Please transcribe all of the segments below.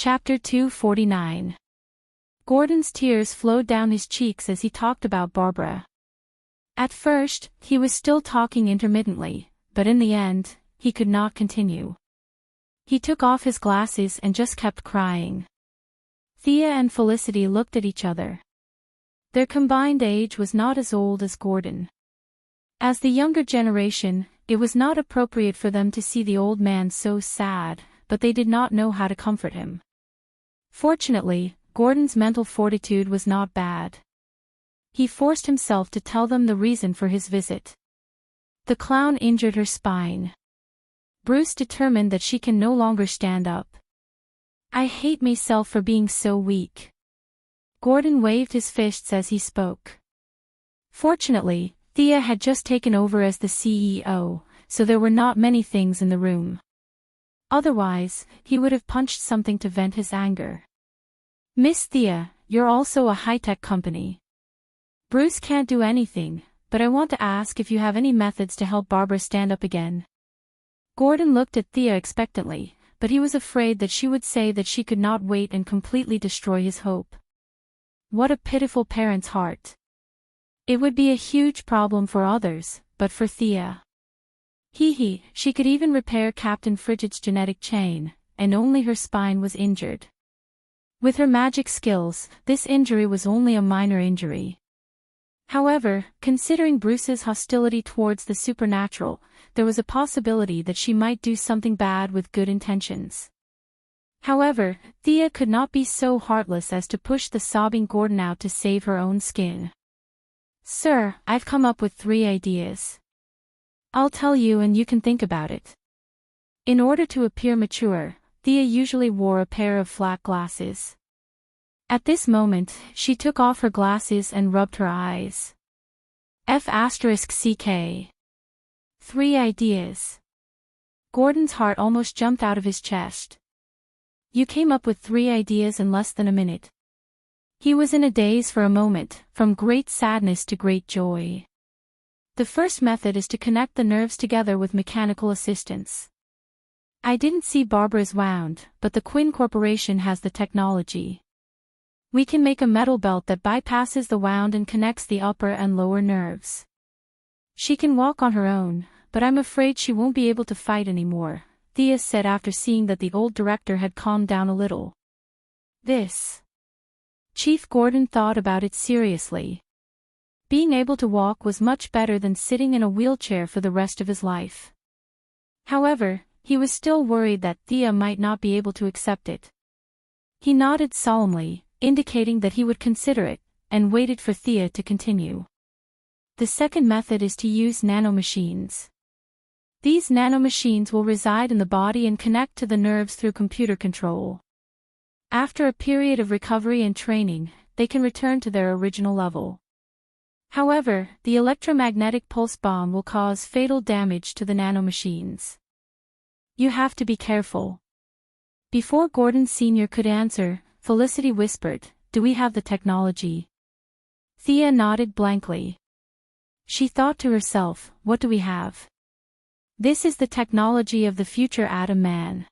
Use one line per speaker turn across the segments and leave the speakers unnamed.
Chapter 249. Gordon's tears flowed down his cheeks as he talked about Barbara. At first, he was still talking intermittently, but in the end, he could not continue. He took off his glasses and just kept crying. Thea and Felicity looked at each other. Their combined age was not as old as Gordon. As the younger generation, it was not appropriate for them to see the old man so sad, but they did not know how to comfort him. Fortunately, Gordon's mental fortitude was not bad. He forced himself to tell them the reason for his visit. The clown injured her spine. Bruce determined that she can no longer stand up. I hate myself for being so weak. Gordon waved his fists as he spoke. Fortunately, Thea had just taken over as the CEO, so there were not many things in the room. Otherwise, he would have punched something to vent his anger. Miss Thea, you're also a high-tech company. Bruce can't do anything, but I want to ask if you have any methods to help Barbara stand up again. Gordon looked at Thea expectantly, but he was afraid that she would say that she could not wait and completely destroy his hope. What a pitiful parent's heart. It would be a huge problem for others, but for Thea. She could even repair Captain Frigid's genetic chain, and only her spine was injured. With her magic skills, this injury was only a minor injury. However, considering Bruce's hostility towards the supernatural, there was a possibility that she might do something bad with good intentions. However, Thea could not be so heartless as to push the sobbing Gordon out to save her own skin. Sir, I've come up with 3 ideas. I'll tell you and you can think about it. In order to appear mature, Thea usually wore a pair of flat glasses. At this moment, she took off her glasses and rubbed her eyes. F***CK. 3 ideas. Gordon's heart almost jumped out of his chest. You came up with 3 ideas in less than a minute. He was in a daze for a moment, from great sadness to great joy. The first method is to connect the nerves together with mechanical assistance. I didn't see Barbara's wound, but the Quinn Corporation has the technology. We can make a metal belt that bypasses the wound and connects the upper and lower nerves. She can walk on her own, but I'm afraid she won't be able to fight anymore, Thea said after seeing that the old director had calmed down a little. Chief Gordon thought about it seriously. Being able to walk was much better than sitting in a wheelchair for the rest of his life. However, he was still worried that Thea might not be able to accept it. He nodded solemnly, indicating that he would consider it, and waited for Thea to continue. The second method is to use nanomachines. These nanomachines will reside in the body and connect to the nerves through computer control. After a period of recovery and training, they can return to their original level. However, the electromagnetic pulse bomb will cause fatal damage to the nanomachines. You have to be careful. Before Gordon Sr. could answer, Felicity whispered, "Do we have the technology?" Thea nodded blankly. She thought to herself, what do we have? This is the technology of the future Atom Man.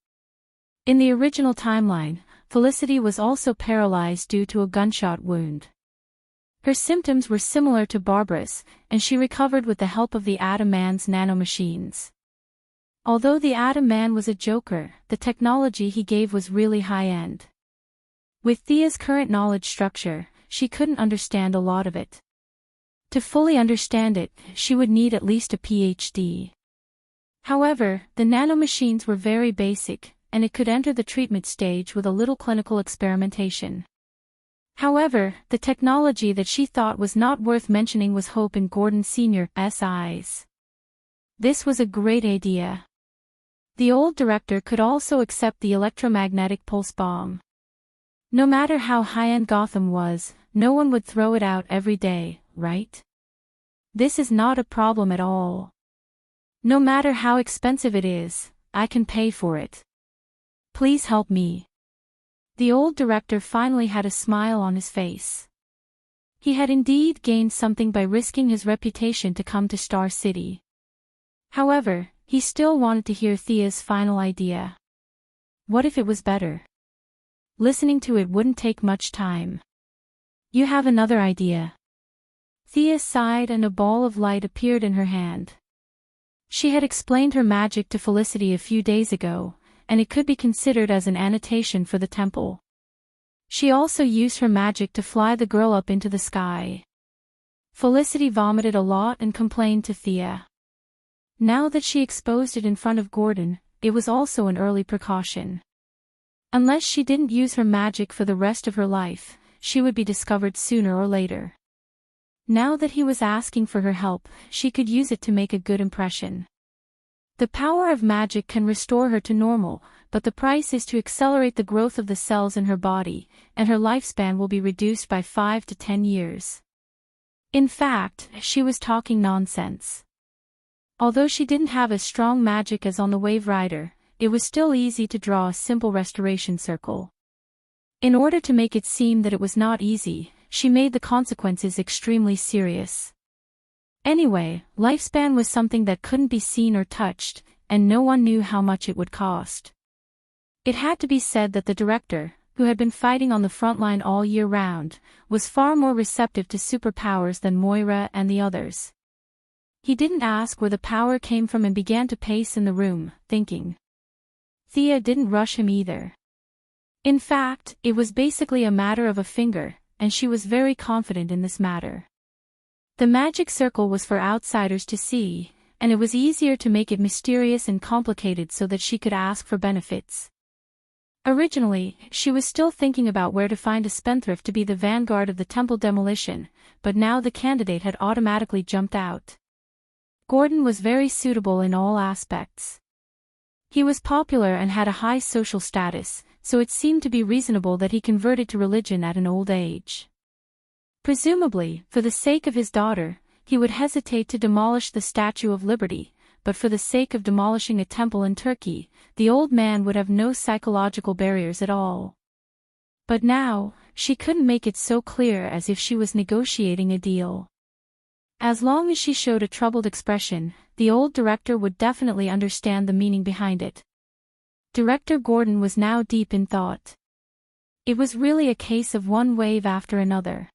In the original timeline, Felicity was also paralyzed due to a gunshot wound. Her symptoms were similar to Barbara's, and she recovered with the help of the Atom Man's nanomachines. Although the Atom Man was a joker, the technology he gave was really high-end. With Thea's current knowledge structure, she couldn't understand a lot of it. To fully understand it, she would need at least a PhD. However, the nanomachines were very basic, and it could enter the treatment stage with a little clinical experimentation. However, the technology that she thought was not worth mentioning was hope in Gordon Sr.'s eyes. This was a great idea. The old director could also accept the electromagnetic pulse bomb. No matter how high-end Gotham was, no one would throw it out every day, right? This is not a problem at all. No matter how expensive it is, I can pay for it. Please help me. The old director finally had a smile on his face. He had indeed gained something by risking his reputation to come to Star City. However, he still wanted to hear Thea's final idea. What if it was better? listening to it wouldn't take much time. You have another idea. Thea sighed and a ball of light appeared in her hand. She had explained her magic to Felicity a few days ago, and it could be considered as an annotation for the temple. She also used her magic to fly the girl up into the sky. Felicity vomited a lot and complained to Thea. Now that she exposed it in front of Gordon, it was also an early precaution. Unless she didn't use her magic for the rest of her life, she would be discovered sooner or later. Now that he was asking for her help, she could use it to make a good impression. The power of magic can restore her to normal, but the price is to accelerate the growth of the cells in her body, and her lifespan will be reduced by 5 to 10 years. In fact, she was talking nonsense. Although she didn't have as strong magic as on the Wave Rider, it was still easy to draw a simple restoration circle. In order to make it seem that it was not easy, she made the consequences extremely serious. Anyway, lifespan was something that couldn't be seen or touched, and no one knew how much it would cost. It had to be said that the director, who had been fighting on the front line all year round, was far more receptive to superpowers than Moira and the others. He didn't ask where the power came from and began to pace in the room, thinking. Thea didn't rush him either. In fact, it was basically a matter of a finger, and she was very confident in this matter. The magic circle was for outsiders to see, and it was easier to make it mysterious and complicated so that she could ask for benefits. Originally, she was still thinking about where to find a spendthrift to be the vanguard of the temple demolition, but now the candidate had automatically jumped out. Gordon was very suitable in all aspects. He was popular and had a high social status, so it seemed to be reasonable that he converted to religion at an old age. Presumably, for the sake of his daughter, he would hesitate to demolish the Statue of Liberty, but for the sake of demolishing a temple in Turkey, the old man would have no psychological barriers at all. But now, she couldn't make it so clear as if she was negotiating a deal. As long as she showed a troubled expression, the old director would definitely understand the meaning behind it. Director Gordon was now deep in thought. It was really a case of one wave after another.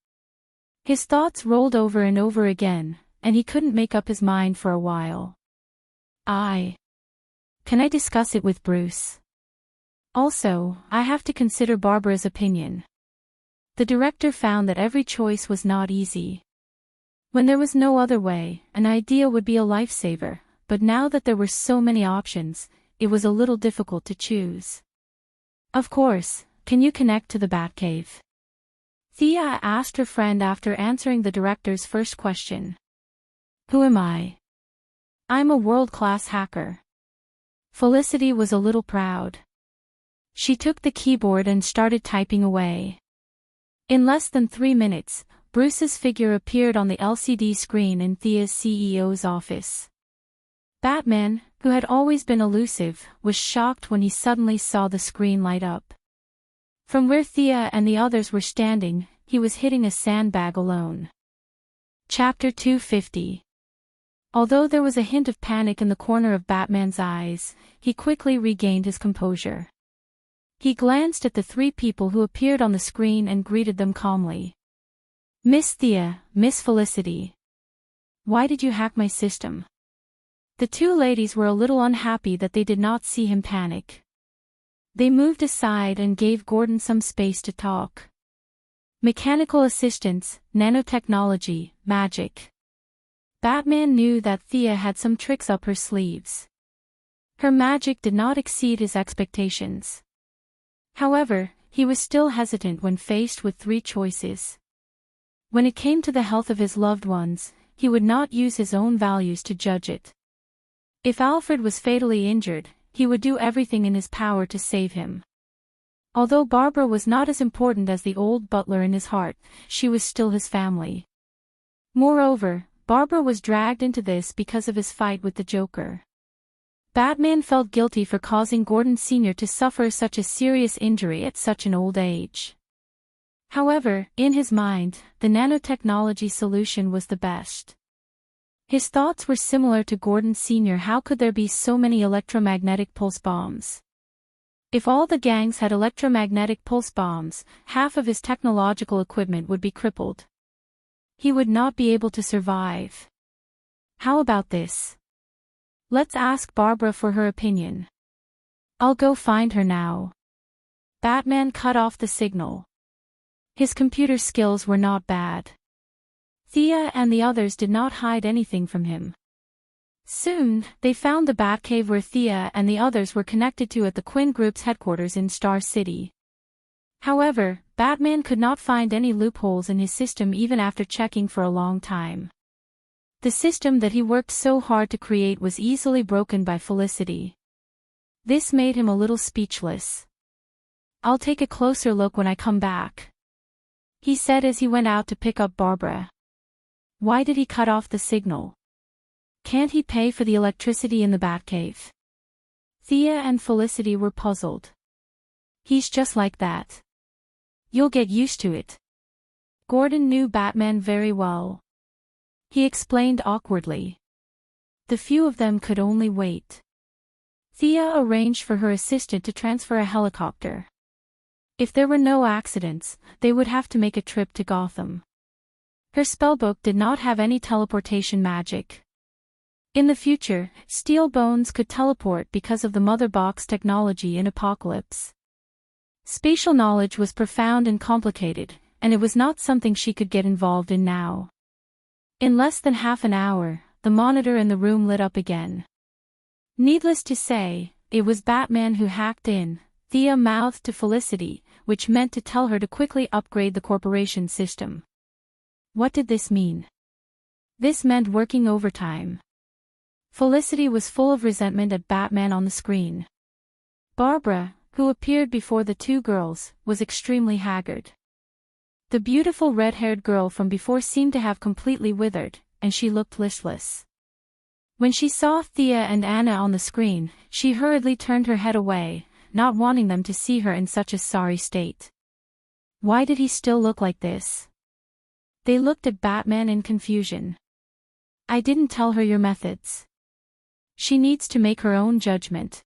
His thoughts rolled over and over again, and he couldn't make up his mind for a while. Can I discuss it with Bruce? Also, I have to consider Barbara's opinion. The director found that every choice was not easy. When there was no other way, an idea would be a lifesaver, but now that there were so many options, it was a little difficult to choose. Of course, can you connect to the Batcave? Thea asked her friend after answering the director's first question. Who am I? I'm a world-class hacker. Felicity was a little proud. She took the keyboard and started typing away. In less than 3 minutes, Bruce's figure appeared on the LCD screen in Thea's CEO's office. Batman, who had always been elusive, was shocked when he suddenly saw the screen light up. From where Thea and the others were standing, he was hitting a sandbag alone. Chapter 250. Although there was a hint of panic in the corner of Batman's eyes, he quickly regained his composure. He glanced at the 3 people who appeared on the screen and greeted them calmly. Miss Thea, Miss Felicity. Why did you hack my system? The 2 ladies were a little unhappy that they did not see him panic. They moved aside and gave Gordon some space to talk. Mechanical assistance, nanotechnology, magic. Batman knew that Thea had some tricks up her sleeves. Her magic did not exceed his expectations. However, he was still hesitant when faced with 3 choices. When it came to the health of his loved ones, he would not use his own values to judge it. If Alfred was fatally injured, he would do everything in his power to save him. Although Barbara was not as important as the old butler in his heart, she was still his family. Moreover, Barbara was dragged into this because of his fight with the Joker. Batman felt guilty for causing Gordon Sr. to suffer such a serious injury at such an old age. However, in his mind, the nanotechnology solution was the best. His thoughts were similar to Gordon Sr. How could there be so many electromagnetic pulse bombs? If all the gangs had electromagnetic pulse bombs, half of his technological equipment would be crippled. He would not be able to survive. How about this? Let's ask Barbara for her opinion. I'll go find her now. Batman cut off the signal. His computer skills were not bad. Thea and the others did not hide anything from him. Soon, they found the Batcave where Thea and the others were connected to at the Quinn Group's headquarters in Star City. However, Batman could not find any loopholes in his system even after checking for a long time. The system that he worked so hard to create was easily broken by Felicity. This made him a little speechless. I'll take a closer look when I come back, he said as he went out to pick up Barbara. Why did he cut off the signal? Can't he pay for the electricity in the Batcave? Thea and Felicity were puzzled. He's just like that. You'll get used to it. Gordon knew Batman very well. He explained awkwardly. The few of them could only wait. Thea arranged for her assistant to transfer a helicopter. If there were no accidents, they would have to make a trip to Gotham. Her spellbook did not have any teleportation magic. In the future, Steel Bones could teleport because of the Mother Box technology in Apocalypse. Spatial knowledge was profound and complicated, and it was not something she could get involved in now. In less than half an hour, the monitor in the room lit up again. Needless to say, it was Batman who hacked in. Thea mouthed to Felicity, which meant to tell her to quickly upgrade the corporation system. What did this mean? This meant working overtime. Felicity was full of resentment at Batman on the screen. Barbara, who appeared before the two girls, was extremely haggard. The beautiful red-haired girl from before seemed to have completely withered, and she looked listless. When she saw Thea and Anna on the screen, she hurriedly turned her head away, not wanting them to see her in such a sorry state. Why did he still look like this? They looked at Batman in confusion. I didn't tell her your methods. She needs to make her own judgment.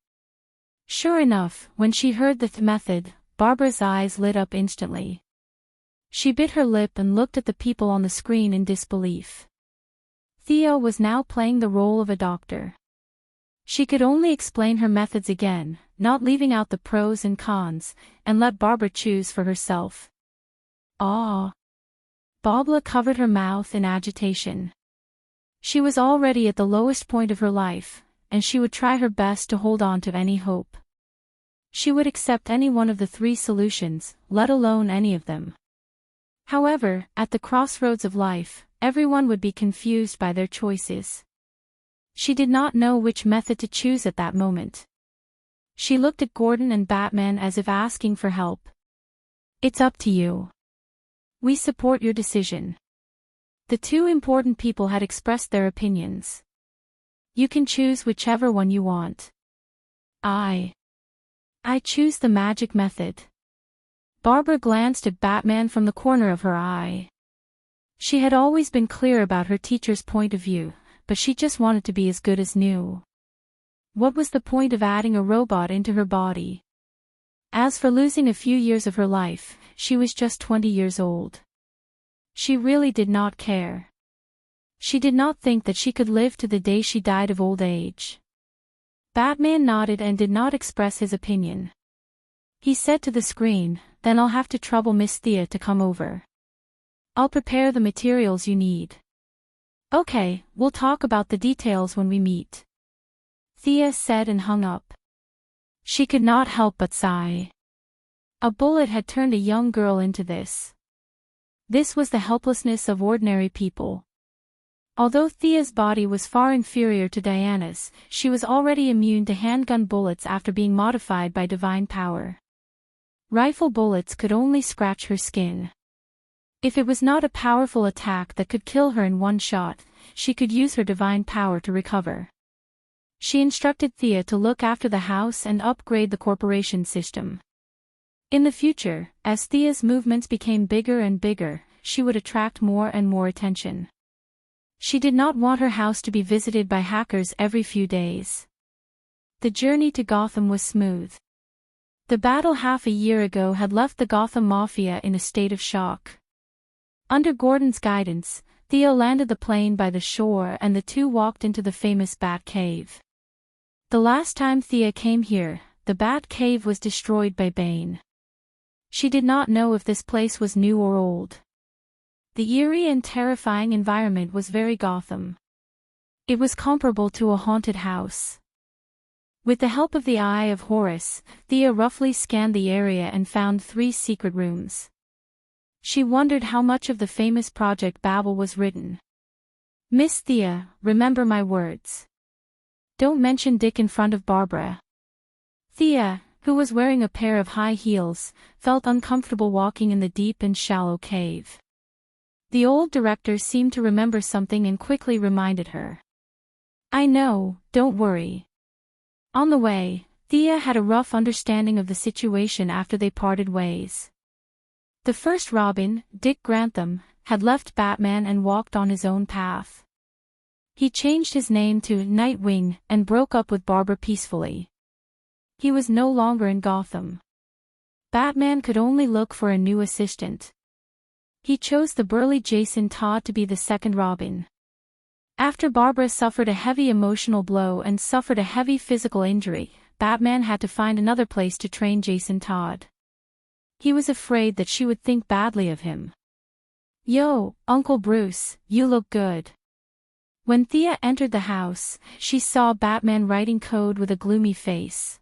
Sure enough, when she heard the method, Barbara's eyes lit up instantly. She bit her lip and looked at the people on the screen in disbelief. Thea was now playing the role of a doctor. She could only explain her methods again, not leaving out the pros and cons, and let Barbara choose for herself. Ah! Barbara covered her mouth in agitation. She was already at the lowest point of her life, and she would try her best to hold on to any hope. She would accept any one of the three solutions, let alone any of them. However, at the crossroads of life, everyone would be confused by their choices. She did not know which method to choose at that moment. She looked at Gordon and Batman as if asking for help. It's up to you. We support your decision. The two important people had expressed their opinions. You can choose whichever one you want. I choose the magic method. Barbara glanced at Batman from the corner of her eye. She had always been clear about her teacher's point of view, but she just wanted to be as good as new. What was the point of adding a robot into her body? As for losing a few years of her life, she was just 20 years old. She really did not care. She did not think that she could live to the day she died of old age. Batman nodded and did not express his opinion. He said to the screen, "Then I'll have to trouble Miss Thea to come over. I'll prepare the materials you need." "Okay, we'll talk about the details when we meet," Thea said and hung up. She could not help but sigh. A bullet had turned a young girl into this. This was the helplessness of ordinary people. Although Thea's body was far inferior to Diana's, she was already immune to handgun bullets after being modified by divine power. Rifle bullets could only scratch her skin. If it was not a powerful attack that could kill her in one shot, she could use her divine power to recover. She instructed Thea to look after the house and upgrade the corporation system. In the future, as Thea's movements became bigger and bigger, she would attract more and more attention. She did not want her house to be visited by hackers every few days. The journey to Gotham was smooth. The battle half a year ago had left the Gotham Mafia in a state of shock. Under Gordon's guidance, Theo landed the plane by the shore and the two walked into the famous Bat Cave. The last time Thea came here, the Bat Cave was destroyed by Bane. She did not know if this place was new or old. The eerie and terrifying environment was very Gotham. It was comparable to a haunted house. With the help of the Eye of Horus, Thea roughly scanned the area and found 3 secret rooms. She wondered how much of the famous Project Babel was written. Miss Thea, remember my words. Don't mention Dick in front of Barbara. Thea, who was wearing a pair of high heels, felt uncomfortable walking in the deep and shallow cave. The old director seemed to remember something and quickly reminded her. I know, don't worry. On the way, Thea had a rough understanding of the situation after they parted ways. The first Robin, Dick Grantham, had left Batman and walked on his own path. He changed his name to Nightwing and broke up with Barbara peacefully. He was no longer in Gotham. Batman could only look for a new assistant. He chose the burly Jason Todd to be the second Robin. After Barbara suffered a heavy emotional blow and suffered a heavy physical injury, Batman had to find another place to train Jason Todd. He was afraid that she would think badly of him. Yo, Uncle Bruce, you look good. When Thea entered the house, she saw Batman writing code with a gloomy face.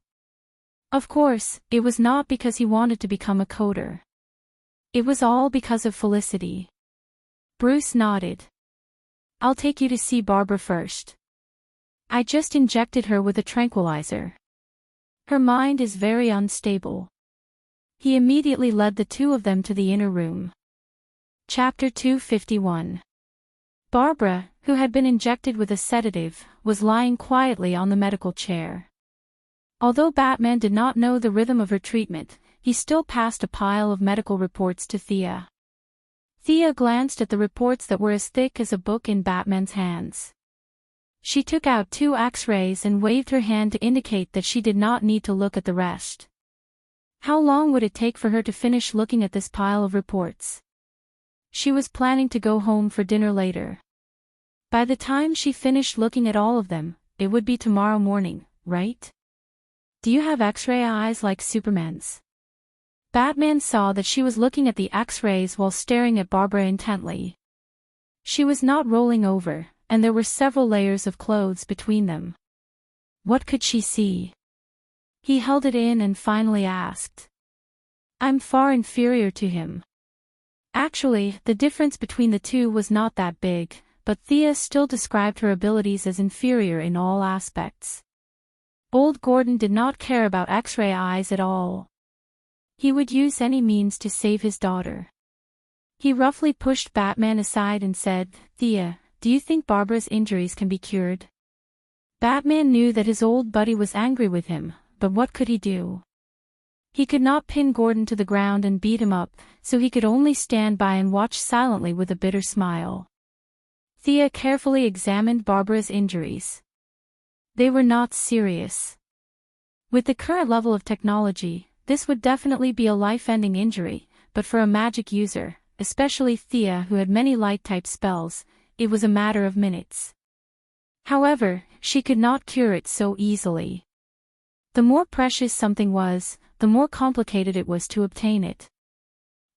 Of course, it was not because he wanted to become a coder. It was all because of Felicity. Bruce nodded. I'll take you to see Barbara first. I just injected her with a tranquilizer. Her mind is very unstable. He immediately led the two of them to the inner room. Chapter 251. Barbara, who had been injected with a sedative, was lying quietly on the medical chair. Although Batman did not know the rhythm of her treatment, he still passed a pile of medical reports to Thea. Thea glanced at the reports that were as thick as a book in Batman's hands. She took out 2 X-rays and waved her hand to indicate that she did not need to look at the rest. How long would it take for her to finish looking at this pile of reports? She was planning to go home for dinner later. By the time she finished looking at all of them, it would be tomorrow morning, right? Do you have X-ray eyes like Superman's? Batman saw that she was looking at the X-rays while staring at Barbara intently. She was not rolling over, and there were several layers of clothes between them. What could she see? He held it in and finally asked. I'm far inferior to him. Actually, the difference between the two was not that big, but Thea still described her abilities as inferior in all aspects. Old Gordon did not care about X-ray eyes at all. He would use any means to save his daughter. He roughly pushed Batman aside and said, Thea, do you think Barbara's injuries can be cured? Batman knew that his old buddy was angry with him, but what could he do? He could not pin Gordon to the ground and beat him up, so he could only stand by and watch silently with a bitter smile. Thea carefully examined Barbara's injuries. They were not serious. With the current level of technology, this would definitely be a life-ending injury, but for a magic user, especially Thea who had many light-type spells, it was a matter of minutes. However, she could not cure it so easily. The more precious something was, the more complicated it was to obtain it.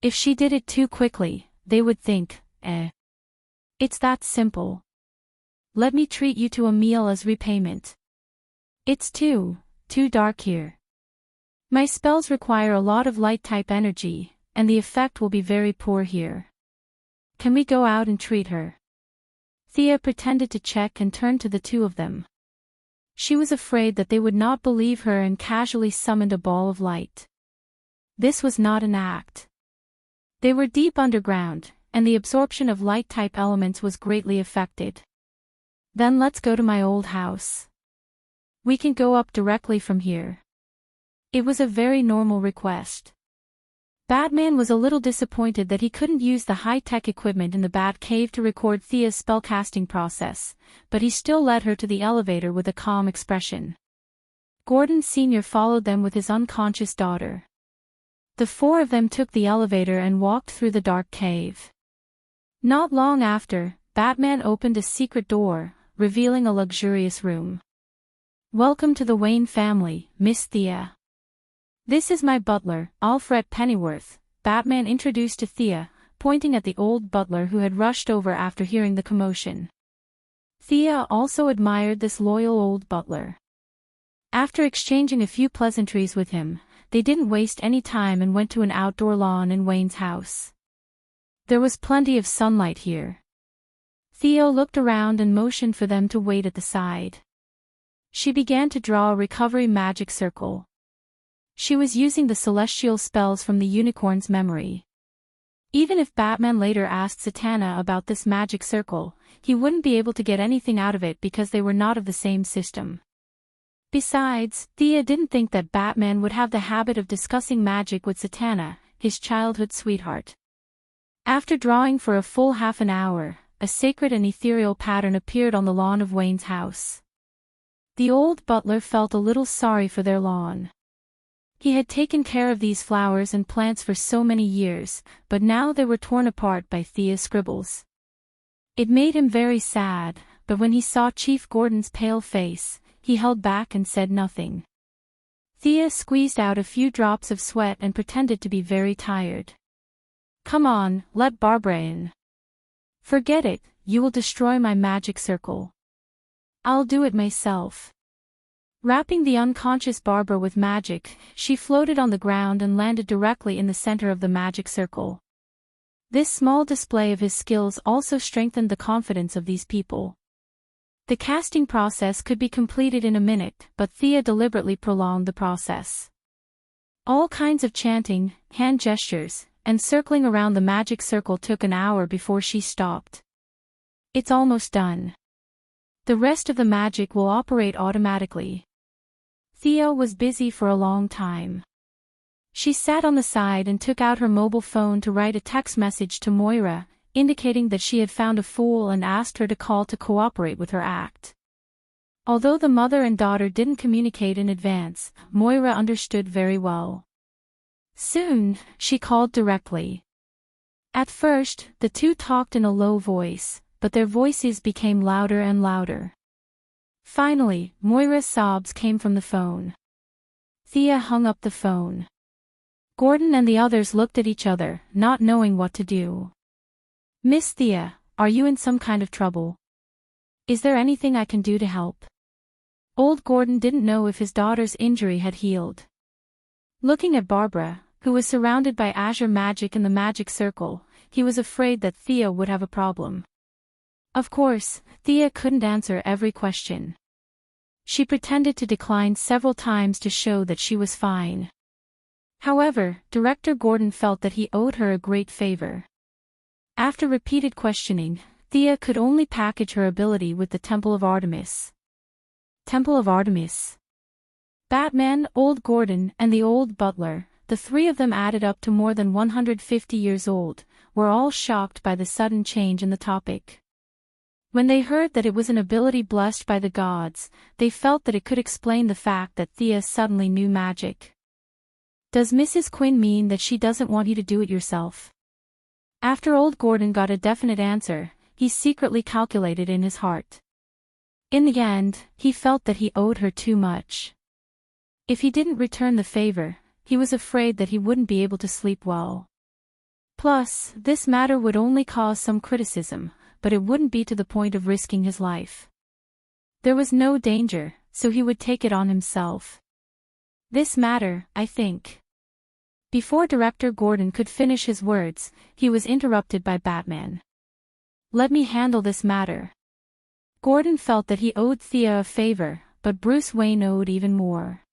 If she did it too quickly, they would think, it's that simple. Let me treat you to a meal as repayment. It's too dark here. My spells require a lot of light-type energy, and the effect will be very poor here. Can we go out and treat her? Thea pretended to check and turned to the two of them. She was afraid that they would not believe her and casually summoned a ball of light. This was not an act. They were deep underground, and the absorption of light-type elements was greatly affected. Then let's go to my old house. We can go up directly from here. It was a very normal request. Batman was a little disappointed that he couldn't use the high-tech equipment in the Bat Cave to record Thea's spellcasting process, but he still led her to the elevator with a calm expression. Gordon Sr. followed them with his unconscious daughter. The four of them took the elevator and walked through the dark cave. Not long after, Batman opened a secret door, revealing a luxurious room. "Welcome to the Wayne family, Miss Thea. This is my butler, Alfred Pennyworth," Batman introduced to Thea, pointing at the old butler who had rushed over after hearing the commotion. Thea also admired this loyal old butler. After exchanging a few pleasantries with him, they didn't waste any time and went to an outdoor lawn in Wayne's house. There was plenty of sunlight here. Theo looked around and motioned for them to wait at the side. She began to draw a recovery magic circle. She was using the celestial spells from the unicorn's memory. Even if Batman later asked Zatanna about this magic circle, he wouldn't be able to get anything out of it because they were not of the same system. Besides, Thea didn't think that Batman would have the habit of discussing magic with Zatanna, his childhood sweetheart. After drawing for a full half an hour, a sacred and ethereal pattern appeared on the lawn of Wayne's house. The old butler felt a little sorry for their lawn. He had taken care of these flowers and plants for so many years, but now they were torn apart by Thea's scribbles. It made him very sad, but when he saw Chief Gordon's pale face, he held back and said nothing. Thea squeezed out a few drops of sweat and pretended to be very tired. "Come on, let Barbara in." "Forget it, you will destroy my magic circle." "I'll do it myself." Wrapping the unconscious Barbara with magic, she floated on the ground and landed directly in the center of the magic circle. This small display of his skills also strengthened the confidence of these people. The casting process could be completed in a minute, but Thea deliberately prolonged the process. All kinds of chanting, hand gestures, and circling around the magic circle took an hour before she stopped. "It's almost done. The rest of the magic will operate automatically." Thea was busy for a long time. She sat on the side and took out her mobile phone to write a text message to Moira, indicating that she had found a fool and asked her to call to cooperate with her act. Although the mother and daughter didn't communicate in advance, Moira understood very well. Soon, she called directly. At first, the two talked in a low voice, but their voices became louder and louder. Finally, Moira's sobs came from the phone. Thea hung up the phone. Gordon and the others looked at each other, not knowing what to do. "Miss Thea, are you in some kind of trouble? Is there anything I can do to help?" Old Gordon didn't know if his daughter's injury had healed. Looking at Barbara, who was surrounded by azure magic in the magic circle, he was afraid that Thea would have a problem. Of course, Thea couldn't answer every question. She pretended to decline several times to show that she was fine. However, Director Gordon felt that he owed her a great favor. After repeated questioning, Thea could only package her ability with the Temple of Artemis. Temple of Artemis. Batman, Old Gordon, and the old butler, the three of them added up to more than 150 years old, were all shocked by the sudden change in the topic. When they heard that it was an ability blessed by the gods, they felt that it could explain the fact that Thea suddenly knew magic. "Does Mrs. Quinn mean that she doesn't want you to do it yourself?" After Old Gordon got a definite answer, he secretly calculated in his heart. In the end, he felt that he owed her too much. If he didn't return the favor, he was afraid that he wouldn't be able to sleep well. Plus, this matter would only cause some criticism, but it wouldn't be to the point of risking his life. There was no danger, so he would take it on himself. "This matter, I think." Before Director Gordon could finish his words, he was interrupted by Batman. "Let me handle this matter." Gordon felt that he owed Thea a favor, but Bruce Wayne owed even more.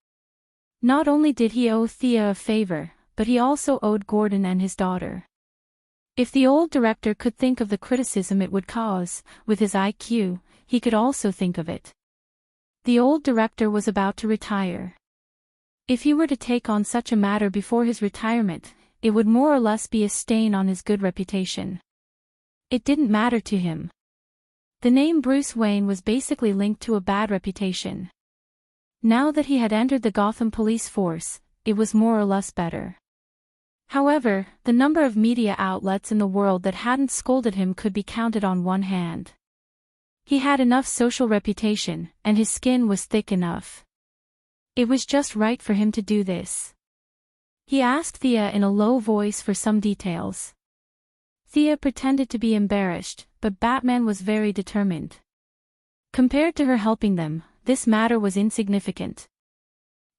Not only did he owe Thea a favor, but he also owed Gordon and his daughter. If the old director could think of the criticism it would cause, with his IQ, he could also think of it. The old director was about to retire. If he were to take on such a matter before his retirement, it would more or less be a stain on his good reputation. It didn't matter to him. The name Bruce Wayne was basically linked to a bad reputation. Now that he had entered the Gotham police force, it was more or less better. However, the number of media outlets in the world that hadn't scolded him could be counted on one hand. He had enough social reputation, and his skin was thick enough. It was just right for him to do this. He asked Thea in a low voice for some details. Thea pretended to be embarrassed, but Batman was very determined. Compared to her helping them, this matter was insignificant.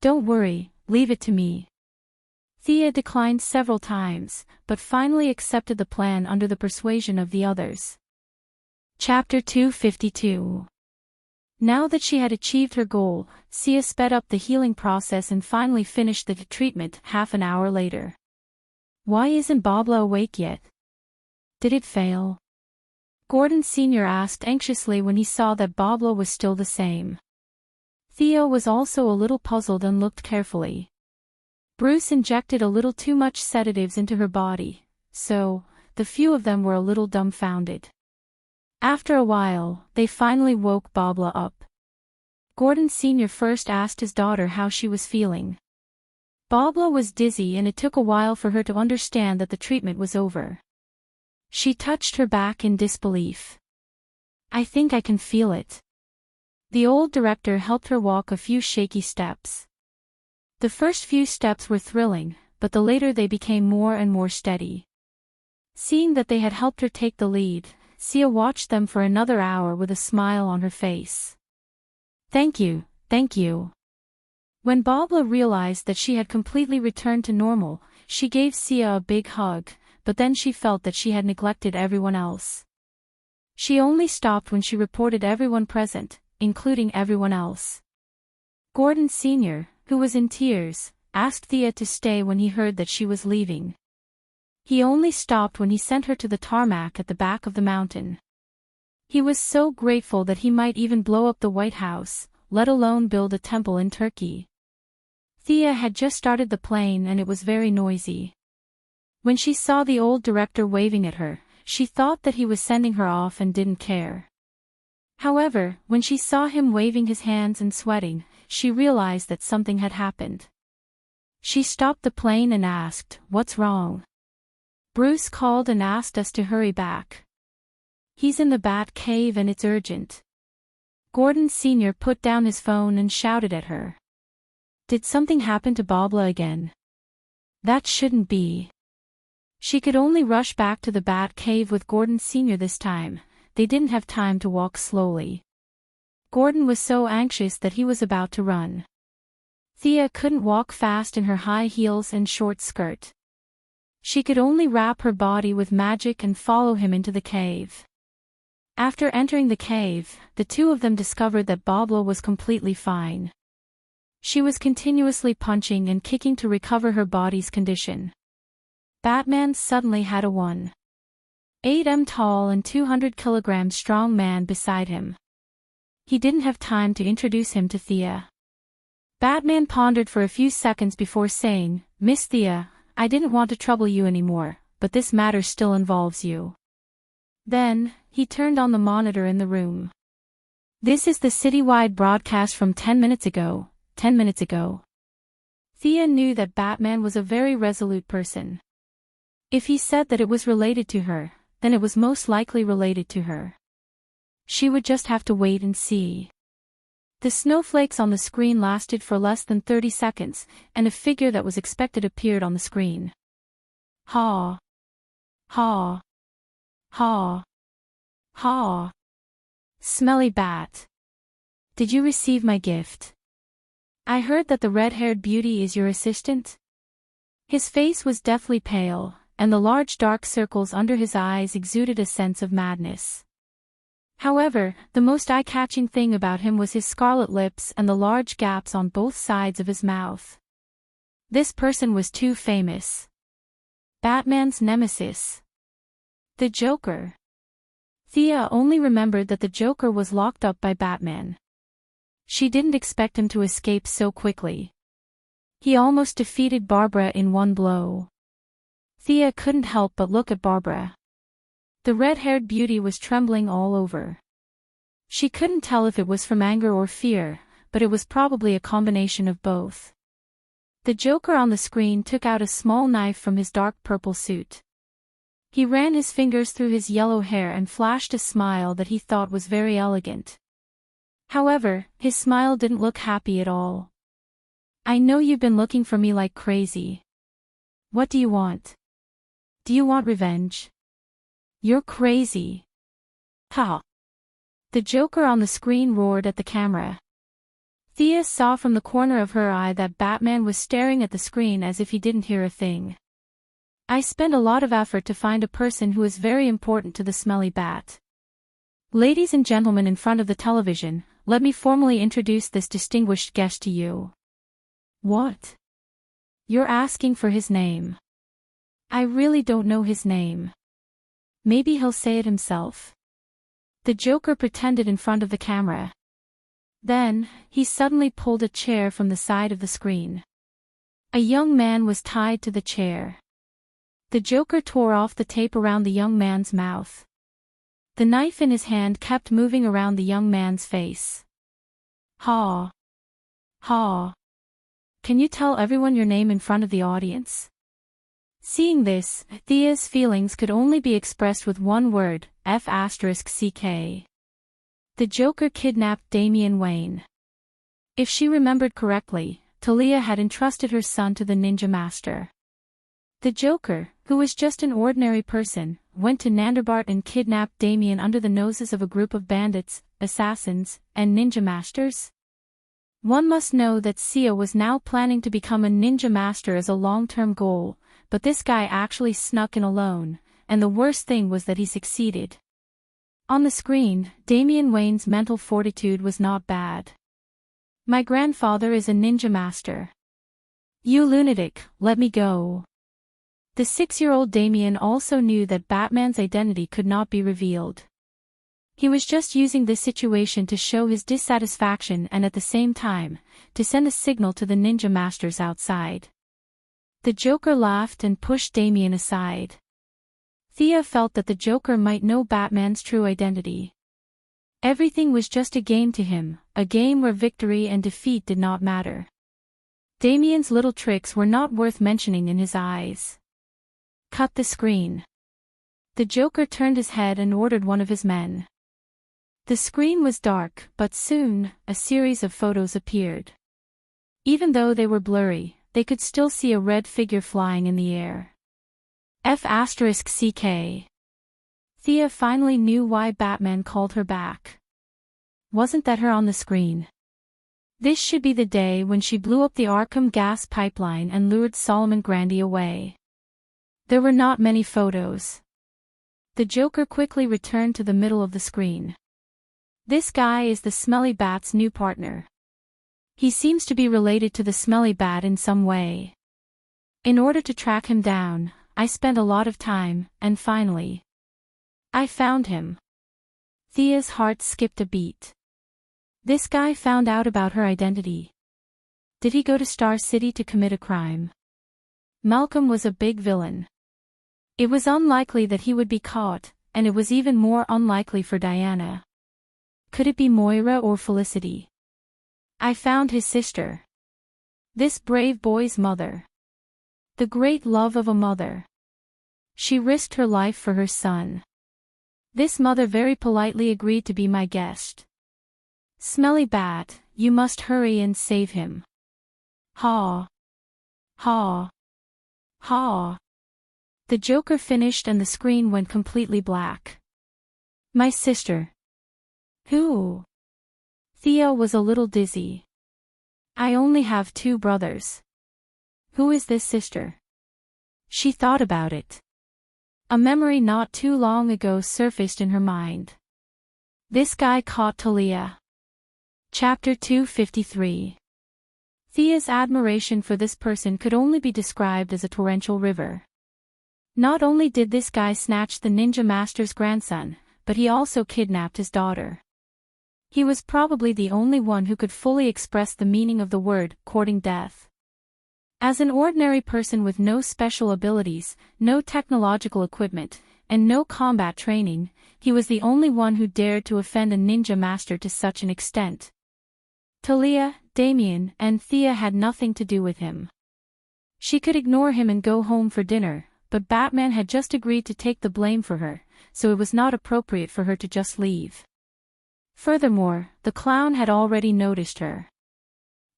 "Don't worry, leave it to me." Thea declined several times, but finally accepted the plan under the persuasion of the others. Chapter 252. Now that she had achieved her goal, Sia sped up the healing process and finally finished the treatment half an hour later. "Why isn't Babla awake yet? Did it fail?" Gordon Sr. asked anxiously when he saw that Babla was still the same. Theo was also a little puzzled and looked carefully. Bruce injected a little too much sedatives into her body, so, the few of them were a little dumbfounded. After a while, they finally woke Babla up. Gordon Sr. first asked his daughter how she was feeling. Babla was dizzy and it took a while for her to understand that the treatment was over. She touched her back in disbelief. "I think I can feel it." The old director helped her walk a few shaky steps. The first few steps were thrilling, but the later they became more and more steady. Seeing that they had helped her take the lead, Sia watched them for another hour with a smile on her face. Thank you, thank you." When Babla realized that she had completely returned to normal, she gave Sia a big hug, but then she felt that she had neglected everyone else. She only stopped when she reported everyone present, including everyone else. Gordon Sr., who was in tears, asked Thea to stay when he heard that she was leaving. He only stopped when he sent her to the tarmac at the back of the mountain. He was so grateful that he might even blow up the White House, let alone build a temple in Turkey. Thea had just started the plane and it was very noisy. When she saw the old director waving at her, she thought that he was sending her off and didn't care. However, when she saw him waving his hands and sweating, she realized that something had happened. She stopped the plane and asked, "What's wrong?" "Bruce called and asked us to hurry back. He's in the Bat Cave and it's urgent." Gordon Sr. put down his phone and shouted at her. Did something happen to Babla again? That shouldn't be. She could only rush back to the Bat Cave with Gordon Sr. this time. They didn't have time to walk slowly. Gordon was so anxious that he was about to run. Thea couldn't walk fast in her high heels and short skirt. She could only wrap her body with magic and follow him into the cave. After entering the cave, the two of them discovered that Babla was completely fine. She was continuously punching and kicking to recover her body's condition. Batman suddenly had a 1.8 tall and 200 kilograms strong man beside him. He didn't have time to introduce him to Thea. Batman pondered for a few seconds before saying, "Miss Thea, I didn't want to trouble you anymore, but this matter still involves you." Then, he turned on the monitor in the room. "This is the citywide broadcast from 10 minutes ago, 10 minutes ago." Thea knew that Batman was a very resolute person. If he said that it was related to her, then it was most likely related to her. She would just have to wait and see. The snowflakes on the screen lasted for less than 30 seconds, and a figure that was expected appeared on the screen. "Ha! Ha! Ha! Ha! Smelly bat! Did you receive my gift? I heard that the red-haired beauty is your assistant?" His face was deathly pale, and the large dark circles under his eyes exuded a sense of madness. However, the most eye-catching thing about him was his scarlet lips and the large gaps on both sides of his mouth. This person was too famous. Batman's nemesis. The Joker. Thea only remembered that the Joker was locked up by Batman. She didn't expect him to escape so quickly. He almost defeated Barbara in one blow. Thea couldn't help but look at Barbara. The red-haired beauty was trembling all over. She couldn't tell if it was from anger or fear, but it was probably a combination of both. The Joker on the screen took out a small knife from his dark purple suit. He ran his fingers through his yellow hair and flashed a smile that he thought was very elegant. However, his smile didn't look happy at all. "I know you've been looking for me like crazy. What do you want? Do you want revenge? You're crazy. Ha!" The Joker on the screen roared at the camera. Thea saw from the corner of her eye that Batman was staring at the screen as if he didn't hear a thing. "I spend a lot of effort to find a person who is very important to the smelly bat. Ladies and gentlemen in front of the television, let me formally introduce this distinguished guest to you." "What? You're asking for his name?" "I really don't know his name. Maybe he'll say it himself." The Joker pretended in front of the camera. Then, he suddenly pulled a chair from the side of the screen. A young man was tied to the chair. The Joker tore off the tape around the young man's mouth. The knife in his hand kept moving around the young man's face. "Ha! Ha! Can you tell everyone your name in front of the audience?" Seeing this, Thea's feelings could only be expressed with one word, F***ck. The Joker kidnapped Damian Wayne. If she remembered correctly, Talia had entrusted her son to the Ninja Master. The Joker, who was just an ordinary person, went to Nandarbart and kidnapped Damian under the noses of a group of bandits, assassins, and ninja masters. One must know that Sia was now planning to become a ninja master as a long-term goal, but this guy actually snuck in alone, and the worst thing was that he succeeded. On the screen, Damian Wayne's mental fortitude was not bad. "My grandfather is a ninja master. You lunatic, let me go." The 6-year-old Damian also knew that Batman's identity could not be revealed. He was just using this situation to show his dissatisfaction and at the same time, to send a signal to the ninja masters outside. The Joker laughed and pushed Damian aside. Thea felt that the Joker might know Batman's true identity. Everything was just a game to him, a game where victory and defeat did not matter. Damian's little tricks were not worth mentioning in his eyes. "Cut the screen." The Joker turned his head and ordered one of his men. The screen was dark, but soon, a series of photos appeared. Even though they were blurry, they could still see a red figure flying in the air. F***ck. Thea finally knew why Batman called her back. Wasn't that her on the screen? This should be the day when she blew up the Arkham gas pipeline and lured Solomon Grundy away. There were not many photos. The Joker quickly returned to the middle of the screen. "This guy is the Smelly Bat's new partner. He seems to be related to the Smelly Bat in some way. In order to track him down, I spent a lot of time, and finally, I found him." Thea's heart skipped a beat. This guy found out about her identity. Did he go to Star City to commit a crime? Malcolm was a big villain. It was unlikely that he would be caught, and it was even more unlikely for Diana. Could it be Moira or Felicity? I found his sister. This brave boy's mother. The great love of a mother. She risked her life for her son. This mother very politely agreed to be my guest. Smelly Bat, you must hurry and save him. Ha! Ha! Ha! The Joker finished and the screen went completely black. My sister. Who? Thea was a little dizzy. I only have 2 brothers. Who is this sister? She thought about it. A memory not too long ago surfaced in her mind. This guy caught Talia. Chapter 253. Thea's admiration for this person could only be described as a torrential river. Not only did this guy snatch the ninja master's grandson, but he also kidnapped his daughter. He was probably the only one who could fully express the meaning of the word, courting death. As an ordinary person with no special abilities, no technological equipment, and no combat training, he was the only one who dared to offend a ninja master to such an extent. Talia, Damien, and Thea had nothing to do with him. She could ignore him and go home for dinner, but Batman had just agreed to take the blame for her, so it was not appropriate for her to just leave. Furthermore, the clown had already noticed her.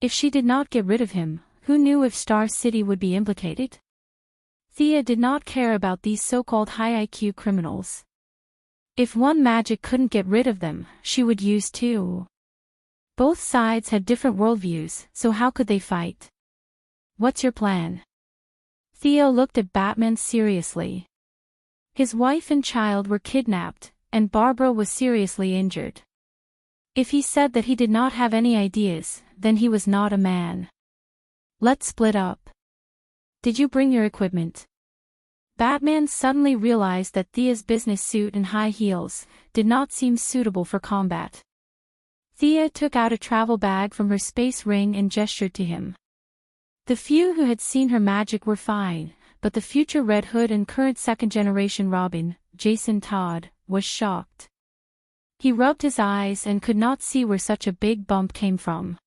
If she did not get rid of him, who knew if Star City would be implicated? Thea did not care about these so-called high IQ criminals. If one magic couldn't get rid of them, she would use two. Both sides had different worldviews, so how could they fight? What's your plan? Theo looked at Batman seriously. His wife and child were kidnapped, and Barbara was seriously injured. If he said that he did not have any ideas, then he was not a man. Let's split up. Did you bring your equipment? Batman suddenly realized that Thea's business suit and high heels did not seem suitable for combat. Thea took out a travel bag from her space ring and gestured to him. The few who had seen her magic were fine, but the future Red Hood and current second-generation Robin, Jason Todd, was shocked. He rubbed his eyes and could not see where such a big bump came from.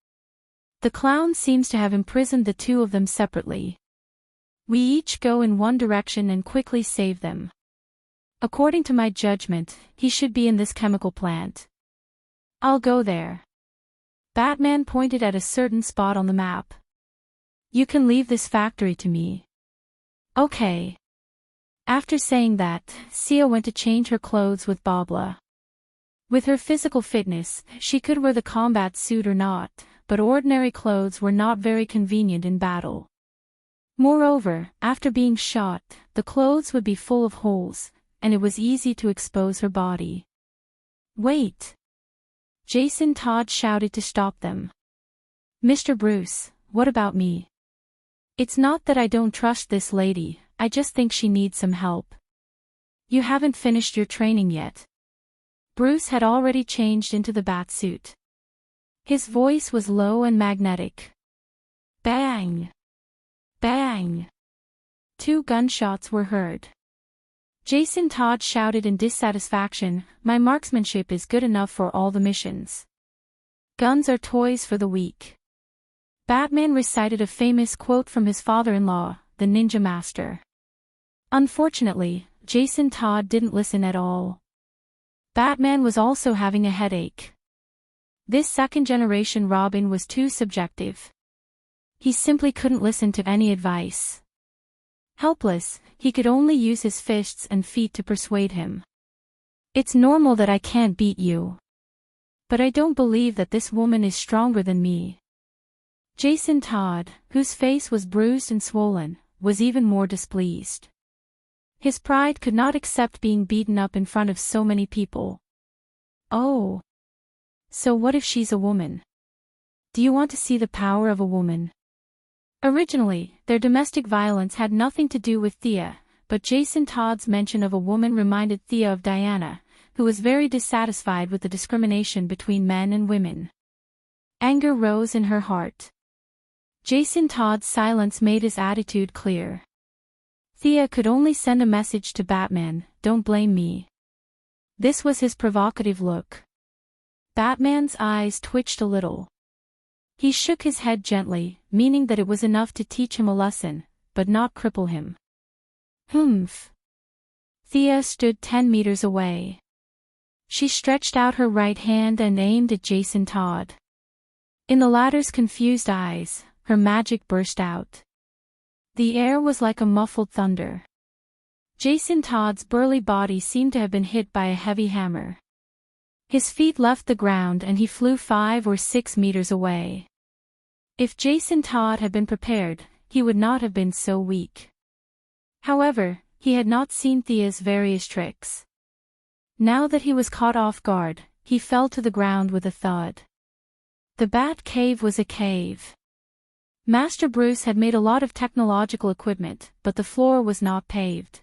The clown seems to have imprisoned the two of them separately. We each go in one direction and quickly save them. According to my judgment, he should be in this chemical plant. I'll go there. Batman pointed at a certain spot on the map. You can leave this factory to me. Okay. After saying that, Sia went to change her clothes with Babla. With her physical fitness, she could wear the combat suit or not, but ordinary clothes were not very convenient in battle. Moreover, after being shot, the clothes would be full of holes, and it was easy to expose her body. Wait! Jason Todd shouted to stop them. Mr. Bruce, what about me? It's not that I don't trust this lady, I just think she needs some help. You haven't finished your training yet. Bruce had already changed into the bat suit. His voice was low and magnetic. Bang! Bang! 2 gunshots were heard. Jason Todd shouted in dissatisfaction, my marksmanship is good enough for all the missions. Guns are toys for the weak. Batman recited a famous quote from his father-in-law, the ninja master. Unfortunately, Jason Todd didn't listen at all. Batman was also having a headache. This second-generation Robin was too subjective. He simply couldn't listen to any advice. Helpless, he could only use his fists and feet to persuade him. It's normal that I can't beat you. But I don't believe that this woman is stronger than me. Jason Todd, whose face was bruised and swollen, was even more displeased. His pride could not accept being beaten up in front of so many people. Oh. So what if she's a woman? Do you want to see the power of a woman? Originally, their domestic violence had nothing to do with Thea, but Jason Todd's mention of a woman reminded Thea of Diana, who was very dissatisfied with the discrimination between men and women. Anger rose in her heart. Jason Todd's silence made his attitude clear. Thea could only send a message to Batman, don't blame me. This was his provocative look. Batman's eyes twitched a little. He shook his head gently, meaning that it was enough to teach him a lesson, but not cripple him. Humph. Thea stood 10 meters away. She stretched out her right hand and aimed at Jason Todd. In the latter's confused eyes, her magic burst out. The air was like a muffled thunder. Jason Todd's burly body seemed to have been hit by a heavy hammer. His feet left the ground and he flew 5 or 6 meters away. If Jason Todd had been prepared, he would not have been so weak. However, he had not seen Thea's various tricks. Now that he was caught off guard, he fell to the ground with a thud. The Bat Cave was a cave. Master Bruce had made a lot of technological equipment, but the floor was not paved.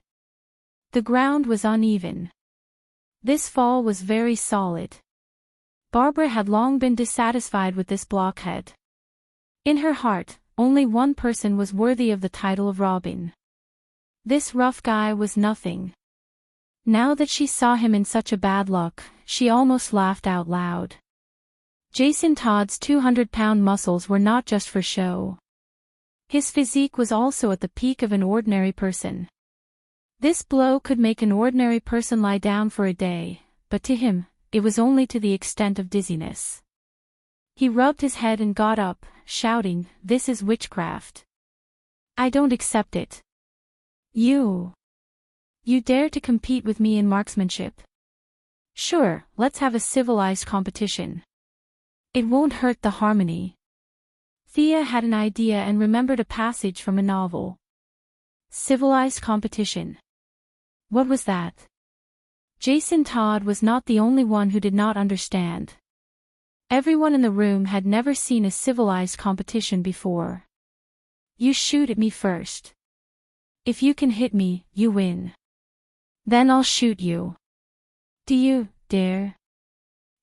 The ground was uneven. This fall was very solid. Barbara had long been dissatisfied with this blockhead. In her heart, only one person was worthy of the title of Robin. This rough guy was nothing. Now that she saw him in such a bad luck, she almost laughed out loud. Jason Todd's 200-pound muscles were not just for show. His physique was also at the peak of an ordinary person. This blow could make an ordinary person lie down for a day, but to him, it was only to the extent of dizziness. He rubbed his head and got up, shouting, "This is witchcraft. I don't accept it. You dare to compete with me in marksmanship? Sure, let's have a civilized competition. It won't hurt the harmony." Thea had an idea and remembered a passage from a novel. Civilized competition. What was that? Jason Todd was not the only one who did not understand. Everyone in the room had never seen a civilized competition before. You shoot at me first. If you can hit me, you win. Then I'll shoot you. Do you dare?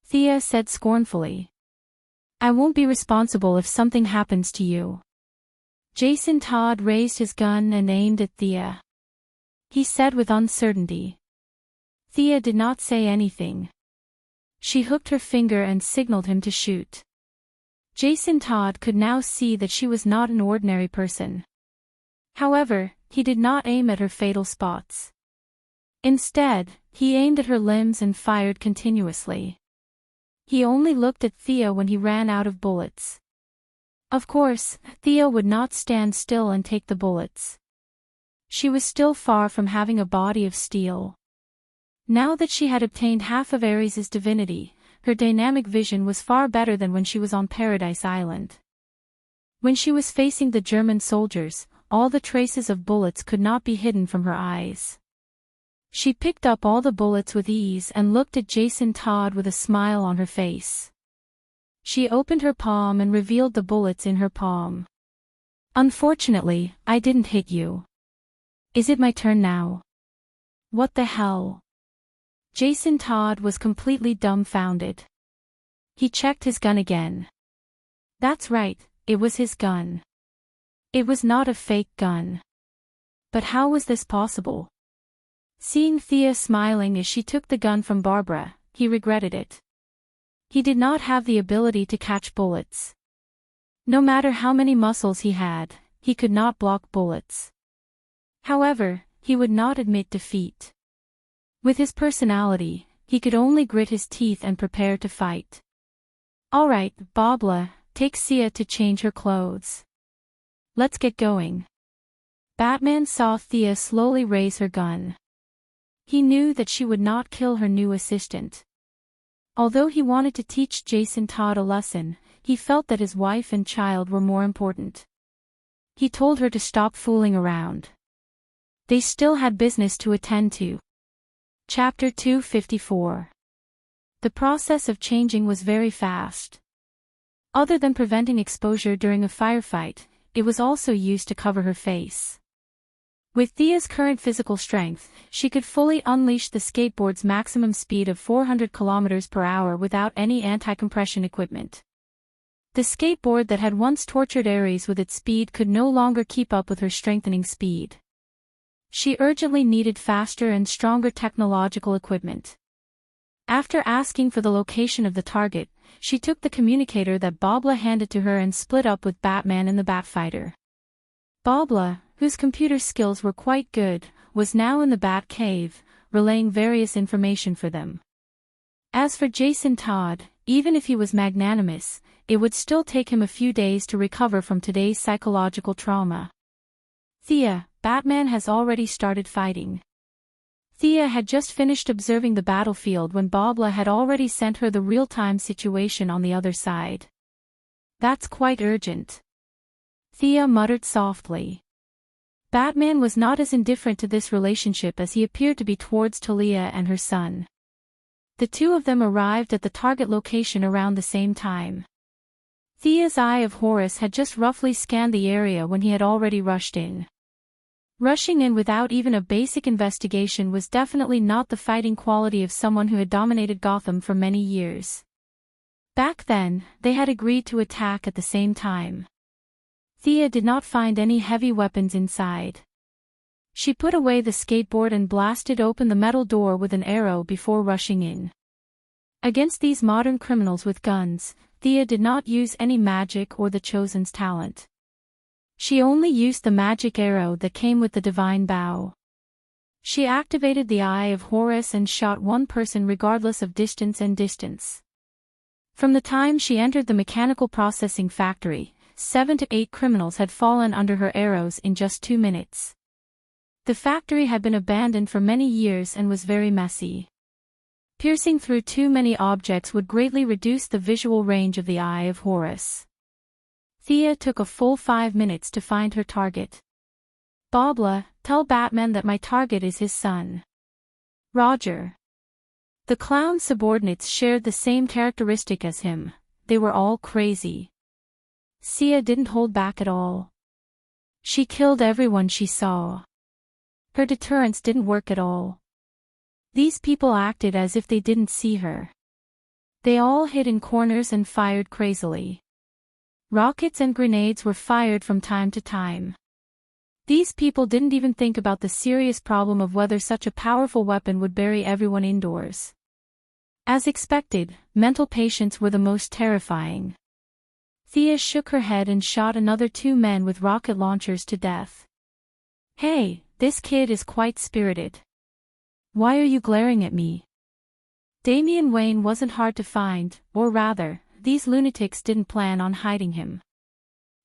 Thea said scornfully. I won't be responsible if something happens to you. Jason Todd raised his gun and aimed at Thea. He said with uncertainty. Thea did not say anything. She hooked her finger and signaled him to shoot. Jason Todd could now see that she was not an ordinary person. However, he did not aim at her fatal spots. Instead, he aimed at her limbs and fired continuously. He only looked at Thea when he ran out of bullets. Of course, Thea would not stand still and take the bullets. She was still far from having a body of steel. Now that she had obtained half of Ares' divinity, her dynamic vision was far better than when she was on Paradise Island. When she was facing the German soldiers, all the traces of bullets could not be hidden from her eyes. She picked up all the bullets with ease and looked at Jason Todd with a smile on her face. She opened her palm and revealed the bullets in her palm. Unfortunately, I didn't hit you. Is it my turn now? What the hell? Jason Todd was completely dumbfounded. He checked his gun again. That's right, it was his gun. It was not a fake gun. But how was this possible? Seeing Thea smiling as she took the gun from Barbara, he regretted it. He did not have the ability to catch bullets. No matter how many muscles he had, he could not block bullets. However, he would not admit defeat. With his personality, he could only grit his teeth and prepare to fight. All right, Barbara, take Sia to change her clothes. Let's get going. Batman saw Thea slowly raise her gun. He knew that she would not kill her new assistant. Although he wanted to teach Jason Todd a lesson, he felt that his wife and child were more important. He told her to stop fooling around. They still had business to attend to. Chapter 254. The process of changing was very fast. Other than preventing exposure during a firefight, it was also used to cover her face. With Thea's current physical strength, she could fully unleash the skateboard's maximum speed of 400 km per hour without any anti-compression equipment. The skateboard that had once tortured Ares with its speed could no longer keep up with her strengthening speed. She urgently needed faster and stronger technological equipment. After asking for the location of the target, she took the communicator that Barbara handed to her and split up with Batman in the Batfighter. Barbara, whose computer skills were quite good, was now in the Bat Cave, relaying various information for them. As for Jason Todd, even if he was magnanimous, it would still take him a few days to recover from today's psychological trauma. Thea, Batman has already started fighting. Thea had just finished observing the battlefield when Barbara had already sent her the real-time situation on the other side. That's quite urgent. Thea muttered softly. Batman was not as indifferent to this relationship as he appeared to be towards Talia and her son. The two of them arrived at the target location around the same time. Thea's Eye of Horus had just roughly scanned the area when he had already rushed in. Rushing in without even a basic investigation was definitely not the fighting quality of someone who had dominated Gotham for many years. Back then, they had agreed to attack at the same time. Thea did not find any heavy weapons inside. She put away the skateboard and blasted open the metal door with an arrow before rushing in. Against these modern criminals with guns, Thea did not use any magic or the Chosen's talent. She only used the magic arrow that came with the divine bow. She activated the Eye of Horus and shot one person regardless of distance and distance. From the time she entered the mechanical processing factory, 7 to 8 criminals had fallen under her arrows in just 2 minutes. The factory had been abandoned for many years and was very messy. Piercing through too many objects would greatly reduce the visual range of the Eye of Horus. Thea took a full 5 minutes to find her target. Bobla, tell Batman that my target is his son. Roger. The clown's subordinates shared the same characteristic as him. They were all crazy. Sia didn't hold back at all. She killed everyone she saw. Her deterrence didn't work at all. These people acted as if they didn't see her. They all hid in corners and fired crazily. Rockets and grenades were fired from time to time. These people didn't even think about the serious problem of whether such a powerful weapon would bury everyone indoors. As expected, mental patients were the most terrifying. Thea shook her head and shot another 2 men with rocket launchers to death. Hey, this kid is quite spirited. Why are you glaring at me? Damian Wayne wasn't hard to find, or rather, these lunatics didn't plan on hiding him.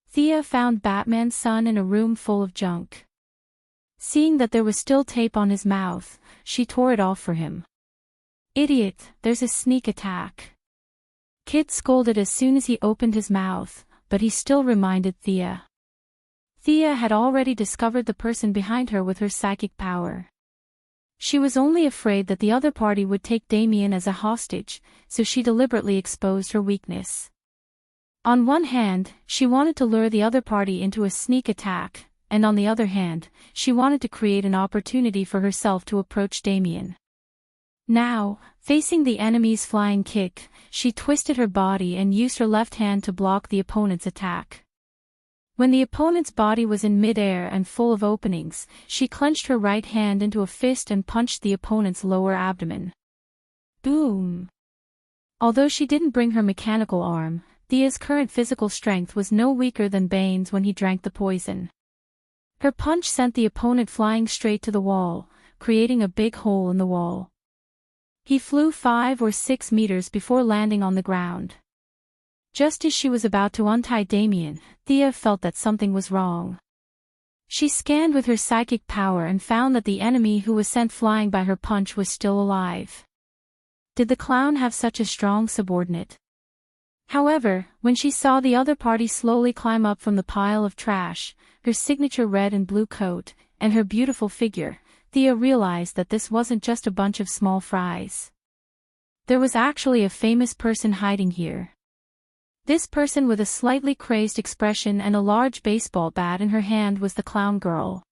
Thea found Batman's son in a room full of junk. Seeing that there was still tape on his mouth, she tore it off for him. Idiot, there's a sneak attack. Kid scolded as soon as he opened his mouth, but he still reminded Thea. Thea had already discovered the person behind her with her psychic power. She was only afraid that the other party would take Damien as a hostage, so she deliberately exposed her weakness. On one hand, she wanted to lure the other party into a sneak attack, and on the other hand, she wanted to create an opportunity for herself to approach Damien. Now, facing the enemy's flying kick, she twisted her body and used her left hand to block the opponent's attack. When the opponent's body was in mid-air and full of openings, she clenched her right hand into a fist and punched the opponent's lower abdomen. Boom! Although she didn't bring her mechanical arm, Thea's current physical strength was no weaker than Bane's when he drank the poison. Her punch sent the opponent flying straight to the wall, creating a big hole in the wall. He flew 5 or 6 meters before landing on the ground. Just as she was about to untie Damien, Thea felt that something was wrong. She scanned with her psychic power and found that the enemy who was sent flying by her punch was still alive. Did the clown have such a strong subordinate? However, when she saw the other party slowly climb up from the pile of trash, her signature red and blue coat, and her beautiful figure, Thea realized that this wasn't just a bunch of small fries. There was actually a famous person hiding here. This person with a slightly crazed expression and a large baseball bat in her hand was the clown girl.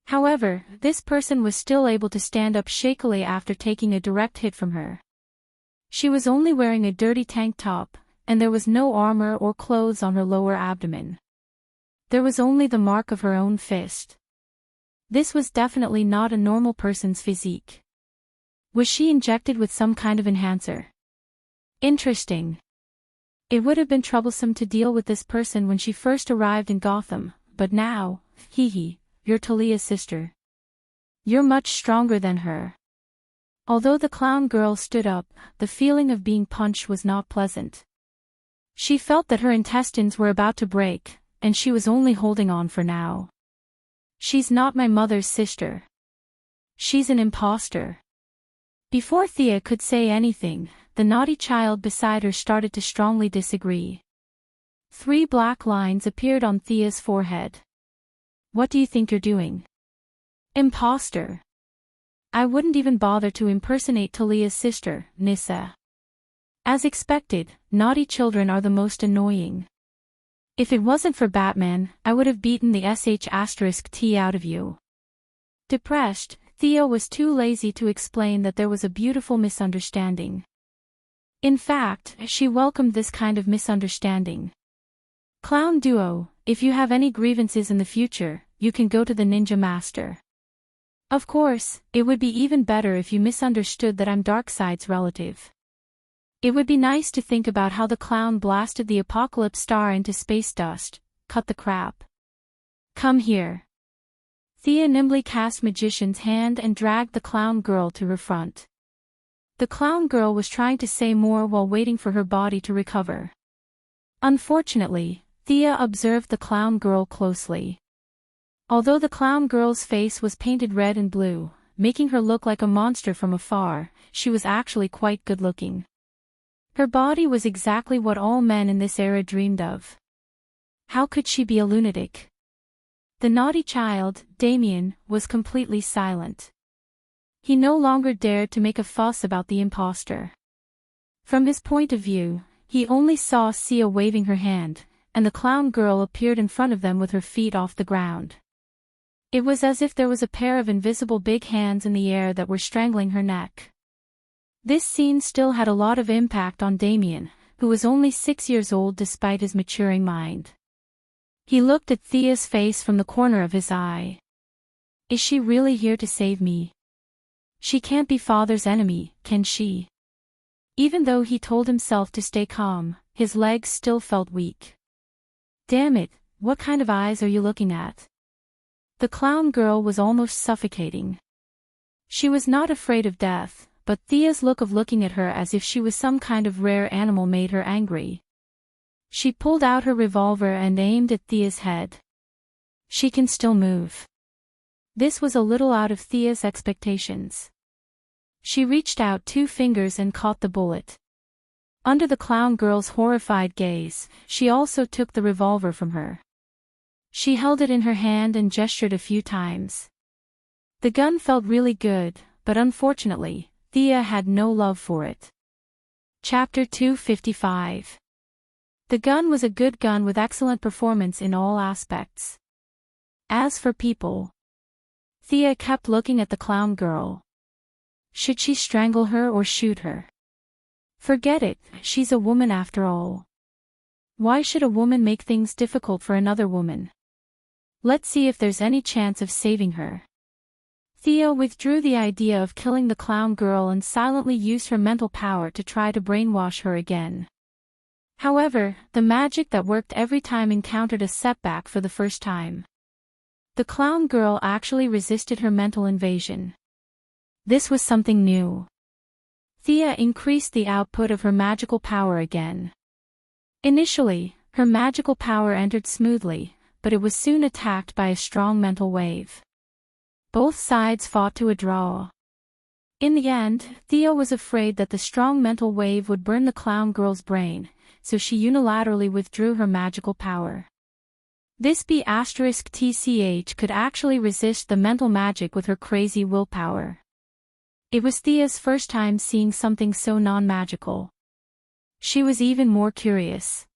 However, this person was still able to stand up shakily after taking a direct hit from her. She was only wearing a dirty tank top, and there was no armor or clothes on her lower abdomen. There was only the mark of her own fist. This was definitely not a normal person's physique. Was she injected with some kind of enhancer? Interesting. It would have been troublesome to deal with this person when she first arrived in Gotham, but now, you're Talia's sister. You're much stronger than her. Although the clown girl stood up, the feeling of being punched was not pleasant. She felt that her intestines were about to break, and she was only holding on for now. She's not my mother's sister. She's an imposter. Before Thea could say anything, the naughty child beside her started to strongly disagree. 3 black lines appeared on Thea's forehead. What do you think you're doing? Imposter. I wouldn't even bother to impersonate Talia's sister, Nissa. As expected, naughty children are the most annoying. If it wasn't for Batman, I would have beaten the sh*t out of you. Depressed, Thea was too lazy to explain that there was a beautiful misunderstanding. In fact, she welcomed this kind of misunderstanding. Clown duo, if you have any grievances in the future, you can go to the Ninja Master. Of course, it would be even better if you misunderstood that I'm Darkseid's relative. It would be nice to think about how the clown blasted the apocalypse star into space dust. Cut the crap. Come here. Thea nimbly cast Magician's hand and dragged the clown girl to her front. The clown girl was trying to say more while waiting for her body to recover. Unfortunately, Thea observed the clown girl closely. Although the clown girl's face was painted red and blue, making her look like a monster from afar, she was actually quite good-looking. Her body was exactly what all men in this era dreamed of. How could she be a lunatic? The naughty child, Damien, was completely silent. He no longer dared to make a fuss about the imposter. From his point of view, he only saw Sia waving her hand, and the clown girl appeared in front of them with her feet off the ground. It was as if there was a pair of invisible big hands in the air that were strangling her neck. This scene still had a lot of impact on Damien, who was only 6 years old despite his maturing mind. He looked at Thea's face from the corner of his eye. Is she really here to save me? She can't be father's enemy, can she? Even though he told himself to stay calm, his legs still felt weak. Damn it, what kind of eyes are you looking at? The clown girl was almost suffocating. She was not afraid of death, but Thea's look of looking at her as if she was some kind of rare animal made her angry. She pulled out her revolver and aimed at Thea's head. She can still move. This was a little out of Thea's expectations. She reached out 2 fingers and caught the bullet. Under the clown girl's horrified gaze, she also took the revolver from her. She held it in her hand and gestured a few times. The gun felt really good, but unfortunately, Thea had no love for it. Chapter 255. The gun was a good gun with excellent performance in all aspects. As for people, Thea kept looking at the clown girl. Should she strangle her or shoot her? Forget it, she's a woman after all. Why should a woman make things difficult for another woman? Let's see if there's any chance of saving her. Thea withdrew the idea of killing the clown girl and silently used her mental power to try to brainwash her again. However, the magic that worked every time encountered a setback for the first time. The clown girl actually resisted her mental invasion. This was something new. Thea increased the output of her magical power again. Initially, her magical power entered smoothly, but it was soon attacked by a strong mental wave. Both sides fought to a draw. In the end, Thea was afraid that the strong mental wave would burn the clown girl's brain, so she unilaterally withdrew her magical power. This B*TCH could actually resist the mental magic with her crazy willpower. It was Thea's first time seeing something so non-magical. She was even more curious.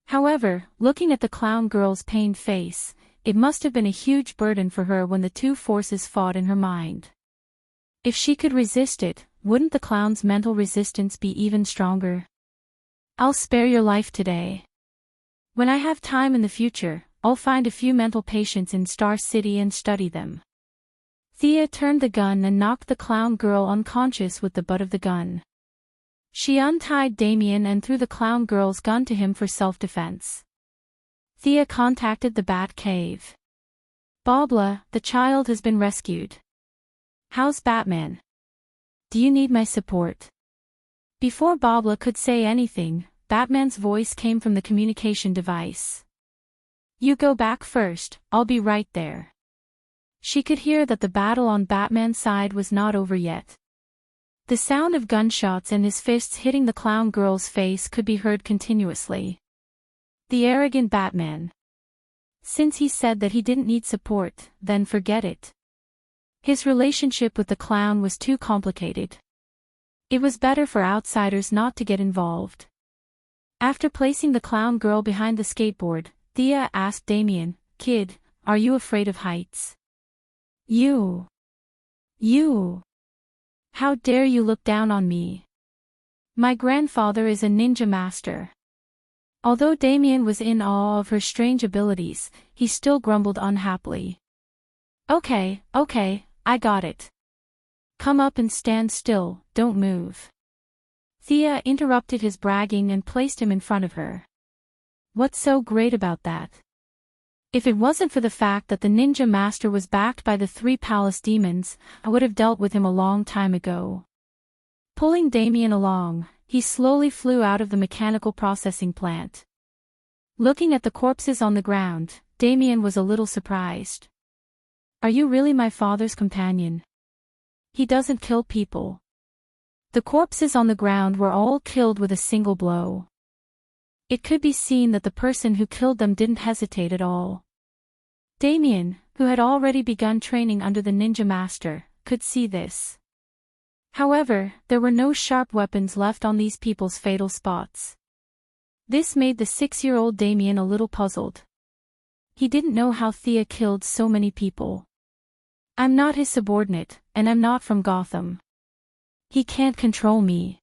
However, looking at the clown girl's pained face, it must have been a huge burden for her when the two forces fought in her mind. If she could resist it, wouldn't the clown's mental resistance be even stronger? I'll spare your life today. When I have time in the future, I'll find a few mental patients in Star City and study them. Thea turned the gun and knocked the clown girl unconscious with the butt of the gun. She untied Damien and threw the clown girl's gun to him for self-defense. Thea contacted the Bat Cave. Bobla, the child has been rescued. How's Batman? Do you need my support? Before Bobla could say anything, Batman's voice came from the communication device. You go back first, I'll be right there. She could hear that the battle on Batman's side was not over yet. The sound of gunshots and his fists hitting the clown girl's face could be heard continuously. The arrogant Batman. Since he said that he didn't need support, then forget it. His relationship with the clown was too complicated. It was better for outsiders not to get involved. After placing the clown girl behind the skateboard, Thea asked Damien, "Kid, are you afraid of heights?" You. How dare you look down on me? My grandfather is a ninja master. Although Damien was in awe of her strange abilities, he still grumbled unhappily. Okay, I got it. Come up and stand still, don't move. Thea interrupted his bragging and placed him in front of her. What's so great about that? If it wasn't for the fact that the ninja master was backed by the 3 palace demons, I would have dealt with him a long time ago. Pulling Damien along, he slowly flew out of the mechanical processing plant. Looking at the corpses on the ground, Damien was a little surprised. Are you really my father's companion? He doesn't kill people. The corpses on the ground were all killed with a single blow. It could be seen that the person who killed them didn't hesitate at all. Damien, who had already begun training under the ninja master, could see this. However, there were no sharp weapons left on these people's fatal spots. This made the 6-year-old Damien a little puzzled. He didn't know how Thea killed so many people. I'm not his subordinate, and I'm not from Gotham. He can't control me.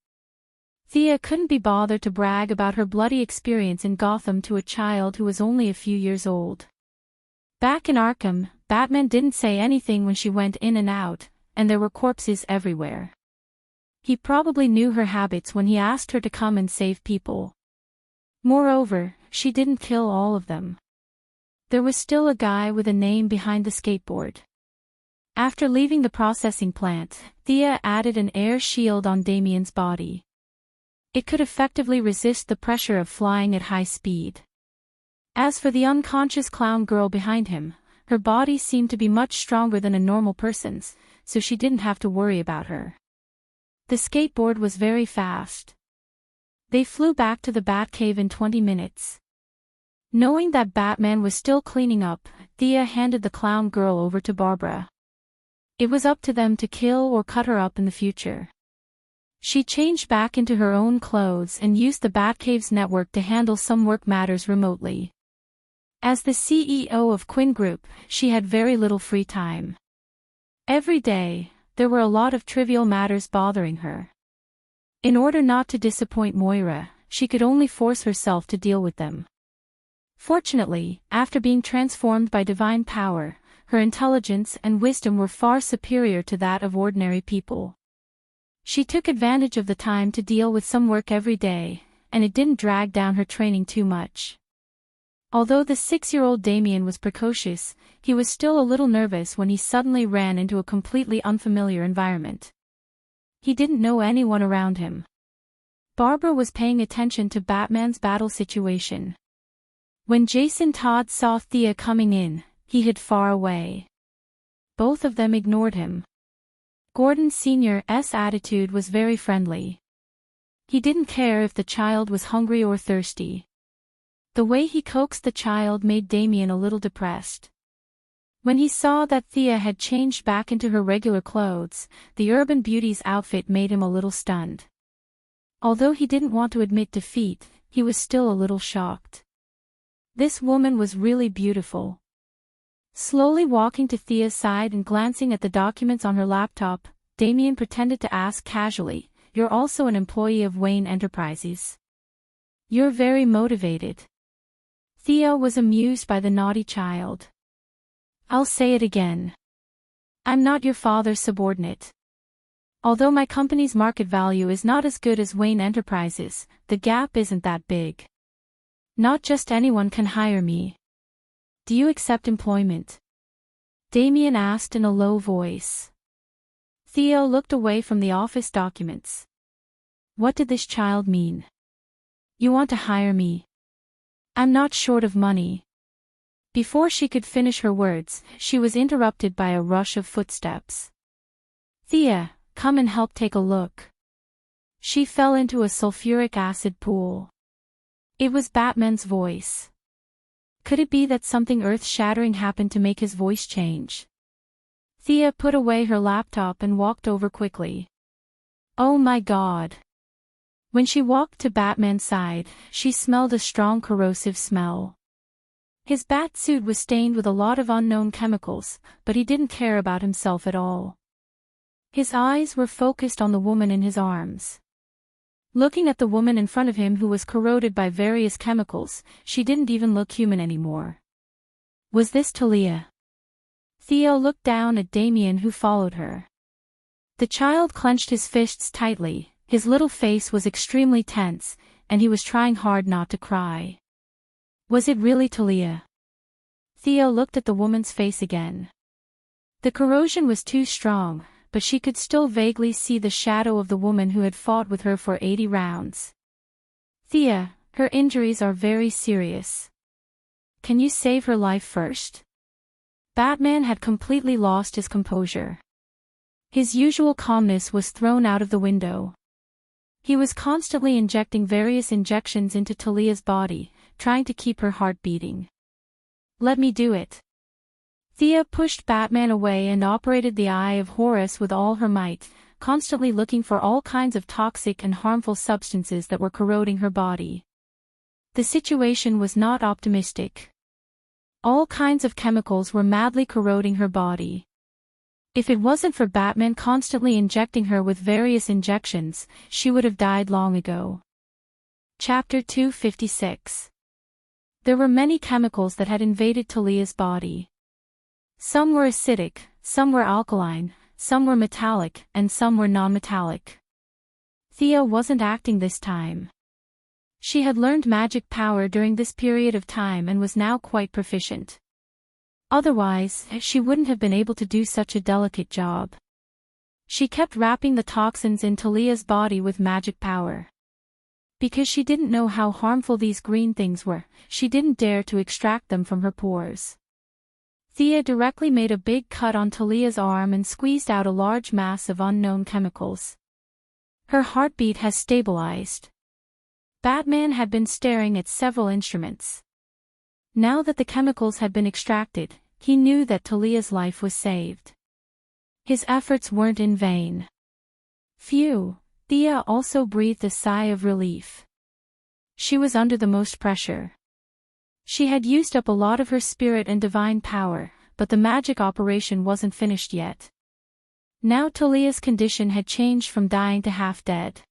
Thea couldn't be bothered to brag about her bloody experience in Gotham to a child who was only a few years old. Back in Arkham, Batman didn't say anything when she went in and out, and there were corpses everywhere. He probably knew her habits when he asked her to come and save people. Moreover, she didn't kill all of them. There was still a guy with a name behind the skateboard. After leaving the processing plant, Thea added an air shield on Damien's body. It could effectively resist the pressure of flying at high speed. As for the unconscious clown girl behind him, her body seemed to be much stronger than a normal person's, so she didn't have to worry about her. The skateboard was very fast. They flew back to the Batcave in 20 minutes. Knowing that Batman was still cleaning up, Thea handed the clown girl over to Barbara. It was up to them to kill or cut her up in the future. She changed back into her own clothes and used the Batcave's network to handle some work matters remotely. As the CEO of Quinn Group, she had very little free time. Every day, there were a lot of trivial matters bothering her. In order not to disappoint Moira, she could only force herself to deal with them. Fortunately, after being transformed by divine power, her intelligence and wisdom were far superior to that of ordinary people. She took advantage of the time to deal with some work every day, and it didn't drag down her training too much. Although the 6-year-old Damien was precocious, he was still a little nervous when he suddenly ran into a completely unfamiliar environment. He didn't know anyone around him. Barbara was paying attention to Batman's battle situation. When Jason Todd saw Thea coming in, he hid far away. Both of them ignored him. Gordon Sr.'s attitude was very friendly. He didn't care if the child was hungry or thirsty. The way he coaxed the child made Damien a little depressed. When he saw that Thea had changed back into her regular clothes, the urban beauty's outfit made him a little stunned. Although he didn't want to admit defeat, he was still a little shocked. This woman was really beautiful. Slowly walking to Thea's side and glancing at the documents on her laptop, Damien pretended to ask casually, "You're also an employee of Wayne Enterprises. You're very motivated." Thea was amused by the naughty child. "I'll say it again. I'm not your father's subordinate. Although my company's market value is not as good as Wayne Enterprises, the gap isn't that big. Not just anyone can hire me. Do you accept employment?" Damien asked in a low voice. Theo looked away from the office documents. What did this child mean? "You want to hire me? I'm not short of money." Before she could finish her words, she was interrupted by a rush of footsteps. "Thea, come and help take a look." She fell into a sulfuric acid pool. It was Batman's voice. Could it be that something earth-shattering happened to make his voice change? Thea put away her laptop and walked over quickly. Oh my God. When she walked to Batman's side, she smelled a strong corrosive smell. His bat suit was stained with a lot of unknown chemicals, but he didn't care about himself at all. His eyes were focused on the woman in his arms. Looking at the woman in front of him who was corroded by various chemicals, she didn't even look human anymore. Was this Talia? Theo looked down at Damien who followed her. The child clenched his fists tightly, His little face was extremely tense, and he was trying hard not to cry. Was it really Talia? Thea looked at the woman's face again. The corrosion was too strong, but she could still vaguely see the shadow of the woman who had fought with her for 80 rounds. Thea, her injuries are very serious. Can you save her life first? Batman had completely lost his composure. His usual calmness was thrown out of the window. He was constantly injecting various injections into Talia's body, trying to keep her heart beating. Let me do it. Thea pushed Batman away and operated the Eye of Horus with all her might, constantly looking for all kinds of toxic and harmful substances that were corroding her body. The situation was not optimistic. All kinds of chemicals were madly corroding her body. If it wasn't for Batman constantly injecting her with various injections, she would have died long ago. Chapter 256. There were many chemicals that had invaded Talia's body. Some were acidic, some were alkaline, some were metallic, and some were non-metallic. Thea wasn't acting this time. She had learned magic power during this period of time and was now quite proficient. Otherwise, she wouldn't have been able to do such a delicate job. She kept wrapping the toxins in Talia's body with magic power. Because she didn't know how harmful these green things were, she didn't dare to extract them from her pores. Thea directly made a big cut on Talia's arm and squeezed out a large mass of unknown chemicals. Her heartbeat has stabilized. Batman had been staring at several instruments. Now that the chemicals had been extracted, he knew that Talia's life was saved. His efforts weren't in vain. Phew, Thea also breathed a sigh of relief. She was under the most pressure. She had used up a lot of her spirit and divine power, but the magic operation wasn't finished yet. Now Talia's condition had changed from dying to half dead.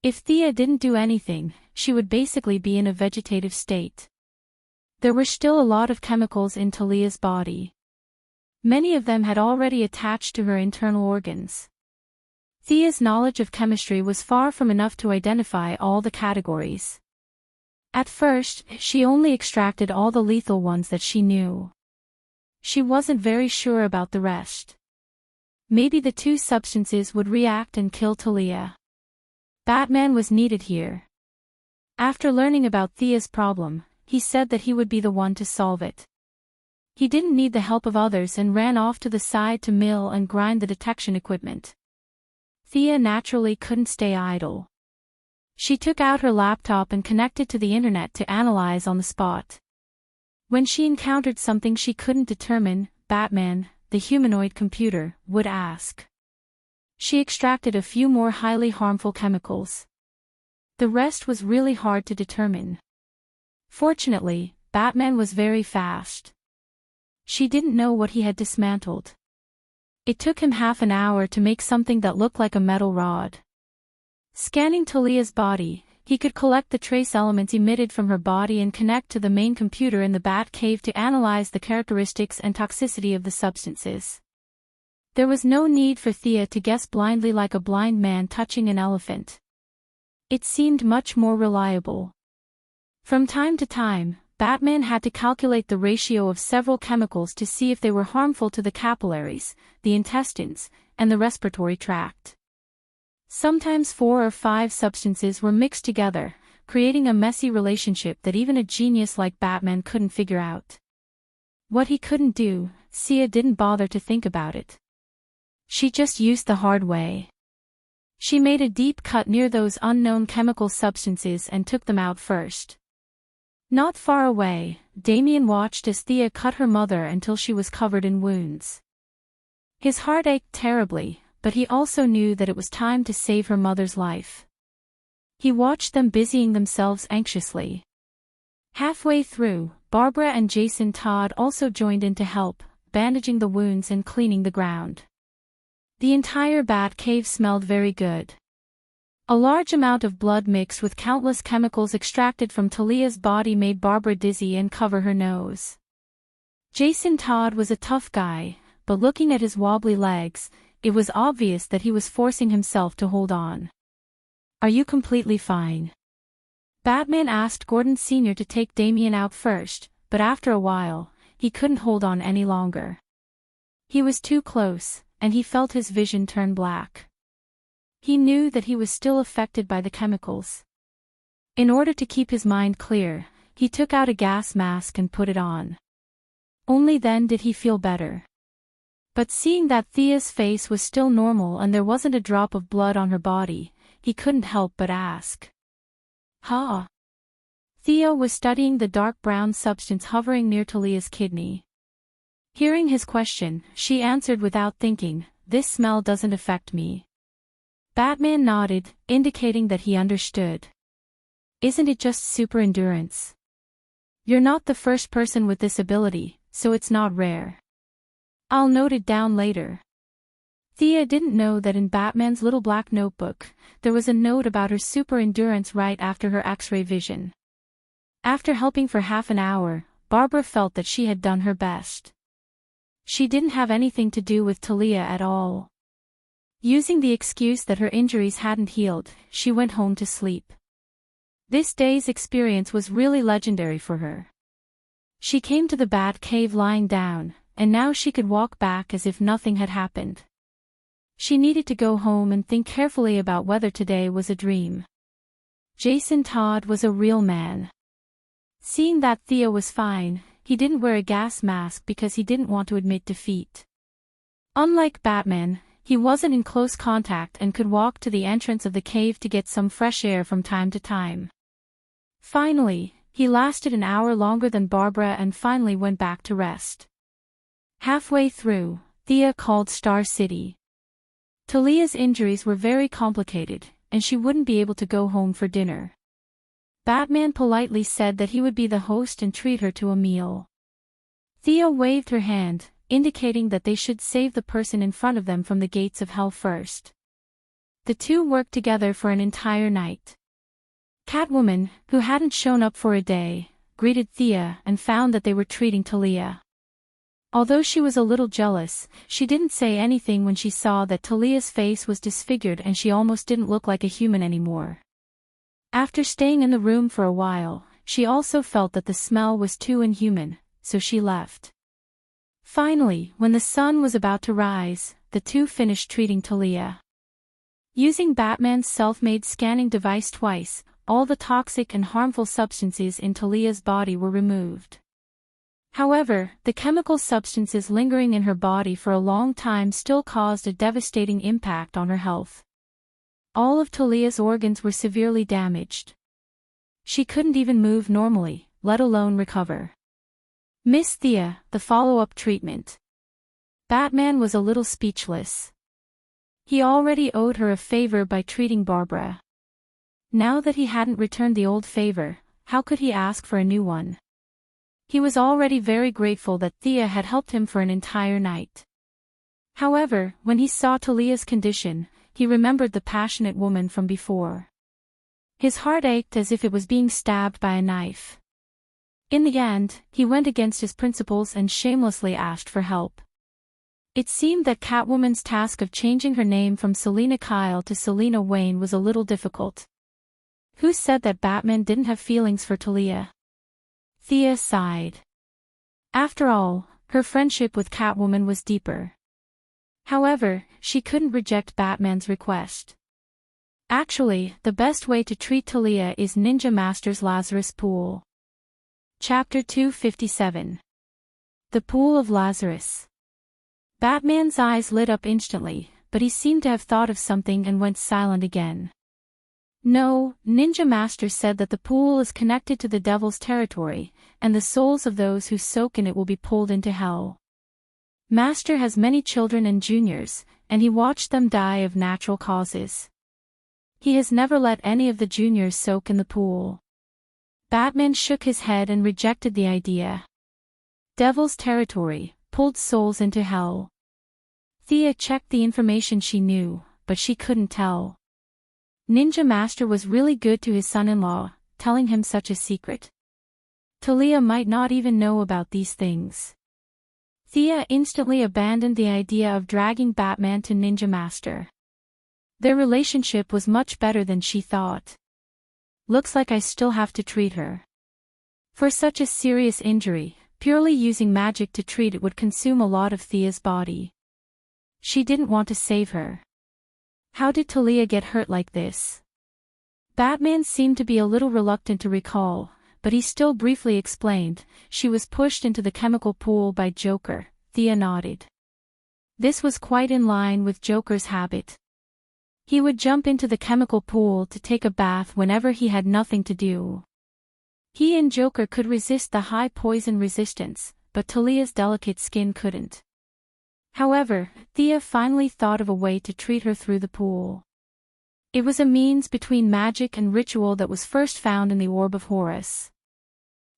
If Thea didn't do anything, she would basically be in a vegetative state. There were still a lot of chemicals in Talia's body. Many of them had already attached to her internal organs. Thea's knowledge of chemistry was far from enough to identify all the categories. At first, she only extracted all the lethal ones that she knew. She wasn't very sure about the rest. Maybe the two substances would react and kill Talia. Batman was needed here. After learning about Thea's problem, he said that he would be the one to solve it. He didn't need the help of others and ran off to the side to mill and grind the detection equipment. Thea naturally couldn't stay idle. She took out her laptop and connected to the internet to analyze on the spot. When she encountered something she couldn't determine, Batman, the humanoid computer, would ask. She extracted a few more highly harmful chemicals. The rest was really hard to determine. Fortunately, Batman was very fast. She didn't know what he had dismantled. It took him half an hour to make something that looked like a metal rod. Scanning Talia's body, he could collect the trace elements emitted from her body and connect to the main computer in the Bat Cave to analyze the characteristics and toxicity of the substances. There was no need for Thea to guess blindly like a blind man touching an elephant. It seemed much more reliable. From time to time, Batman had to calculate the ratio of several chemicals to see if they were harmful to the capillaries, the intestines, and the respiratory tract. Sometimes 4 or 5 substances were mixed together, creating a messy relationship that even a genius like Batman couldn't figure out. What he couldn't do, Thea didn't bother to think about it. She just used the hard way. She made a deep cut near those unknown chemical substances and took them out first. Not far away, Damien watched as Thea cut her mother until she was covered in wounds. His heart ached terribly, but he also knew that it was time to save her mother's life. He watched them busying themselves anxiously. Halfway through, Barbara and Jason Todd also joined in to help, bandaging the wounds and cleaning the ground. The entire Bat Cave smelled very good. A large amount of blood mixed with countless chemicals extracted from Talia's body made Barbara dizzy and cover her nose. Jason Todd was a tough guy, but looking at his wobbly legs, it was obvious that he was forcing himself to hold on. Are you completely fine? Batman asked Gordon Sr. to take Damien out first, but after a while, he couldn't hold on any longer. He was too close, and he felt his vision turn black. He knew that he was still affected by the chemicals. In order to keep his mind clear, he took out a gas mask and put it on. Only then did he feel better. But seeing that Thea's face was still normal and there wasn't a drop of blood on her body, he couldn't help but ask. Huh? Thea was studying the dark brown substance hovering near Talia's kidney. Hearing his question, she answered without thinking, "This smell doesn't affect me." Batman nodded, indicating that he understood. Isn't it just super endurance? You're not the first person with this ability, so it's not rare. I'll note it down later. Thea didn't know that in Batman's little black notebook, there was a note about her super endurance right after her X-ray vision. After helping for half an hour, Barbara felt that she had done her best. She didn't have anything to do with Talia at all. Using the excuse that her injuries hadn't healed, she went home to sleep. This day's experience was really legendary for her. She came to the Bat Cave lying down, and now she could walk back as if nothing had happened. She needed to go home and think carefully about whether today was a dream. Jason Todd was a real man. Seeing that Thea was fine, he didn't wear a gas mask because he didn't want to admit defeat. Unlike Batman, he wasn't in close contact and could walk to the entrance of the cave to get some fresh air from time to time. Finally, he lasted an hour longer than Barbara and finally went back to rest. Halfway through, Thea called Star City. Talia's injuries were very complicated, and she wouldn't be able to go home for dinner. Batman politely said that he would be the host and treat her to a meal. Thea waved her hand, indicating that they should save the person in front of them from the gates of hell first. The two worked together for an entire night. Catwoman, who hadn't shown up for a day, greeted Thea and found that they were treating Talia. Although she was a little jealous, she didn't say anything when she saw that Talia's face was disfigured and she almost didn't look like a human anymore. After staying in the room for a while, she also felt that the smell was too inhuman, so she left. Finally, when the sun was about to rise, the two finished treating Talia. Using Batman's self-made scanning device twice, all the toxic and harmful substances in Talia's body were removed. However, the chemical substances lingering in her body for a long time still caused a devastating impact on her health. All of Talia's organs were severely damaged. She couldn't even move normally, let alone recover. Miss Thea, the follow-up treatment. Batman was a little speechless. He already owed her a favor by treating Barbara. Now that he hadn't returned the old favor, how could he ask for a new one? He was already very grateful that Thea had helped him for an entire night. However, when he saw Talia's condition, he remembered the passionate woman from before. His heart ached as if it was being stabbed by a knife. In the end, he went against his principles and shamelessly asked for help. It seemed that Catwoman's task of changing her name from Selina Kyle to Selina Wayne was a little difficult. Who said that Batman didn't have feelings for Talia? Thea sighed. After all, her friendship with Catwoman was deeper. However, she couldn't reject Batman's request. Actually, the best way to treat Talia is Ninja Master's Lazarus Pool. Chapter 257. The Pool of Lazarus. Batman's eyes lit up instantly, but he seemed to have thought of something and went silent again. No, Ninja Master said that the pool is connected to the devil's territory, and the souls of those who soak in it will be pulled into hell. Master has many children and juniors, and he watched them die of natural causes. He has never let any of the juniors soak in the pool. Batman shook his head and rejected the idea. Devil's territory, pulled souls into hell. Thea checked the information she knew, but she couldn't tell. Ninja Master was really good to his son-in-law, telling him such a secret. Talia might not even know about these things. Thea instantly abandoned the idea of dragging Batman to Ninja Master. Their relationship was much better than she thought. Looks like I still have to treat her. For such a serious injury, purely using magic to treat it would consume a lot of Thea's body. She didn't want to save her. How did Talia get hurt like this? Batman seemed to be a little reluctant to recall, but he still briefly explained. She was pushed into the chemical pool by Joker. Thea nodded. This was quite in line with Joker's habit. He would jump into the chemical pool to take a bath whenever he had nothing to do. He and Joker could resist the high poison resistance, but Talia's delicate skin couldn't. However, Thea finally thought of a way to treat her through the pool. It was a means between magic and ritual that was first found in the Orb of Horus.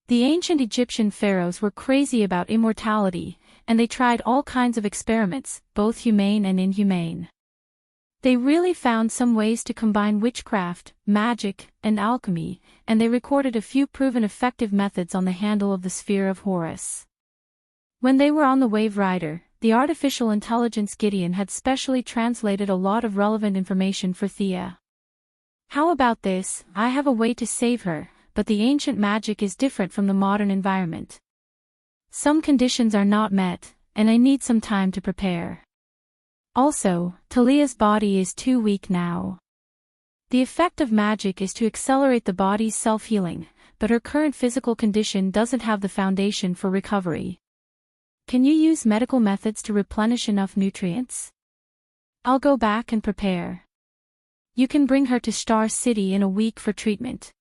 The ancient Egyptian pharaohs were crazy about immortality, and they tried all kinds of experiments, both humane and inhumane. They really found some ways to combine witchcraft, magic, and alchemy, and they recorded a few proven effective methods on the handle of the sphere of Horus. When they were on the Wave Rider, the artificial intelligence Gideon had specially translated a lot of relevant information for Thea. How about this? I have a way to save her, but the ancient magic is different from the modern environment. Some conditions are not met, and I need some time to prepare. Also, Talia's body is too weak now. The effect of magic is to accelerate the body's self-healing, but her current physical condition doesn't have the foundation for recovery. Can you use medical methods to replenish enough nutrients? I'll go back and prepare. You can bring her to Star City in a week for treatment.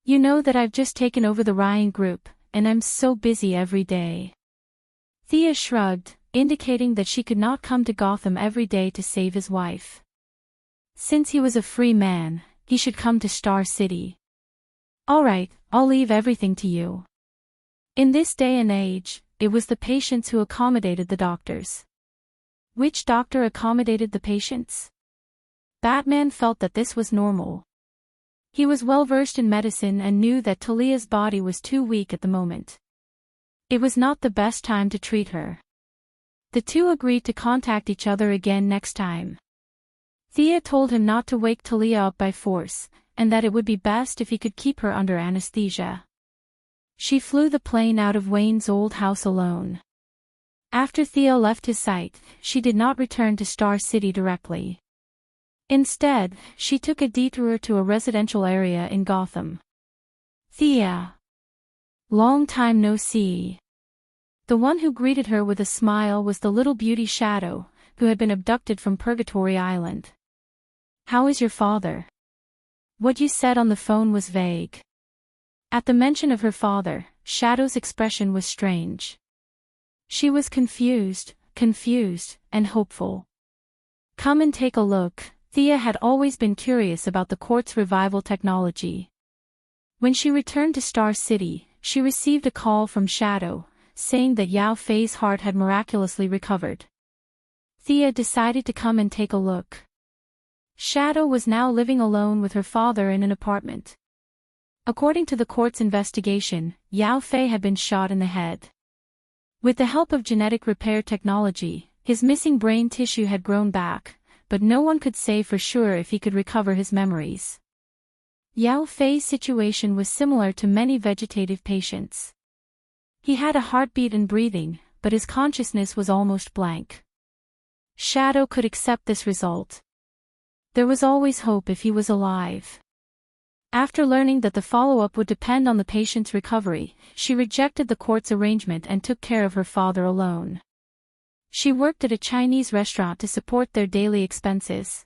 You know that I've just taken over the Ryan group, and I'm so busy every day. Thea shrugged, indicating that she could not come to Gotham every day to save his wife. Since he was a free man, he should come to Star City. All right, I'll leave everything to you. In this day and age, it was the patients who accommodated the doctors. Which doctor accommodated the patients? Batman felt that this was normal. He was well versed in medicine and knew that Talia's body was too weak at the moment. It was not the best time to treat her. The two agreed to contact each other again next time. Thea told him not to wake Talia up by force, and that it would be best if he could keep her under anesthesia. She flew the plane out of Wayne's old house alone. After Thea left his sight, she did not return to Star City directly. Instead, she took a detour to a residential area in Gotham. Thea. Long time no see. The one who greeted her with a smile was the little beauty Shadow, who had been abducted from Purgatory Island. How is your father? What you said on the phone was vague. At the mention of her father, Shadow's expression was strange. She was confused, and hopeful. Come and take a look. Thea had always been curious about the court's revival technology. When she returned to Star City, she received a call from Shadow, saying that Yao Fei's heart had miraculously recovered. Thea decided to come and take a look. Shadow was now living alone with her father in an apartment. According to the court's investigation, Yao Fei had been shot in the head. With the help of genetic repair technology, his missing brain tissue had grown back, but no one could say for sure if he could recover his memories. Yao Fei's situation was similar to many vegetative patients. He had a heartbeat and breathing, but his consciousness was almost blank. Shadow could accept this result. There was always hope if he was alive. After learning that the follow-up would depend on the patient's recovery, she rejected the court's arrangement and took care of her father alone. She worked at a Chinese restaurant to support their daily expenses.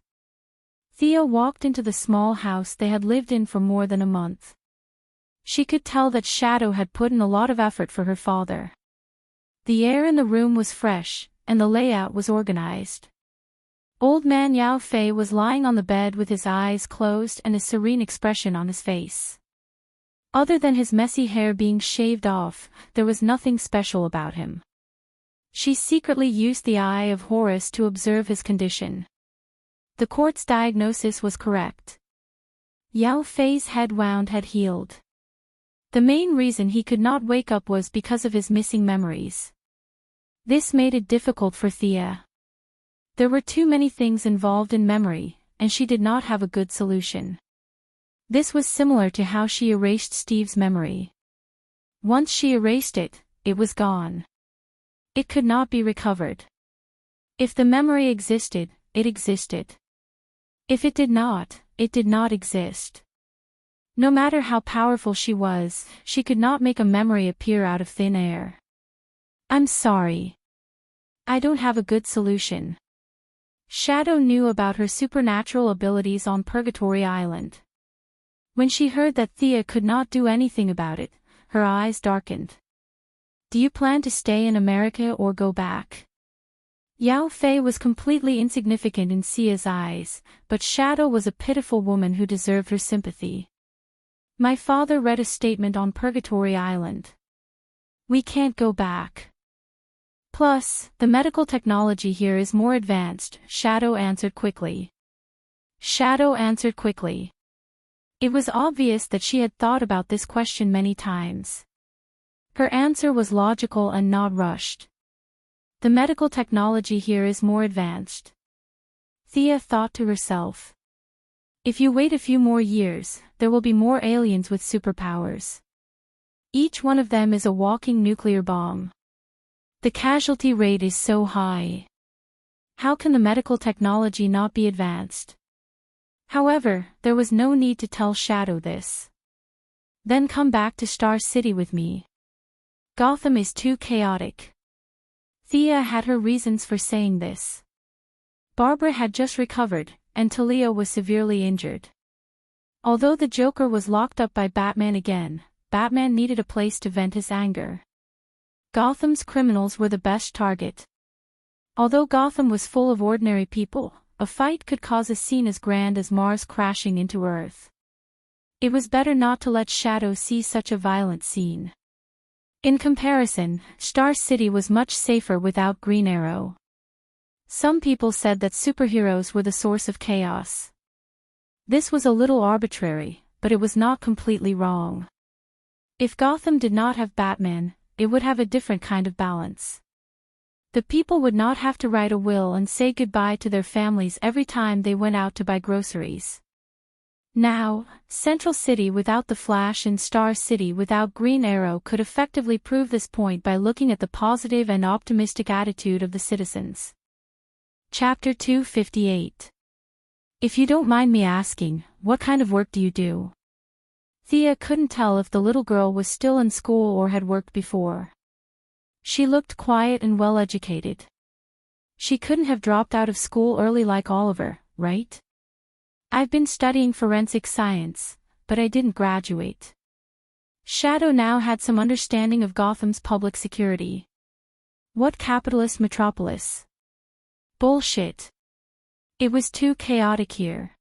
Thea walked into the small house they had lived in for more than a month. She could tell that Shadow had put in a lot of effort for her father. The air in the room was fresh, and the layout was organized. Old man Yao Fei was lying on the bed with his eyes closed and a serene expression on his face. Other than his messy hair being shaved off, there was nothing special about him. She secretly used the Eye of Horus to observe his condition. The court's diagnosis was correct. Yao Fei's head wound had healed. The main reason he could not wake up was because of his missing memories. This made it difficult for Thea. There were too many things involved in memory, and she did not have a good solution. This was similar to how she erased Steve's memory. Once she erased it, it was gone. It could not be recovered. If the memory existed, it existed. If it did not exist. No matter how powerful she was, she could not make a memory appear out of thin air. I'm sorry. I don't have a good solution. Shadow knew about her supernatural abilities on Purgatory Island. When she heard that Thea could not do anything about it, her eyes darkened. Do you plan to stay in America or go back? Yao Fei was completely insignificant in Xia's eyes, but Shadow was a pitiful woman who deserved her sympathy. My father read a statement on Purgatory Island. We can't go back. Plus, the medical technology here is more advanced, Shadow answered quickly. It was obvious that she had thought about this question many times. Her answer was logical and not rushed. The medical technology here is more advanced. Thea thought to herself. If you wait a few more years, there will be more aliens with superpowers. Each one of them is a walking nuclear bomb. The casualty rate is so high. How can the medical technology not be advanced? However, there was no need to tell Shadow this. Then come back to Star City with me. Gotham is too chaotic. Thea had her reasons for saying this. Barbara had just recovered, and Talia was severely injured. Although the Joker was locked up by Batman again, Batman needed a place to vent his anger. Gotham's criminals were the best target. Although Gotham was full of ordinary people, a fight could cause a scene as grand as Mars crashing into Earth. It was better not to let Shadow see such a violent scene. In comparison, Star City was much safer without Green Arrow. Some people said that superheroes were the source of chaos. This was a little arbitrary, but it was not completely wrong. If Gotham did not have Batman, it would have a different kind of balance. The people would not have to write a will and say goodbye to their families every time they went out to buy groceries. Now, Central City without the Flash and Star City without Green Arrow could effectively prove this point by looking at the positive and optimistic attitude of the citizens. Chapter 258. If you don't mind me asking, what kind of work do you do? Thea couldn't tell if the little girl was still in school or had worked before. She looked quiet and well-educated. She couldn't have dropped out of school early like Oliver, right? I've been studying forensic science, but I didn't graduate. Shadow now had some understanding of Gotham's public security. What capitalist metropolis? Bullshit. It was too chaotic here.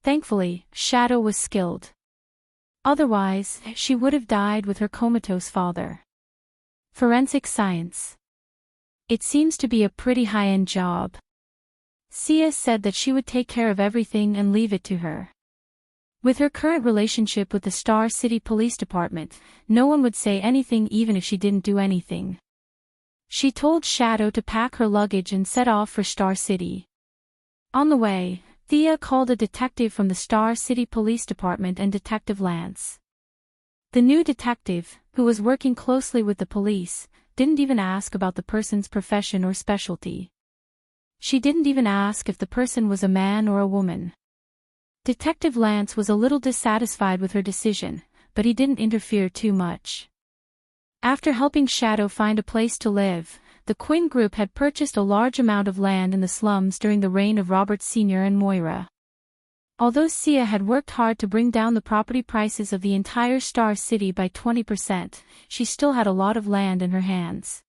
Thankfully, Shadow was skilled. Otherwise, she would have died with her comatose father. Forensic science. It seems to be a pretty high-end job. Sia said that she would take care of everything and leave it to her. With her current relationship with the Star City Police Department, no one would say anything even if she didn't do anything. She told Shadow to pack her luggage and set off for Star City. On the way, Thea called a detective from the Star City Police Department and Detective Lance. The new detective, who was working closely with the police, didn't even ask about the person's profession or specialty. She didn't even ask if the person was a man or a woman. Detective Lance was a little dissatisfied with her decision, but he didn't interfere too much. After helping Shadow find a place to live, the Quinn Group had purchased a large amount of land in the slums during the reign of Robert Sr. and Moira. Although Sia had worked hard to bring down the property prices of the entire Star City by 20%, she still had a lot of land in her hands.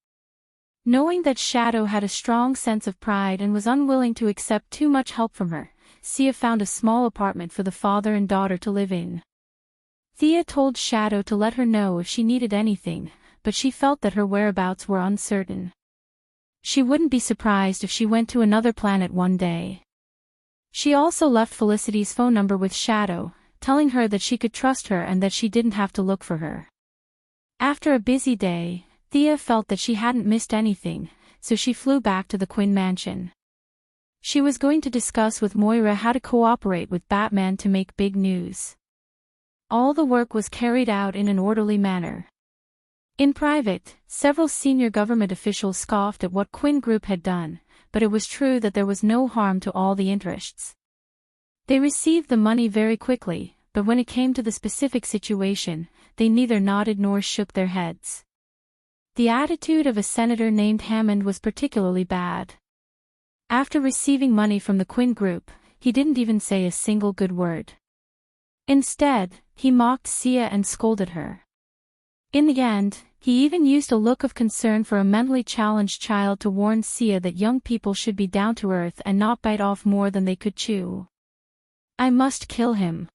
Knowing that Shadow had a strong sense of pride and was unwilling to accept too much help from her, Sia found a small apartment for the father and daughter to live in. Thea told Shadow to let her know if she needed anything, but she felt that her whereabouts were uncertain. She wouldn't be surprised if she went to another planet one day. She also left Felicity's phone number with Shadow, telling her that she could trust her and that she didn't have to look for her. After a busy day, Thea felt that she hadn't missed anything, so she flew back to the Quinn mansion. She was going to discuss with Moira how to cooperate with Batman to make big news. All the work was carried out in an orderly manner. In private, several senior government officials scoffed at what Quinn Group had done, but it was true that there was no harm to all the interests. They received the money very quickly, but when it came to the specific situation, they neither nodded nor shook their heads. The attitude of a senator named Hammond was particularly bad. After receiving money from the Quinn Group, he didn't even say a single good word. Instead, he mocked Sia and scolded her. In the end, he even used a look of concern for a mentally challenged child to warn Sia that young people should be down to earth and not bite off more than they could chew. I must kill him.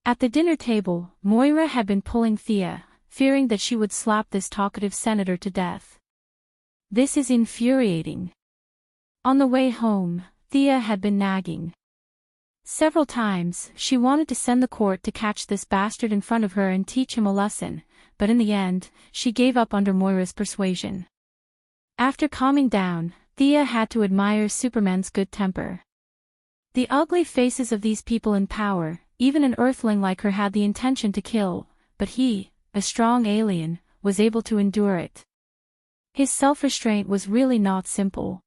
At the dinner table, Moira had been pulling Thea, fearing that she would slap this talkative senator to death. This is infuriating. On the way home, Thea had been nagging. Several times, she wanted to send the court to catch this bastard in front of her and teach him a lesson, but in the end, she gave up under Moira's persuasion. After calming down, Thea had to admire Superman's good temper. The ugly faces of these people in power, even an earthling like her had the intention to kill, but he, a strong alien, was able to endure it. His self-restraint was really not simple.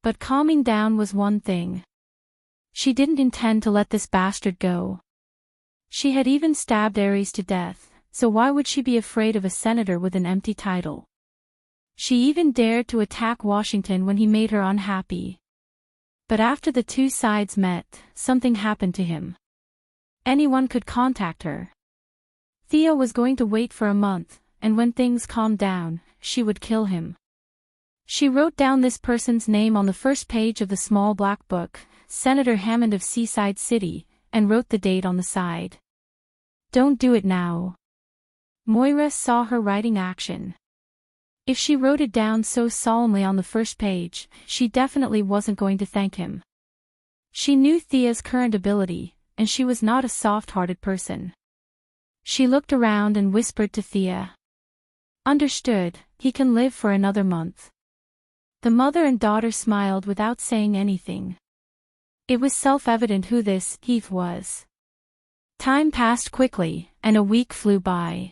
But calming down was one thing. She didn't intend to let this bastard go. She had even stabbed Ares to death, so why would she be afraid of a senator with an empty title? She even dared to attack Washington when he made her unhappy. But after the two sides met, something happened to him. Anyone could contact her. Thea was going to wait for a month, and when things calmed down, she would kill him. She wrote down this person's name on the first page of the small black book, Senator Hammond of Seaside City, and wrote the date on the side. Don't do it now. Moira saw her writing action. If she wrote it down so solemnly on the first page, she definitely wasn't going to thank him. She knew Thea's current ability, and she was not a soft-hearted person. She looked around and whispered to Thea. Understood, he can live for another month. The mother and daughter smiled without saying anything. It was self-evident who this Heath was. Time passed quickly, and a week flew by.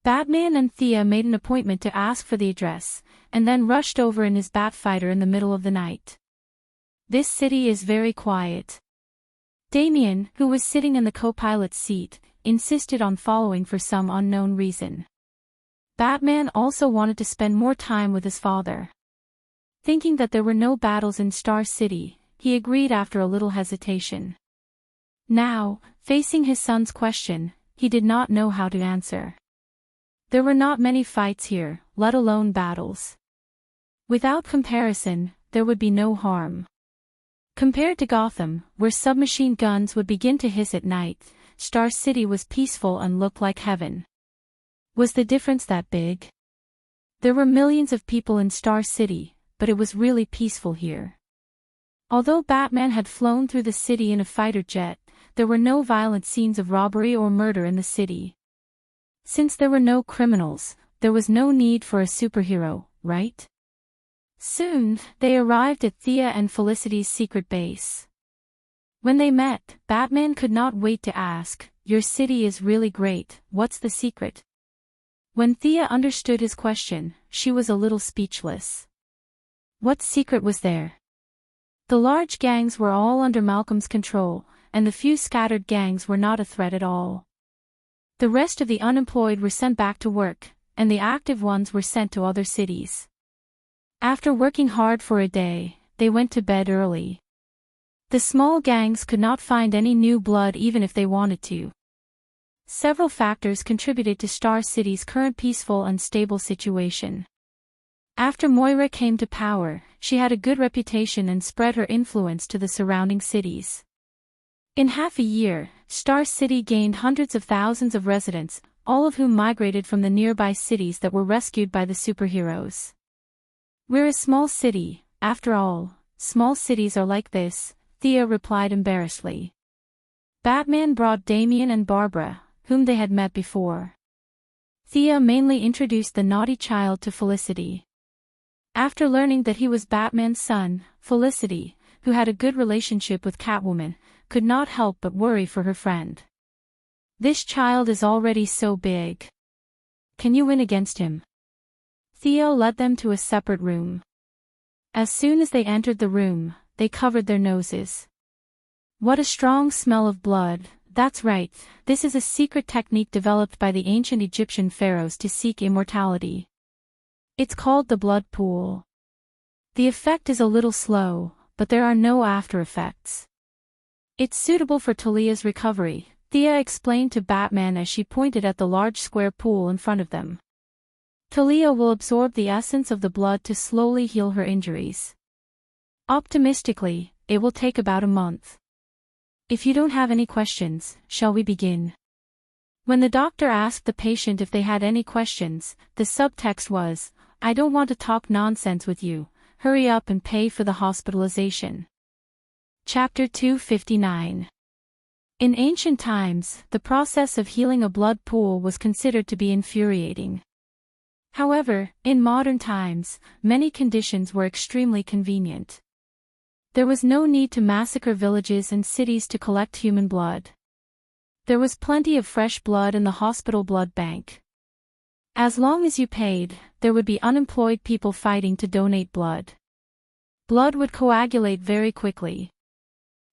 Batman and Thea made an appointment to ask for the address, and then rushed over in his Batfighter in the middle of the night. This city is very quiet. Damien, who was sitting in the co-pilot's seat, insisted on following for some unknown reason. Batman also wanted to spend more time with his father. Thinking that there were no battles in Star City, he agreed after a little hesitation. Now, facing his son's question, he did not know how to answer. There were not many fights here, let alone battles. Without comparison, there would be no harm. Compared to Gotham, where submachine guns would begin to hiss at night, Star City was peaceful and looked like heaven. Was the difference that big? There were millions of people in Star City, but it was really peaceful here. Although Batman had flown through the city in a fighter jet, there were no violent scenes of robbery or murder in the city. Since there were no criminals, there was no need for a superhero, right? Soon, they arrived at Thea and Felicity's secret base. When they met, Batman could not wait to ask, "Your city is really great, what's the secret?" When Thea understood his question, she was a little speechless. What secret was there? The large gangs were all under Malcolm's control, and the few scattered gangs were not a threat at all. The rest of the unemployed were sent back to work, and the active ones were sent to other cities. After working hard for a day, they went to bed early. The small gangs could not find any new blood even if they wanted to. Several factors contributed to Star City's current peaceful and stable situation. After Moira came to power, she had a good reputation and spread her influence to the surrounding cities. In half a year, Star City gained hundreds of thousands of residents, all of whom migrated from the nearby cities that were rescued by the superheroes. We're a small city, after all. Small cities are like this, Thea replied embarrassedly. Batman brought Damien and Barbara, whom they had met before. Thea mainly introduced the naughty child to Felicity. After learning that he was Batman's son, Felicity, who had a good relationship with Catwoman, could not help but worry for her friend. This child is already so big. Can you win against him? Theo led them to a separate room. As soon as they entered the room, they covered their noses. What a strong smell of blood. That's right, this is a secret technique developed by the ancient Egyptian pharaohs to seek immortality. It's called the blood pool. The effect is a little slow, but there are no after effects. It's suitable for Talia's recovery, Thea explained to Batman as she pointed at the large square pool in front of them. Talia will absorb the essence of the blood to slowly heal her injuries. Optimistically, it will take about a month. If you don't have any questions, shall we begin? When the doctor asked the patient if they had any questions, the subtext was, I don't want to talk nonsense with you, hurry up and pay for the hospitalization. Chapter 259. In ancient times, the process of healing a blood pool was considered to be infuriating. However, in modern times, many conditions were extremely convenient. There was no need to massacre villages and cities to collect human blood. There was plenty of fresh blood in the hospital blood bank. As long as you paid, there would be unemployed people fighting to donate blood. Blood would coagulate very quickly.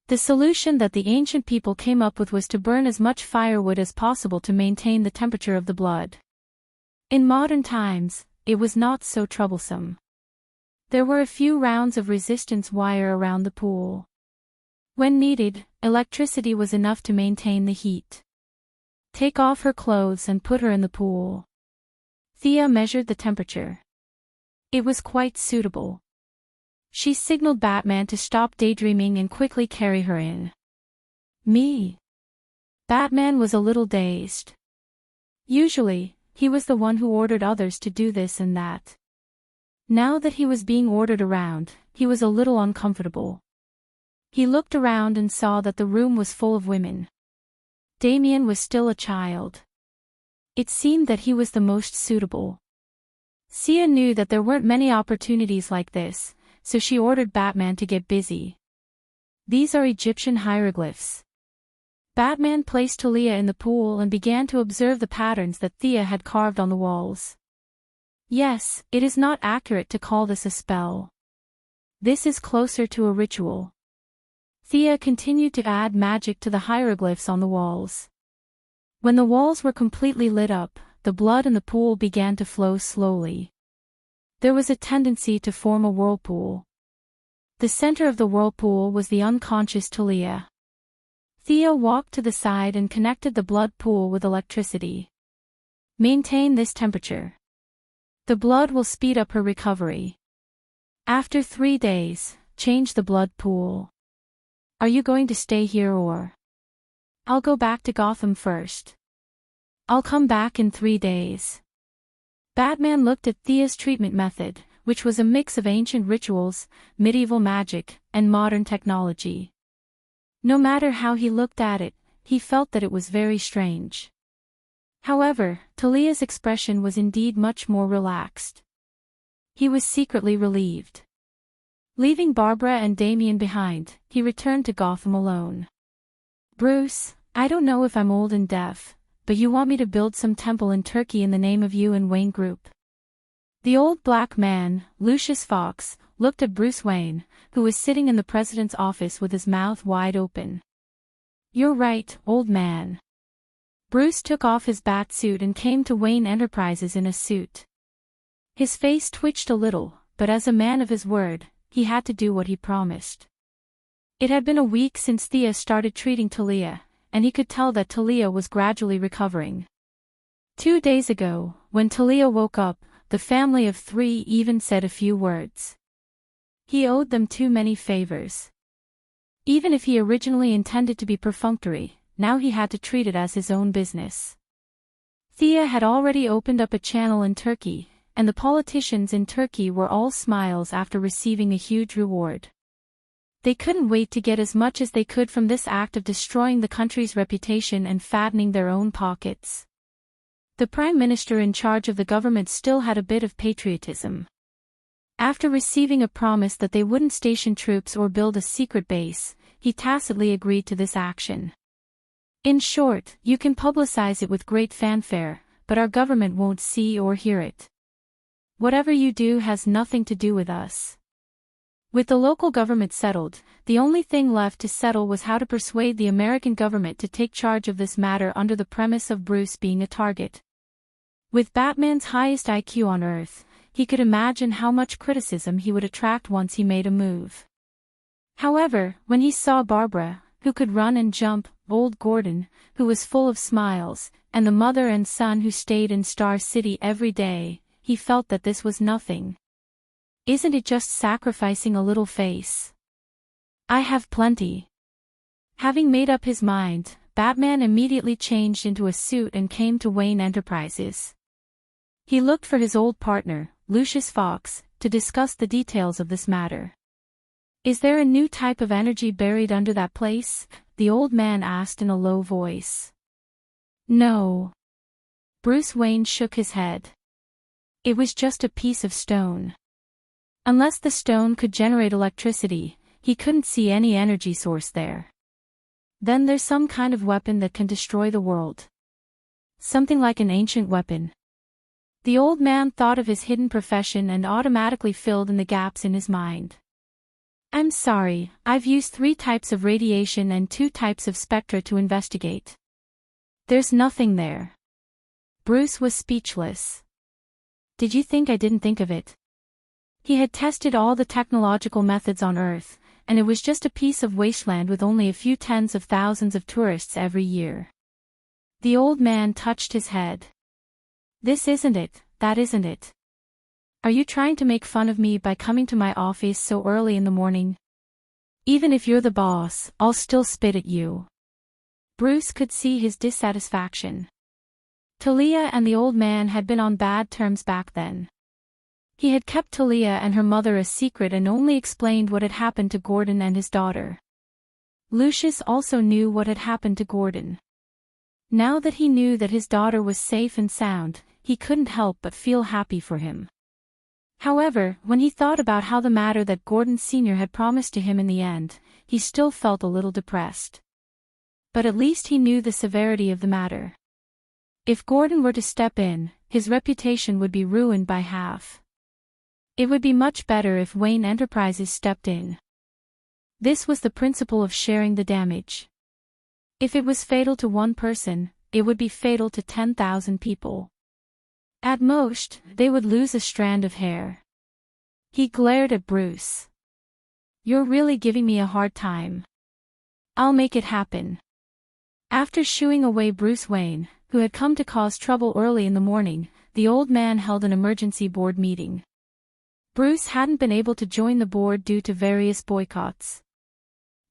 The solution that the ancient people came up with was to burn as much firewood as possible to maintain the temperature of the blood. In modern times, it was not so troublesome. There were a few rounds of resistance wire around the pool. When needed, electricity was enough to maintain the heat. Take off her clothes and put her in the pool. Thea measured the temperature. It was quite suitable. She signaled Batman to stop daydreaming and quickly carry her in. Me? Batman was a little dazed. Usually, he was the one who ordered others to do this and that. Now that he was being ordered around, he was a little uncomfortable. He looked around and saw that the room was full of women. Damien was still a child. It seemed that he was the most suitable. Sia knew that there weren't many opportunities like this, so she ordered Batman to get busy. These are Egyptian hieroglyphs. Batman placed Talia in the pool and began to observe the patterns that Thea had carved on the walls. Yes, it is not accurate to call this a spell. This is closer to a ritual. Thea continued to add magic to the hieroglyphs on the walls. When the walls were completely lit up, the blood in the pool began to flow slowly. There was a tendency to form a whirlpool. The center of the whirlpool was the unconscious Talia. Thea walked to the side and connected the blood pool with electricity. Maintain this temperature. The blood will speed up her recovery. After 3 days, change the blood pool. Are you going to stay here or? I'll go back to Gotham first. I'll come back in 3 days. Batman looked at Thea's treatment method, which was a mix of ancient rituals, medieval magic, and modern technology. No matter how he looked at it, he felt that it was very strange. However, Talia's expression was indeed much more relaxed. He was secretly relieved. Leaving Barbara and Damien behind, he returned to Gotham alone. Bruce, I don't know if I'm old and deaf, but you want me to build some temple in Turkey in the name of you and Wayne Group. The old black man, Lucius Fox, looked at Bruce Wayne, who was sitting in the president's office with his mouth wide open. You're right, old man. Bruce took off his bat suit and came to Wayne Enterprises in a suit. His face twitched a little, but as a man of his word, he had to do what he promised. It had been a week since Thea started treating Talia, and he could tell that Talia was gradually recovering. 2 days ago, when Talia woke up, the family of 3 even said a few words. He owed them too many favors. Even if he originally intended to be perfunctory, now he had to treat it as his own business. Thea had already opened up a channel in Turkey, and the politicians in Turkey were all smiles after receiving a huge reward. They couldn't wait to get as much as they could from this act of destroying the country's reputation and fattening their own pockets. The prime minister in charge of the government still had a bit of patriotism. After receiving a promise that they wouldn't station troops or build a secret base, he tacitly agreed to this action. In short, you can publicize it with great fanfare, but our government won't see or hear it. Whatever you do has nothing to do with us. With the local government settled, the only thing left to settle was how to persuade the American government to take charge of this matter under the premise of Bruce being a target. With Batman's highest IQ on Earth, he could imagine how much criticism he would attract once he made a move. However, when he saw Barbara, who could run and jump, old Gordon, who was full of smiles, and the mother and son who stayed in Star City every day, he felt that this was nothing. Isn't it just sacrificing a little face? I have plenty. Having made up his mind, Batman immediately changed into a suit and came to Wayne Enterprises. He looked for his old partner, Lucius Fox, to discuss the details of this matter. Is there a new type of energy buried under that place? The old man asked in a low voice. No. Bruce Wayne shook his head. It was just a piece of stone. Unless the stone could generate electricity, he couldn't see any energy source there. Then there's some kind of weapon that can destroy the world. Something like an ancient weapon. The old man thought of his hidden profession and automatically filled in the gaps in his mind. I'm sorry, I've used 3 types of radiation and 2 types of spectra to investigate. There's nothing there. Bruce was speechless. Did you think I didn't think of it? He had tested all the technological methods on Earth, and it was just a piece of wasteland with only a few tens of thousands of tourists every year. The old man touched his head. This isn't it, that isn't it. Are you trying to make fun of me by coming to my office so early in the morning? Even if you're the boss, I'll still spit at you. Bruce could see his dissatisfaction. Talia and the old man had been on bad terms back then. He had kept Talia and her mother a secret and only explained what had happened to Gordon and his daughter. Lucius also knew what had happened to Gordon. Now that he knew that his daughter was safe and sound, he couldn't help but feel happy for him. However, when he thought about how the matter that Gordon Sr. had promised to him in the end, he still felt a little depressed. But at least he knew the severity of the matter. If Gordon were to step in, his reputation would be ruined by half. It would be much better if Wayne Enterprises stepped in. This was the principle of sharing the damage. If it was fatal to one person, it would be fatal to 10,000 people. At most, they would lose a strand of hair. He glared at Bruce. You're really giving me a hard time. I'll make it happen. After shooing away Bruce Wayne, who had come to cause trouble early in the morning, the old man held an emergency board meeting. Bruce hadn't been able to join the board due to various boycotts.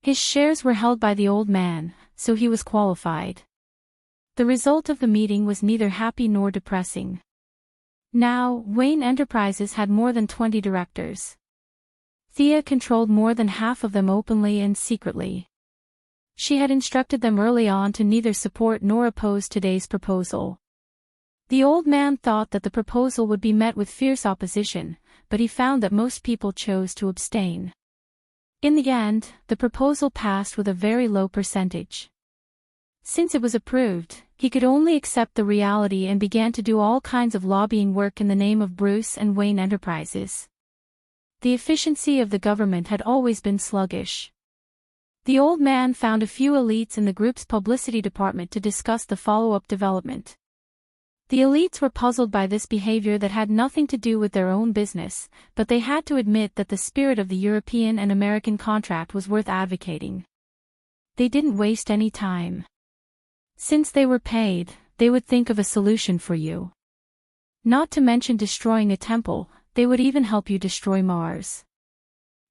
His shares were held by the old man, so he was qualified. The result of the meeting was neither happy nor depressing. Now, Wayne Enterprises had more than 20 directors. Thea controlled more than half of them openly and secretly. She had instructed them early on to neither support nor oppose today's proposal. The old man thought that the proposal would be met with fierce opposition, but he found that most people chose to abstain. In the end, the proposal passed with a very low percentage. Since it was approved, he could only accept the reality and began to do all kinds of lobbying work in the name of Bruce and Wayne Enterprises. The efficiency of the government had always been sluggish. The old man found a few elites in the group's publicity department to discuss the follow-up development. The elites were puzzled by this behavior that had nothing to do with their own business, but they had to admit that the spirit of the European and American contract was worth advocating. They didn't waste any time. Since they were paid, they would think of a solution for you. Not to mention destroying a temple, they would even help you destroy Mars.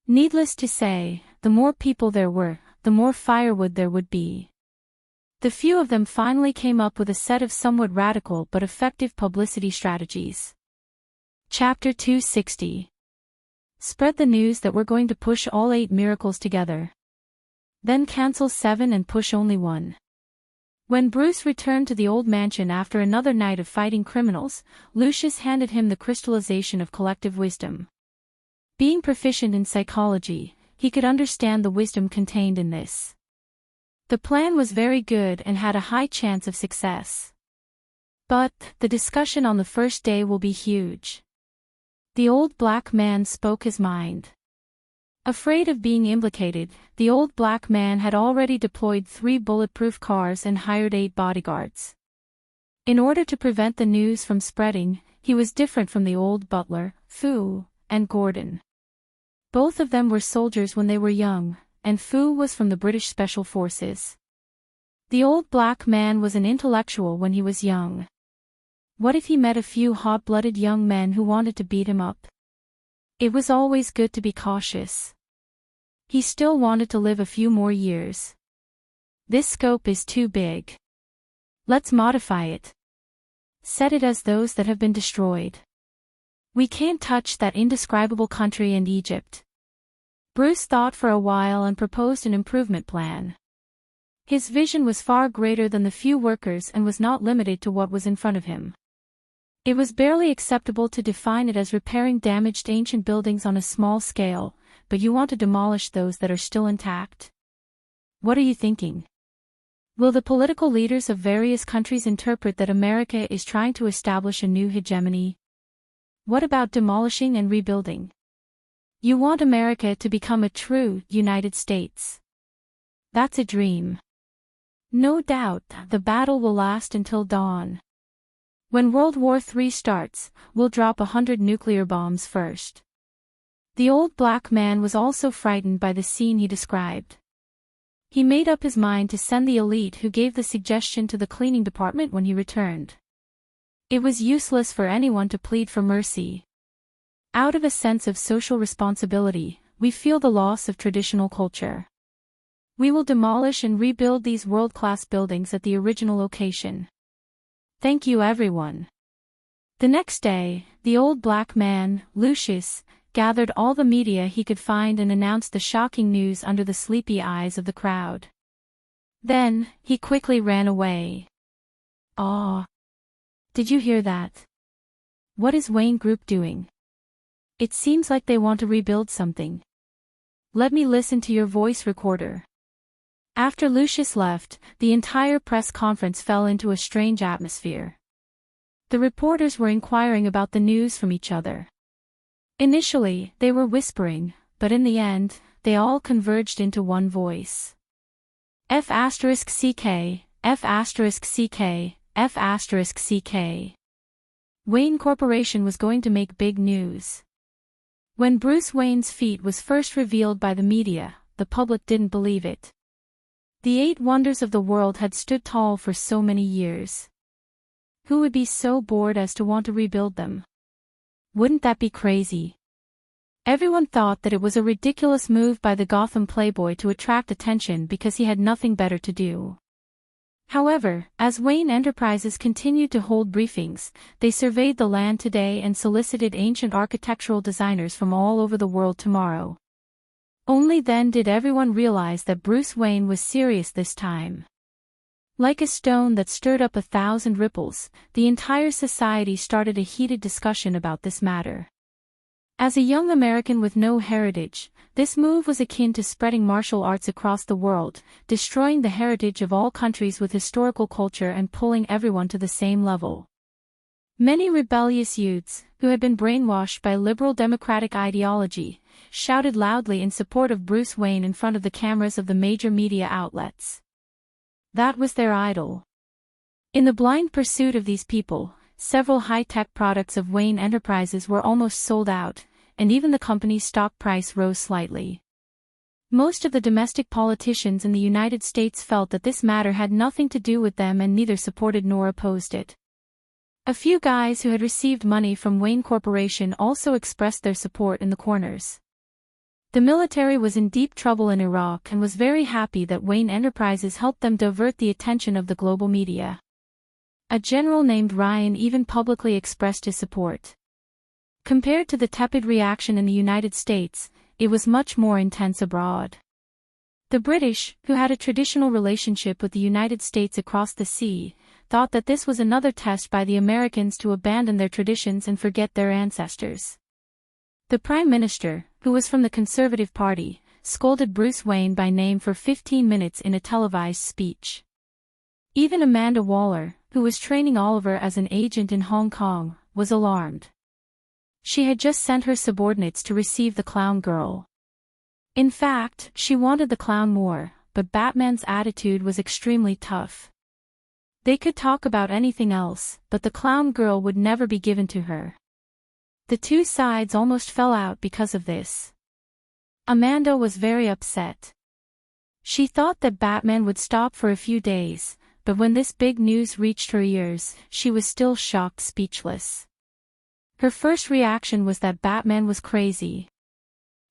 Needless to say, the more people there were, the more firewood there would be. The few of them finally came up with a set of somewhat radical but effective publicity strategies. Chapter 260. Spread the news that we're going to push all 8 miracles together. Then cancel 7 and push only 1. When Bruce returned to the old mansion after another night of fighting criminals, Lucius handed him the crystallization of collective wisdom. Being proficient in psychology, he could understand the wisdom contained in this. The plan was very good and had a high chance of success. But the discussion on the first day will be huge. The old black man spoke his mind. Afraid of being implicated, the old black man had already deployed 3 bulletproof cars and hired 8 bodyguards. In order to prevent the news from spreading, he was different from the old butler, Fu, and Gordon. Both of them were soldiers when they were young, and Fu was from the British Special Forces. The old black man was an intellectual when he was young. What if he met a few hot-blooded young men who wanted to beat him up? It was always good to be cautious. He still wanted to live a few more years. This scope is too big. Let's modify it. Set it as those that have been destroyed. We can't touch that indescribable country and Egypt. Bruce thought for a while and proposed an improvement plan. His vision was far greater than the few workers and was not limited to what was in front of him. It was barely acceptable to define it as repairing damaged ancient buildings on a small scale, but you want to demolish those that are still intact? What are you thinking? Will the political leaders of various countries interpret that America is trying to establish a new hegemony? What about demolishing and rebuilding? You want America to become a true United States. That's a dream. No doubt, the battle will last until dawn. When World War III starts, we'll drop 100 nuclear bombs first. The old black man was also frightened by the scene he described. He made up his mind to send the elite who gave the suggestion to the cleaning department when he returned. It was useless for anyone to plead for mercy. Out of a sense of social responsibility, we feel the loss of traditional culture. We will demolish and rebuild these world-class buildings at the original location. Thank you, everyone. The next day, the old black man, Lucius, gathered all the media he could find and announced the shocking news under the sleepy eyes of the crowd. Then, he quickly ran away. "Ah! Did you hear that? What is Wayne Group doing? It seems like they want to rebuild something. Let me listen to your voice recorder." After Lucius left, the entire press conference fell into a strange atmosphere. The reporters were inquiring about the news from each other. Initially, they were whispering, but in the end, they all converged into one voice. F*CK, F*CK, F*CK. Wayne Corporation was going to make big news. When Bruce Wayne's feat was first revealed by the media, the public didn't believe it. The 8 wonders of the world had stood tall for so many years. Who would be so bored as to want to rebuild them? Wouldn't that be crazy? Everyone thought that it was a ridiculous move by the Gotham playboy to attract attention because he had nothing better to do. However, as Wayne Enterprises continued to hold briefings, they surveyed the land today and solicited ancient architectural designers from all over the world tomorrow. Only then did everyone realize that Bruce Wayne was serious this time. Like a stone that stirred up 1,000 ripples, the entire society started a heated discussion about this matter. As a young American with no heritage, this move was akin to spreading martial arts across the world, destroying the heritage of all countries with historical culture and pulling everyone to the same level. Many rebellious youths, who had been brainwashed by liberal democratic ideology, shouted loudly in support of Bruce Wayne in front of the cameras of the major media outlets. That was their idol. In the blind pursuit of these people, several high-tech products of Wayne Enterprises were almost sold out, and even the company's stock price rose slightly. Most of the domestic politicians in the United States felt that this matter had nothing to do with them and neither supported nor opposed it. A few guys who had received money from Wayne Corporation also expressed their support in the corners. The military was in deep trouble in Iraq and was very happy that Wayne Enterprises helped them divert the attention of the global media. A general named Ryan even publicly expressed his support. Compared to the tepid reaction in the United States, it was much more intense abroad. The British, who had a traditional relationship with the United States across the sea, thought that this was another test by the Americans to abandon their traditions and forget their ancestors. The Prime Minister, who was from the Conservative Party, scolded Bruce Wayne by name for 15 minutes in a televised speech. Even Amanda Waller, who was training Oliver as an agent in Hong Kong, was alarmed. She had just sent her subordinates to receive the clown girl. In fact, she wanted the clown more, but Batman's attitude was extremely tough. They could talk about anything else, but the clown girl would never be given to her. The two sides almost fell out because of this. Amanda was very upset. She thought that Batman would stop for a few days, but when this big news reached her ears, she was still shocked, speechless. Her first reaction was that Batman was crazy.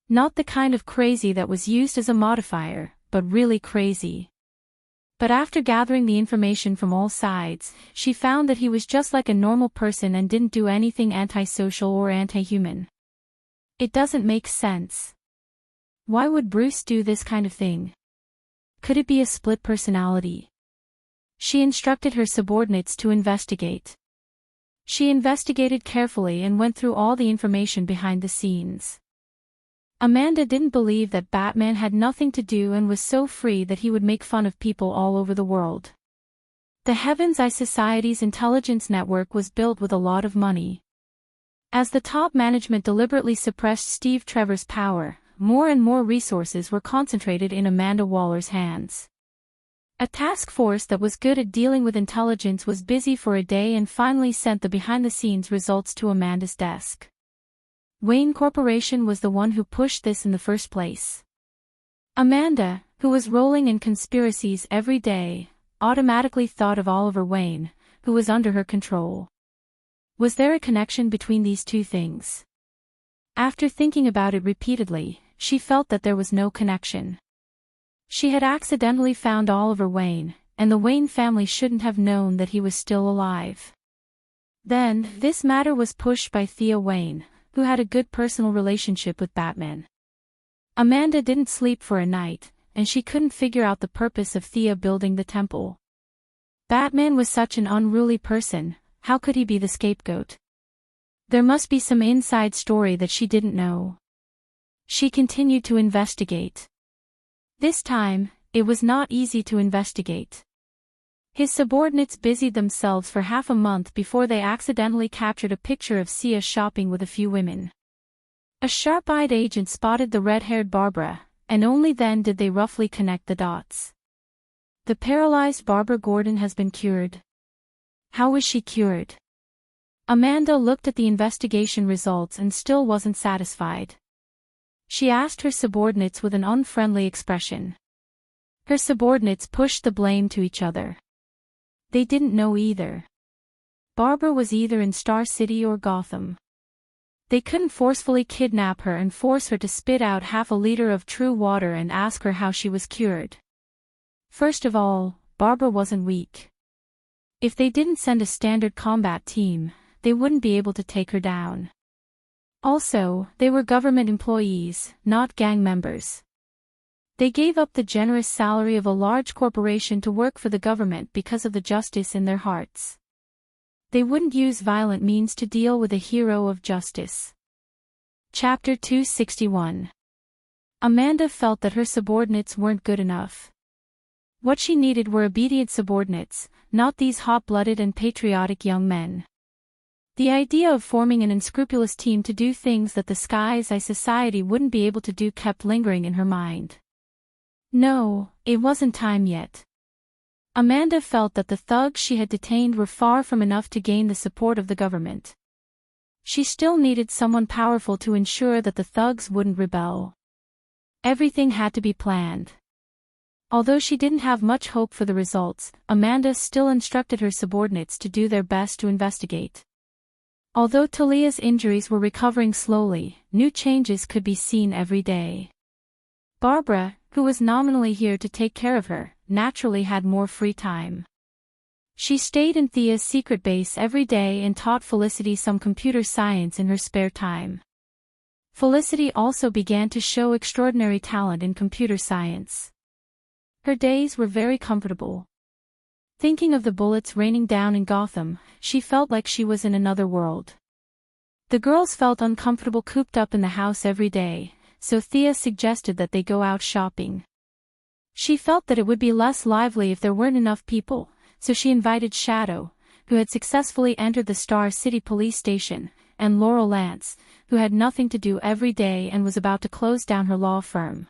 Not the kind of crazy that was used as a modifier, but really crazy. But after gathering the information from all sides, she found that he was just like a normal person and didn't do anything antisocial or anti-human. It doesn't make sense. Why would Bruce do this kind of thing? Could it be a split personality? She instructed her subordinates to investigate. She investigated carefully and went through all the information behind the scenes. Amanda didn't believe that Batman had nothing to do and was so free that he would make fun of people all over the world. The Heaven's Eye Society's intelligence network was built with a lot of money. As the top management deliberately suppressed Steve Trevor's power, more and more resources were concentrated in Amanda Waller's hands. A task force that was good at dealing with intelligence was busy for a day and finally sent the behind-the-scenes results to Amanda's desk. Wayne Corporation was the one who pushed this in the first place. Amanda, who was rolling in conspiracies every day, automatically thought of Oliver Wayne, who was under her control. Was there a connection between these two things? After thinking about it repeatedly, she felt that there was no connection. She had accidentally found Oliver Wayne, and the Wayne family shouldn't have known that he was still alive. Then, this matter was pushed by Thea Wayne, who had a good personal relationship with Batman. Amanda didn't sleep for a night, and she couldn't figure out the purpose of Thea building the temple. Batman was such an unruly person, how could he be the scapegoat? There must be some inside story that she didn't know. She continued to investigate. This time, it was not easy to investigate. His subordinates busied themselves for half a month before they accidentally captured a picture of Sia shopping with a few women. A sharp-eyed agent spotted the red-haired Barbara, and only then did they roughly connect the dots. The paralyzed Barbara Gordon has been cured. How was she cured? Amanda looked at the investigation results and still wasn't satisfied. She asked her subordinates with an unfriendly expression. Her subordinates pushed the blame to each other. They didn't know either. Barbara was either in Star City or Gotham. They couldn't forcefully kidnap her and force her to spit out half a liter of true water and ask her how she was cured. First of all, Barbara wasn't weak. If they didn't send a standard combat team, they wouldn't be able to take her down. Also, they were government employees, not gang members. They gave up the generous salary of a large corporation to work for the government because of the justice in their hearts. They wouldn't use violent means to deal with a hero of justice. Chapter 261. Amanda felt that her subordinates weren't good enough. What she needed were obedient subordinates, not these hot-blooded and patriotic young men. The idea of forming an unscrupulous team to do things that the Sky's Eye Society wouldn't be able to do kept lingering in her mind. No, it wasn't time yet. Amanda felt that the thugs she had detained were far from enough to gain the support of the government. She still needed someone powerful to ensure that the thugs wouldn't rebel. Everything had to be planned. Although she didn't have much hope for the results, Amanda still instructed her subordinates to do their best to investigate. Although Talia's injuries were recovering slowly, new changes could be seen every day. Barbara, who was nominally here to take care of her, naturally had more free time. She stayed in Thea's secret base every day and taught Felicity some computer science in her spare time. Felicity also began to show extraordinary talent in computer science. Her days were very comfortable. Thinking of the bullets raining down in Gotham, she felt like she was in another world. The girls felt uncomfortable cooped up in the house every day, so Thea suggested that they go out shopping. She felt that it would be less lively if there weren't enough people, so she invited Shadow, who had successfully entered the Star City police station, and Laurel Lance, who had nothing to do every day and was about to close down her law firm.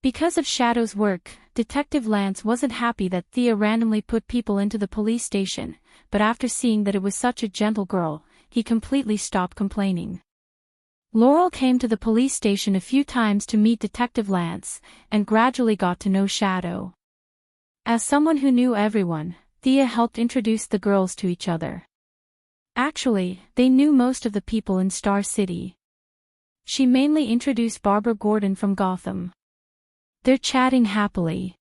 Because of Shadow's work, Detective Lance wasn't happy that Thea randomly put people into the police station, but after seeing that it was such a gentle girl, he completely stopped complaining. Laurel came to the police station a few times to meet Detective Lance, and gradually got to know Shadow. As someone who knew everyone, Thea helped introduce the girls to each other. Actually, they knew most of the people in Star City. She mainly introduced Barbara Gordon from Gotham. They're chatting happily.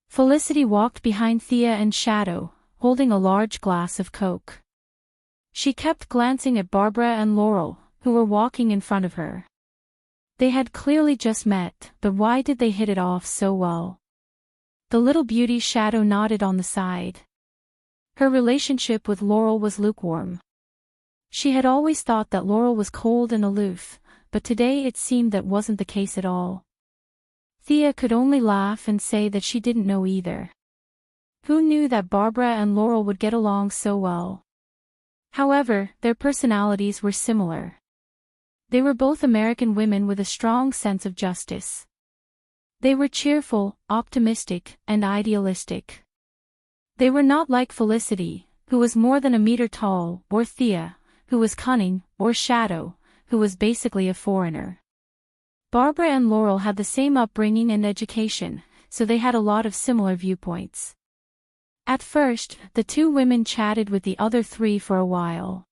Felicity walked behind Thea and Shadow, holding a large glass of Coke. She kept glancing at Barbara and Laurel, who were walking in front of her. They had clearly just met, but why did they hit it off so well? The little beauty Shadow nodded on the side. Her relationship with Laurel was lukewarm. She had always thought that Laurel was cold and aloof, but today it seemed that wasn't the case at all. Thea could only laugh and say that she didn't know either. Who knew that Barbara and Laurel would get along so well? However, their personalities were similar. They were both American women with a strong sense of justice. They were cheerful, optimistic, and idealistic. They were not like Felicity, who was more than a meter tall, or Thea, who was cunning, or Shadow, who was basically a foreigner. Barbara and Laurel had the same upbringing and education, so they had a lot of similar viewpoints. At first, the two women chatted with the other three for a while.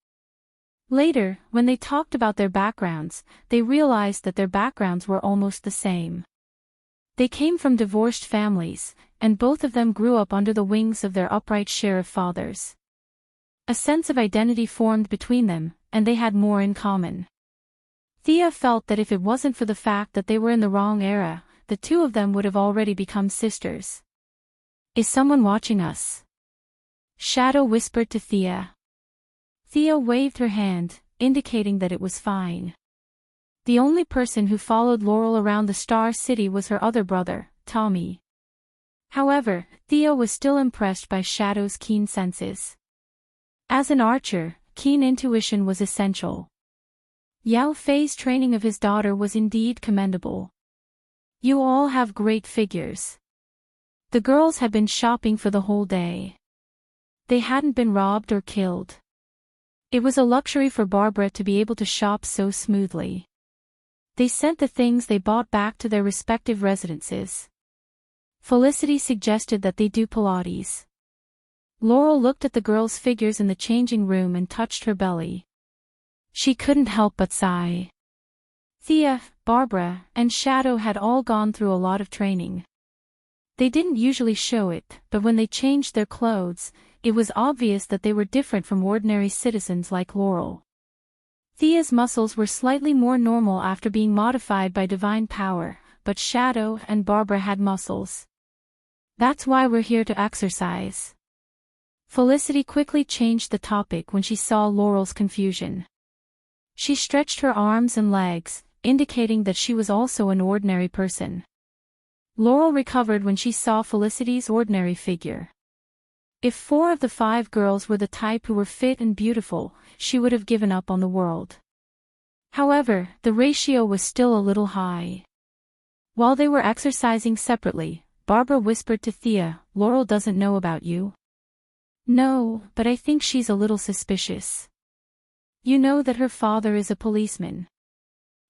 Later, when they talked about their backgrounds, they realized that their backgrounds were almost the same. They came from divorced families, and both of them grew up under the wings of their upright sheriff fathers. A sense of identity formed between them, and they had more in common. Thea felt that if it wasn't for the fact that they were in the wrong era, the two of them would have already become sisters. "Is someone watching us?" Shadow whispered to Thea. Thea waved her hand, indicating that it was fine. The only person who followed Laurel around the Star City was her other brother, Tommy. However, Thea was still impressed by Shadow's keen senses. As an archer, keen intuition was essential. Yao Fei's training of his daughter was indeed commendable. "You all have great figures." The girls had been shopping for the whole day. They hadn't been robbed or killed. It was a luxury for Barbara to be able to shop so smoothly. They sent the things they bought back to their respective residences. Felicity suggested that they do Pilates. Laurel looked at the girls' figures in the changing room and touched her belly. She couldn't help but sigh. Thea, Barbara, and Shadow had all gone through a lot of training. They didn't usually show it, but when they changed their clothes, it was obvious that they were different from ordinary citizens like Laurel. Thea's muscles were slightly more normal after being modified by divine power, but Shadow and Barbara had muscles. "That's why we're here to exercise." Felicity quickly changed the topic when she saw Laurel's confusion. She stretched her arms and legs, indicating that she was also an ordinary person. Laurel recovered when she saw Felicity's ordinary figure. If 4 of the 5 girls were the type who were fit and beautiful, she would have given up on the world. However, the ratio was still a little high. While they were exercising separately, Barbara whispered to Thea, "Laurel doesn't know about you." "No, but I think she's a little suspicious. You know that her father is a policeman."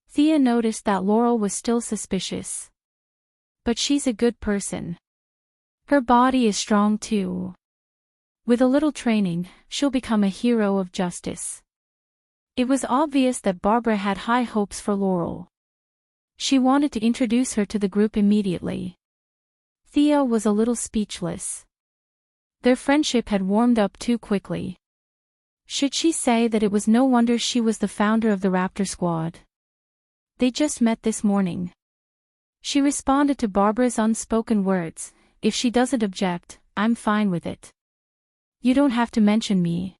Thea noticed that Laurel was still suspicious. "But she's a good person. Her body is strong too. With a little training, she'll become a hero of justice." It was obvious that Barbara had high hopes for Laurel. She wanted to introduce her to the group immediately. Thea was a little speechless. Their friendship had warmed up too quickly. Should she say that it was no wonder she was the founder of the Raptor Squad? They just met this morning. She responded to Barbara's unspoken words, "If she doesn't object, I'm fine with it. You don't have to mention me."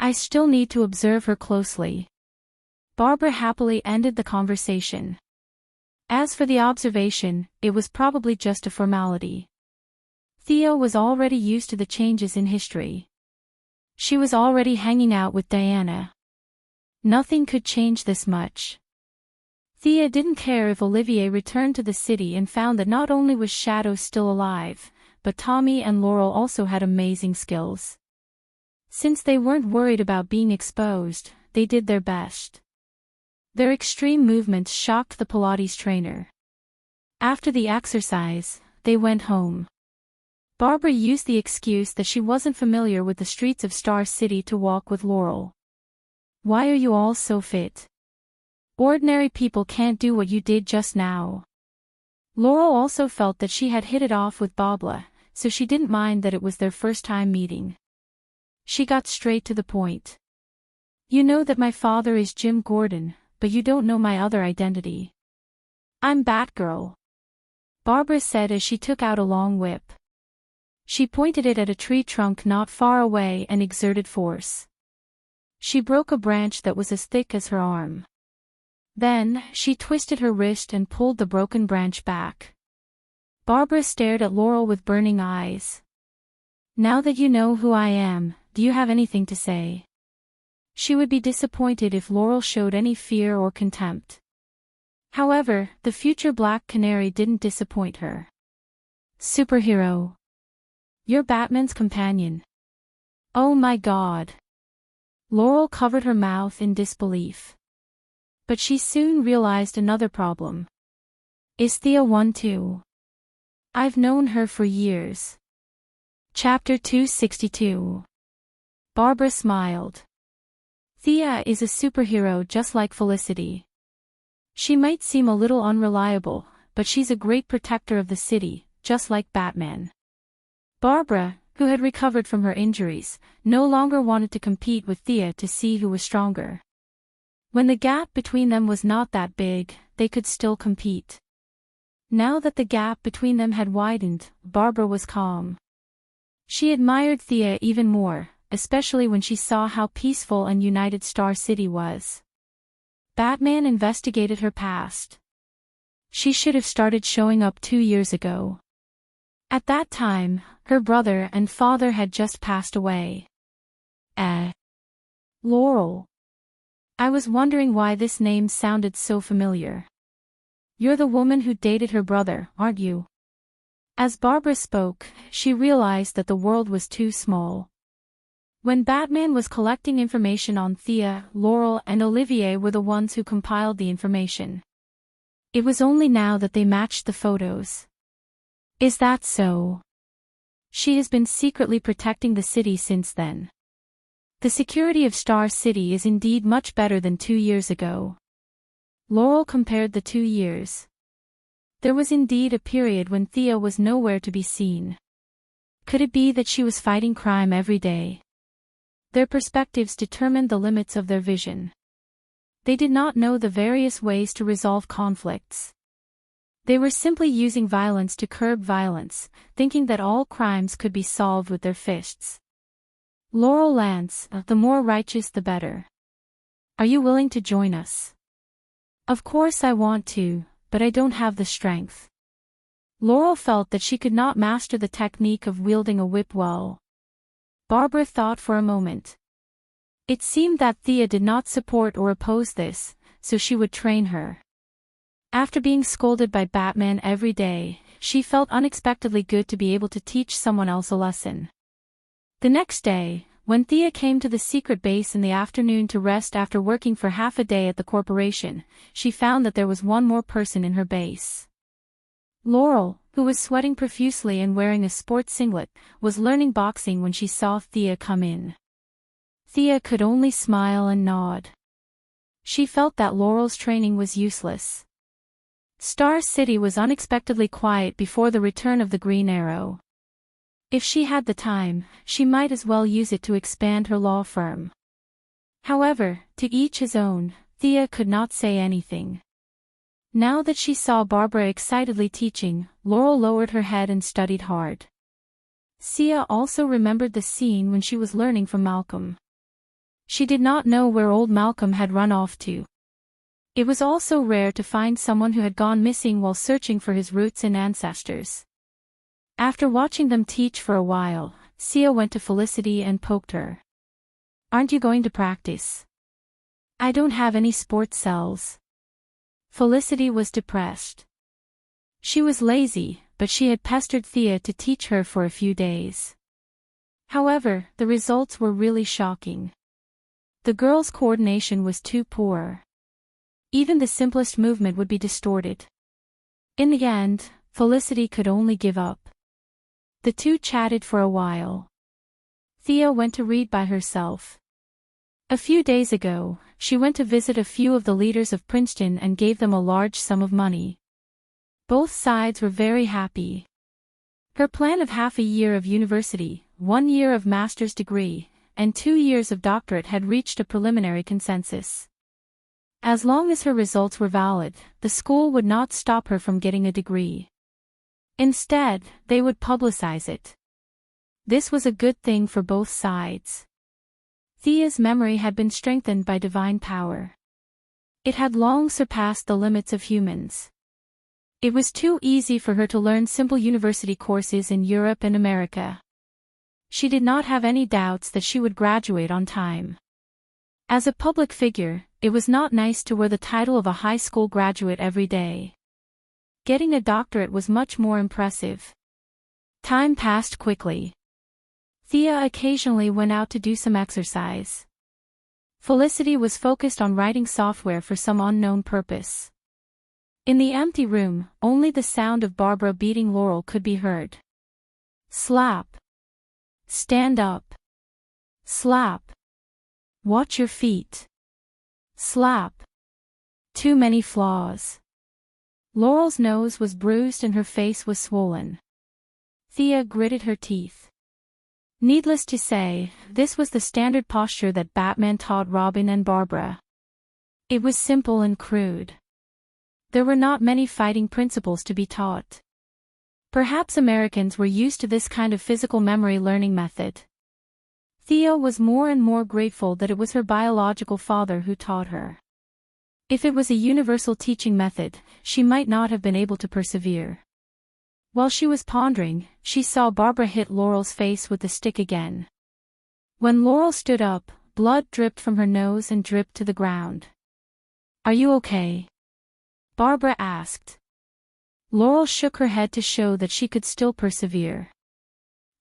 I still need to observe her closely. Barbara happily ended the conversation. As for the observation, it was probably just a formality. Thea was already used to the changes in history. She was already hanging out with Diana. Nothing could change this much. Thea didn't care if Olivier returned to the city and found that not only was Shadow still alive, but Tommy and Laurel also had amazing skills. Since they weren't worried about being exposed, they did their best. Their extreme movements shocked the Pilates trainer. After the exercise, they went home. Barbara used the excuse that she wasn't familiar with the streets of Star City to walk with Laurel. Why are you all so fit? Ordinary people can't do what you did just now. Laurel also felt that she had hit it off with Barbara, so she didn't mind that it was their first time meeting. She got straight to the point. You know that my father is Jim Gordon, but you don't know my other identity. I'm Batgirl. Barbara said as she took out a long whip. She pointed it at a tree trunk not far away and exerted force. She broke a branch that was as thick as her arm. Then, she twisted her wrist and pulled the broken branch back. Barbara stared at Laurel with burning eyes. Now that you know who I am, do you have anything to say? She would be disappointed if Laurel showed any fear or contempt. However, the future Black Canary didn't disappoint her. Superhero. You're Batman's companion. Oh my God. Laurel covered her mouth in disbelief. But she soon realized another problem. Is Thea one too? I've known her for years. Chapter 262. Barbara smiled. Thea is a superhero just like Felicity. She might seem a little unreliable, but she's a great protector of the city, just like Batman. Barbara, who had recovered from her injuries, no longer wanted to compete with Thea to see who was stronger. When the gap between them was not that big, they could still compete. Now that the gap between them had widened, Barbara was calm. She admired Thea even more, especially when she saw how peaceful and united Star City was. Batman investigated her past. She should have started showing up 2 years ago. At that time, her brother and father had just passed away. Laurel. I was wondering why this name sounded so familiar. You're the woman who dated her brother, aren't you? As Barbara spoke, she realized that the world was too small. When Batman was collecting information on Thea, Laurel and Olivier were the ones who compiled the information. It was only now that they matched the photos. Is that so? She has been secretly protecting the city since then. The security of Star City is indeed much better than 2 years ago. Laurel compared the 2 years. There was indeed a period when Thea was nowhere to be seen. Could it be that she was fighting crime every day? Their perspectives determined the limits of their vision. They did not know the various ways to resolve conflicts. They were simply using violence to curb violence, thinking that all crimes could be solved with their fists. Laurel Lance, the more righteous the better. Are you willing to join us? Of course I want to, but I don't have the strength. Laurel felt that she could not master the technique of wielding a whip well. Barbara thought for a moment. It seemed that Thea did not support or oppose this, so she would train her. After being scolded by Batman every day, she felt unexpectedly good to be able to teach someone else a lesson. The next day, when Thea came to the secret base in the afternoon to rest after working for half a day at the corporation, she found that there was one more person in her base. Laurel, who was sweating profusely and wearing a sports singlet, was learning boxing when she saw Thea come in. Thea could only smile and nod. She felt that Laurel's training was useless. Star City was unexpectedly quiet before the return of the Green Arrow. If she had the time, she might as well use it to expand her law firm. However, to each his own, Thea could not say anything. Now that she saw Barbara excitedly teaching, Laurel lowered her head and studied hard. Thea also remembered the scene when she was learning from Malcolm. She did not know where old Malcolm had run off to. It was also rare to find someone who had gone missing while searching for his roots and ancestors. After watching them teach for a while, Sia went to Felicity and poked her. "Aren't you going to practice?" "I don't have any sports cells." Felicity was depressed. She was lazy, but she had pestered Thea to teach her for a few days. However, the results were really shocking. The girl's coordination was too poor. Even the simplest movement would be distorted. In the end, Felicity could only give up. The two chatted for a while. Thea went to read by herself. A few days ago, she went to visit a few of the leaders of Princeton and gave them a large sum of money. Both sides were very happy. Her plan of half a year of university, 1 year of master's degree, and 2 years of doctorate had reached a preliminary consensus. As long as her results were valid, the school would not stop her from getting a degree. Instead, they would publicize it. This was a good thing for both sides. Thea's memory had been strengthened by divine power. It had long surpassed the limits of humans. It was too easy for her to learn simple university courses in Europe and America. She did not have any doubts that she would graduate on time. As a public figure, it was not nice to wear the title of a high school graduate every day. Getting a doctorate was much more impressive. Time passed quickly. Thea occasionally went out to do some exercise. Felicity was focused on writing software for some unknown purpose. In the empty room, only the sound of Barbara beating Laurel could be heard. Slap. Stand up. Slap. Watch your feet. Slap. Too many flaws. Laurel's nose was bruised and her face was swollen. Thea gritted her teeth. Needless to say, this was the standard posture that Batman taught Robin and Barbara. It was simple and crude. There were not many fighting principles to be taught. Perhaps Americans were used to this kind of physical memory learning method. Thea was more and more grateful that it was her biological father who taught her. If it was a universal teaching method, she might not have been able to persevere. While she was pondering, she saw Barbara hit Laurel's face with the stick again. When Laurel stood up, blood dripped from her nose and dripped to the ground. "Are you okay?" Barbara asked. Laurel shook her head to show that she could still persevere.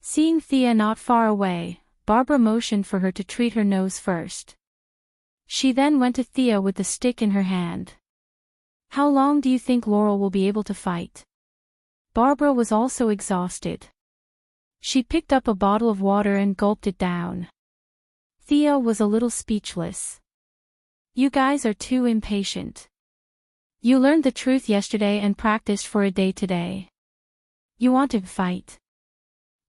Seeing Thea not far away, Barbara motioned for her to treat her nose first. She then went to Thea with the stick in her hand. "How long do you think Laurel will be able to fight?" Barbara was also exhausted. She picked up a bottle of water and gulped it down. Thea was a little speechless. "You guys are too impatient. You learned the truth yesterday and practiced for a day today. You want to fight.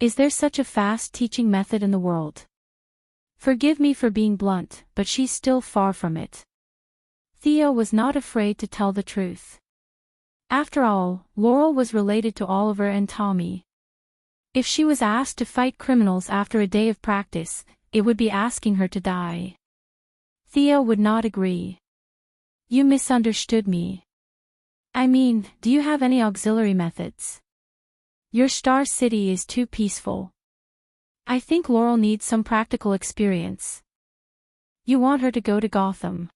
Is there such a fast teaching method in the world?" Forgive me for being blunt, but she's still far from it. Thea was not afraid to tell the truth. After all, Laurel was related to Oliver and Tommy. If she was asked to fight criminals after a day of practice, it would be asking her to die. Thea would not agree. "You misunderstood me. I mean, do you have any auxiliary methods? Your Star City is too peaceful. I think Laurel needs some practical experience. You want her to go to Gotham.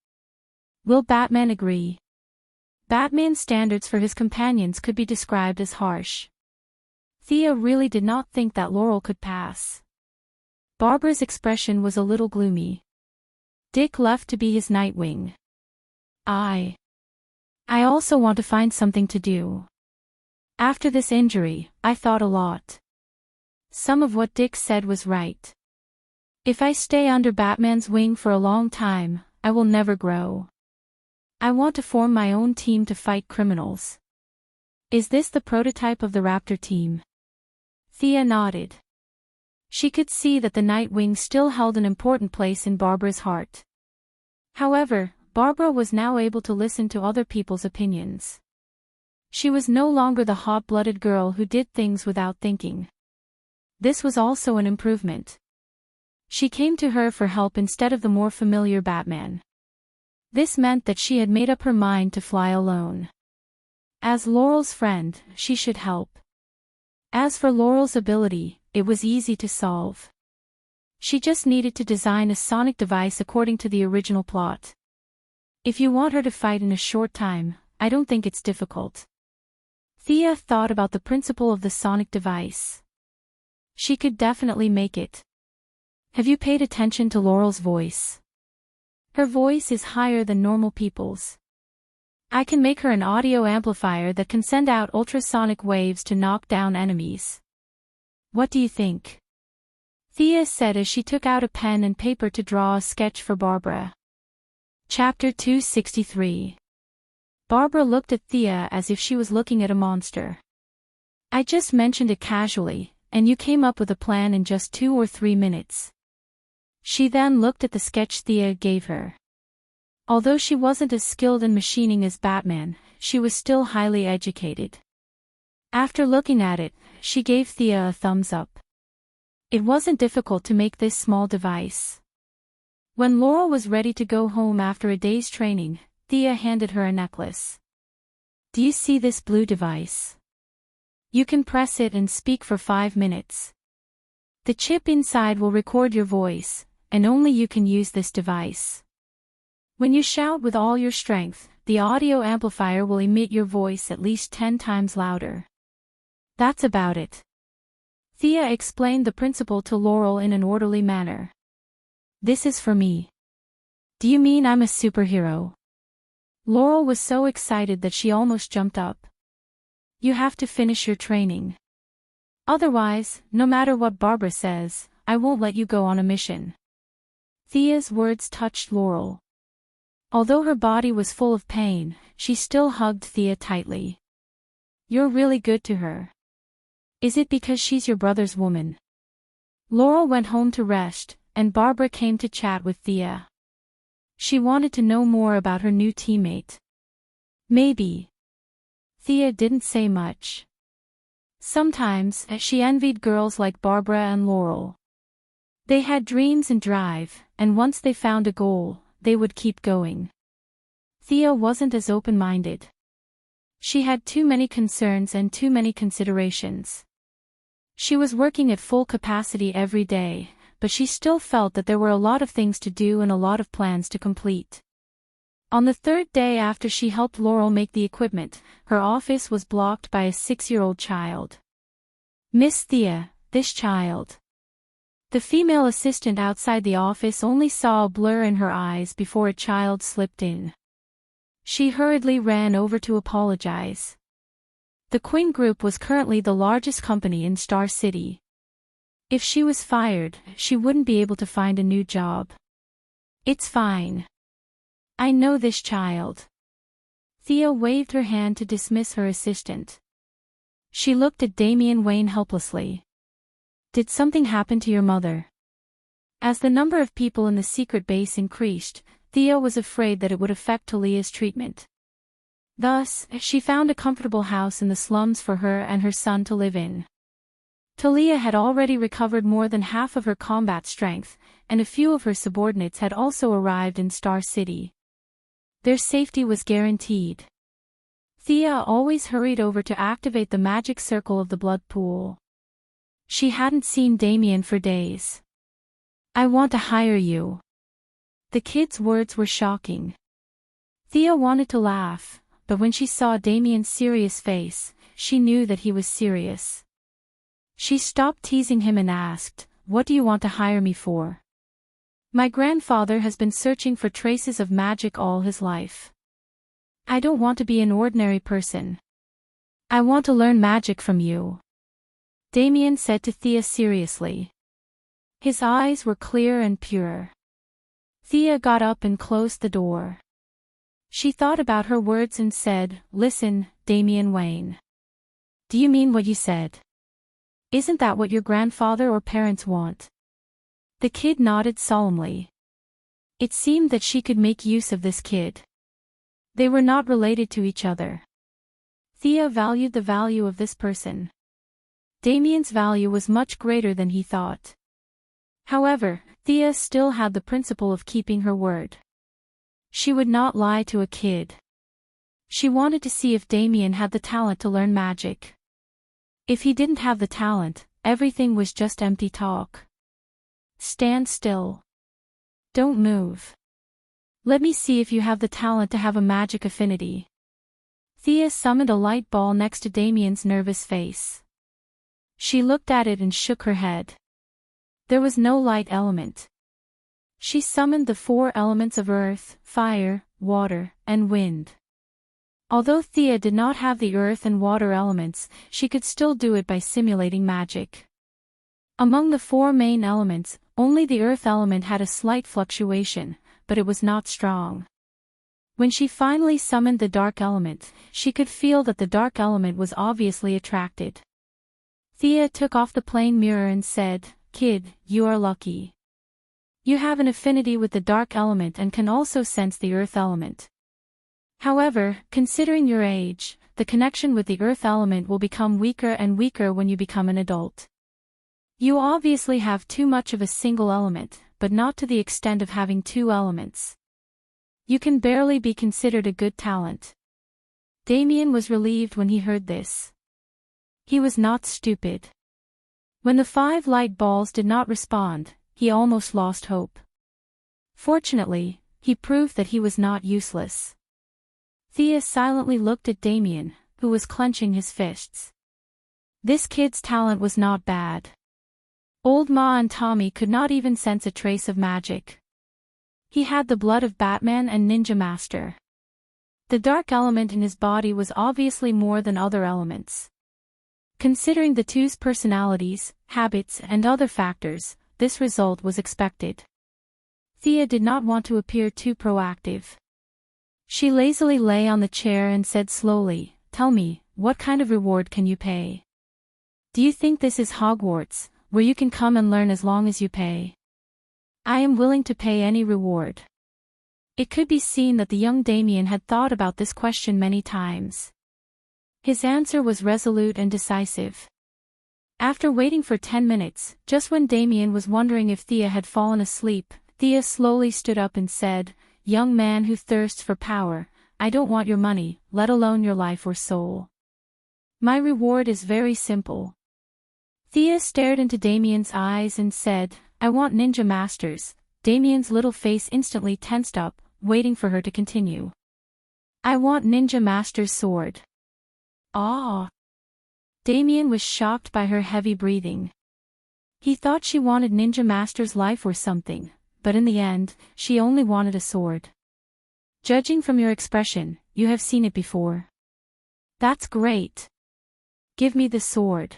Will Batman agree?" Batman's standards for his companions could be described as harsh. Thea really did not think that Laurel could pass. Barbara's expression was a little gloomy. Dick left to be his Nightwing. I also want to find something to do. After this injury, I thought a lot. Some of what Dick said was right. If I stay under Batman's wing for a long time, I will never grow. I want to form my own team to fight criminals. Is this the prototype of the Raptor team? Thea nodded. She could see that the Nightwing still held an important place in Barbara's heart. However, Barbara was now able to listen to other people's opinions. She was no longer the hot-blooded girl who did things without thinking. This was also an improvement. She came to her for help instead of the more familiar Batman. This meant that she had made up her mind to fly alone. As Laurel's friend, she should help. As for Laurel's ability, it was easy to solve. She just needed to design a sonic device according to the original plot. If you want her to fight in a short time, I don't think it's difficult. Thea thought about the principle of the sonic device. She could definitely make it. Have you paid attention to Laurel's voice? Her voice is higher than normal people's. I can make her an audio amplifier that can send out ultrasonic waves to knock down enemies. What do you think? Thea said as she took out a pen and paper to draw a sketch for Barbara. Chapter 263. Barbara looked at Thea as if she was looking at a monster. I just mentioned it casually, and you came up with a plan in just 2 or 3 minutes. She then looked at the sketch Thea gave her. Although she wasn't as skilled in machining as Batman, she was still highly educated. After looking at it, she gave Thea a thumbs up. It wasn't difficult to make this small device. When Laurel was ready to go home after a day's training, Thea handed her a necklace. Do you see this blue device? You can press it and speak for 5 minutes. The chip inside will record your voice, and only you can use this device. When you shout with all your strength, the audio amplifier will emit your voice at least 10 times louder. That's about it. Thea explained the principle to Laurel in an orderly manner. This is for me. Do you mean I'm a superhero? Laurel was so excited that she almost jumped up. You have to finish your training. Otherwise, no matter what Barbara says, I won't let you go on a mission. Thea's words touched Laurel. Although her body was full of pain, she still hugged Thea tightly. You're really good to her. Is it because she's your brother's woman? Laurel went home to rest, and Barbara came to chat with Thea. She wanted to know more about her new teammate. Maybe. Thea didn't say much. Sometimes, she envied girls like Barbara and Laurel. They had dreams and drive, and once they found a goal, they would keep going. Thea wasn't as open-minded. She had too many concerns and too many considerations. She was working at full capacity every day, but she still felt that there were a lot of things to do and a lot of plans to complete. On the 3rd day after she helped Laurel make the equipment, her office was blocked by a 6-year-old child. Miss Thea, this child. The female assistant outside the office only saw a blur in her eyes before a child slipped in. She hurriedly ran over to apologize. The Quinn Group was currently the largest company in Star City. If she was fired, she wouldn't be able to find a new job. It's fine. I know this child. Thea waved her hand to dismiss her assistant. She looked at Damian Wayne helplessly. Did something happen to your mother? As the number of people in the secret base increased, Thea was afraid that it would affect Talia's treatment. Thus, she found a comfortable house in the slums for her and her son to live in. Talia had already recovered more than half of her combat strength, and a few of her subordinates had also arrived in Star City. Their safety was guaranteed. Thea always hurried over to activate the magic circle of the blood pool. She hadn't seen Damien for days. I want to hire you. The kid's words were shocking. Thea wanted to laugh, but when she saw Damien's serious face, she knew that he was serious. She stopped teasing him and asked, "What do you want to hire me for?" "My grandfather has been searching for traces of magic all his life. I don't want to be an ordinary person. I want to learn magic from you," Damien said to Thea seriously. His eyes were clear and pure. Thea got up and closed the door. She thought about her words and said, "Listen, Damian Wayne. Do you mean what you said? Isn't that what your grandfather or parents want?" The kid nodded solemnly. It seemed that she could make use of this kid. They were not related to each other. Thea valued the value of this person. Damien's value was much greater than he thought. However, Thea still had the principle of keeping her word. She would not lie to a kid. She wanted to see if Damien had the talent to learn magic. If he didn't have the talent, everything was just empty talk. Stand still. Don't move. Let me see if you have the talent to have a magic affinity. Thea summoned a light ball next to Damien's nervous face. She looked at it and shook her head. There was no light element. She summoned the 4 elements of earth, fire, water, and wind. Although Thea did not have the earth and water elements, she could still do it by simulating magic. Among the 4 main elements, only the earth element had a slight fluctuation, but it was not strong. When she finally summoned the dark element, she could feel that the dark element was obviously attracted. Thea took off the plane mirror and said, "Kid, you are lucky. You have an affinity with the dark element and can also sense the earth element. However, considering your age, the connection with the earth element will become weaker and weaker when you become an adult. You obviously have too much of a single element, but not to the extent of having 2 elements. You can barely be considered a good talent." Damien was relieved when he heard this. He was not stupid. When the 5 light balls did not respond, he almost lost hope. Fortunately, he proved that he was not useless. Thea silently looked at Damien, who was clenching his fists. This kid's talent was not bad. Old Ma and Tommy could not even sense a trace of magic. He had the blood of Batman and Ninja Master. The dark element in his body was obviously more than other elements. Considering the 2's personalities, habits, and other factors, this result was expected. Thea did not want to appear too proactive. She lazily lay on the chair and said slowly, "Tell me, what kind of reward can you pay? Do you think this is Hogwarts, where you can come and learn as long as you pay?" "I am willing to pay any reward." It could be seen that the young Damien had thought about this question many times. His answer was resolute and decisive. After waiting for 10 minutes, just when Damien was wondering if Thea had fallen asleep, Thea slowly stood up and said, "Young man who thirsts for power, I don't want your money, let alone your life or soul. My reward is very simple." Thea stared into Damien's eyes and said, "I want ninja masters." Damien's little face instantly tensed up, waiting for her to continue. "I want Ninja Master's sword." "Ah!" Damien was shocked by her heavy breathing. He thought she wanted Ninja Master's life or something, but in the end, she only wanted a sword. "Judging from your expression, you have seen it before." "That's great. Give me the sword.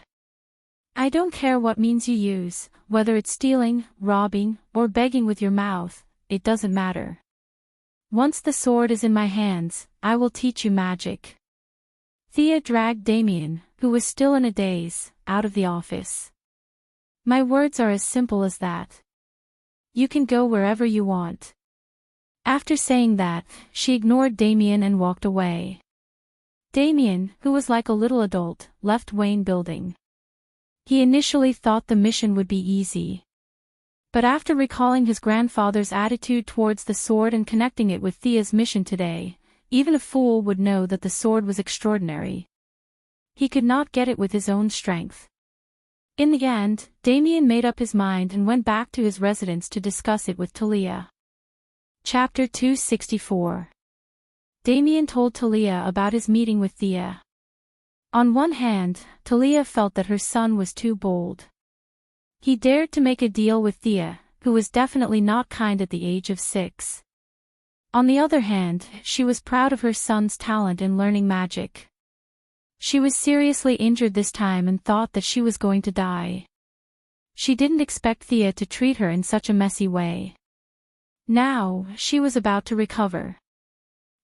I don't care what means you use, whether it's stealing, robbing, or begging with your mouth, it doesn't matter. Once the sword is in my hands, I will teach you magic." Thea dragged Damien, who was still in a daze, out of the office. "My words are as simple as that. You can go wherever you want." After saying that, she ignored Damien and walked away. Damien, who was like a little adult, left Wayne Building. He initially thought the mission would be easy. But after recalling his grandfather's attitude towards the sword and connecting it with Thea's mission today, even a fool would know that the sword was extraordinary. He could not get it with his own strength. In the end, Damien made up his mind and went back to his residence to discuss it with Talia. Chapter 264. Damien told Talia about his meeting with Thea. On one hand, Talia felt that her son was too bold. He dared to make a deal with Thea, who was definitely not kind at the age of 6. On the other hand, she was proud of her son's talent in learning magic. She was seriously injured this time and thought that she was going to die. She didn't expect Thea to treat her in such a messy way. Now, she was about to recover.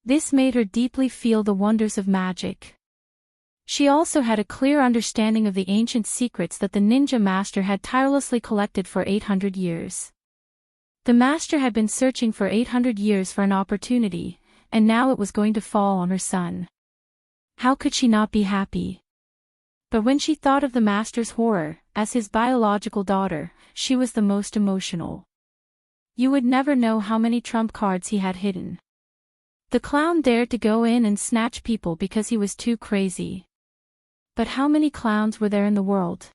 This made her deeply feel the wonders of magic. She also had a clear understanding of the ancient secrets that the ninja master had tirelessly collected for 800 years. The master had been searching for 800 years for an opportunity, and now it was going to fall on her son. How could she not be happy? But when she thought of the master's horror, as his biological daughter, she was the most emotional. You would never know how many trump cards he had hidden. The clown dared to go in and snatch people because he was too crazy. But how many clowns were there in the world?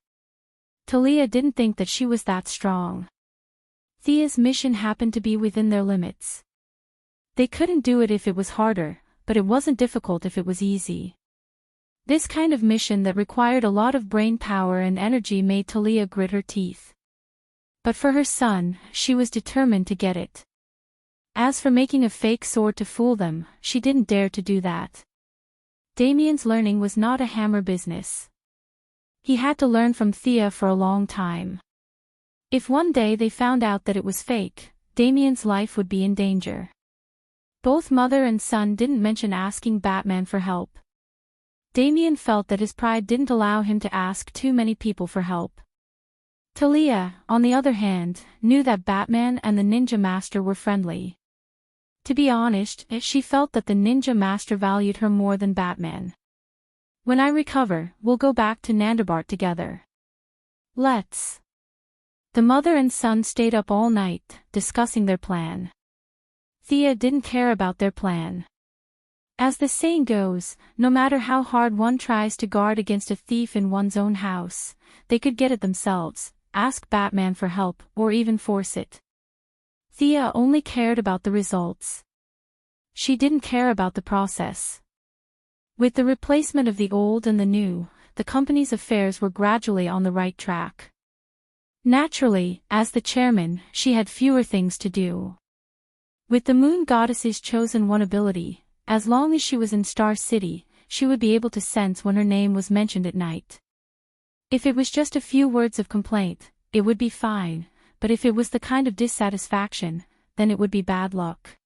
Talia didn't think that she was that strong. Thea's mission happened to be within their limits. They couldn't do it if it was harder, but it wasn't difficult if it was easy. This kind of mission that required a lot of brain power and energy made Talia grit her teeth. But for her son, she was determined to get it. As for making a fake sword to fool them, she didn't dare to do that. Damien's learning was not a hammer business. He had to learn from Thea for a long time. If one day they found out that it was fake, Damien's life would be in danger. Both mother and son didn't mention asking Batman for help. Damien felt that his pride didn't allow him to ask too many people for help. Talia, on the other hand, knew that Batman and the Ninja Master were friendly. To be honest, she felt that the Ninja Master valued her more than Batman. When I recover, we'll go back to Nandabart together. Let's. The mother and son stayed up all night, discussing their plan. Thea didn't care about their plan. As the saying goes, no matter how hard one tries to guard against a thief in one's own house, they could get it themselves, ask Batman for help, or even force it. Thea only cared about the results. She didn't care about the process. With the replacement of the old and the new, the company's affairs were gradually on the right track. Naturally, as the chairman, she had fewer things to do. With the moon goddess's chosen one ability, as long as she was in Star City, she would be able to sense when her name was mentioned at night. If it was just a few words of complaint, it would be fine, but if it was the kind of dissatisfaction, then it would be bad luck.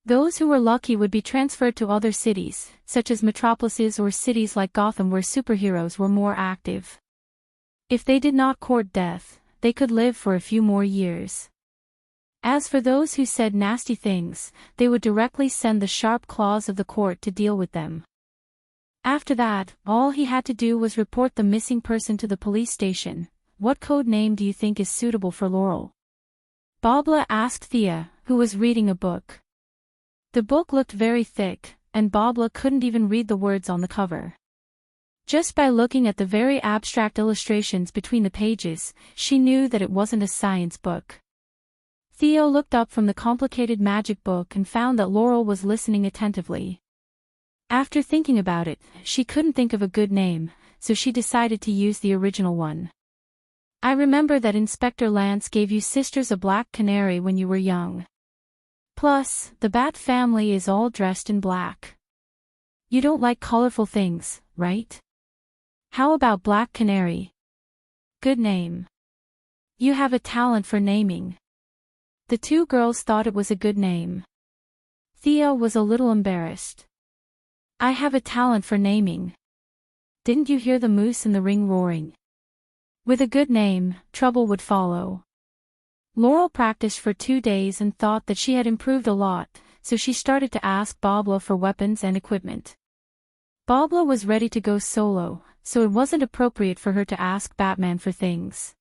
Those who were lucky would be transferred to other cities, such as metropolises or cities like Gotham where superheroes were more active. If they did not court death, they could live for a few more years. As for those who said nasty things, they would directly send the sharp claws of the court to deal with them. After that, all he had to do was report the missing person to the police station. What code name do you think is suitable for Laurel? Babla asked Thea, who was reading a book. The book looked very thick, and Babla couldn't even read the words on the cover. Just by looking at the very abstract illustrations between the pages, she knew that it wasn't a science book. Theo looked up from the complicated magic book and found that Laurel was listening attentively. After thinking about it, she couldn't think of a good name, so she decided to use the original one. I remember that Inspector Lance gave you sisters a black canary when you were young. Plus, the Bat family is all dressed in black. You don't like colorful things, right? How about Black Canary? Good name. You have a talent for naming. The two girls thought it was a good name. Thea was a little embarrassed. I have a talent for naming. Didn't you hear the moose in the ring roaring? With a good name, trouble would follow. Laurel practiced for 2 days and thought that she had improved a lot, so she started to ask Babla for weapons and equipment. Babla was ready to go solo, so it wasn't appropriate for her to ask Batman for things.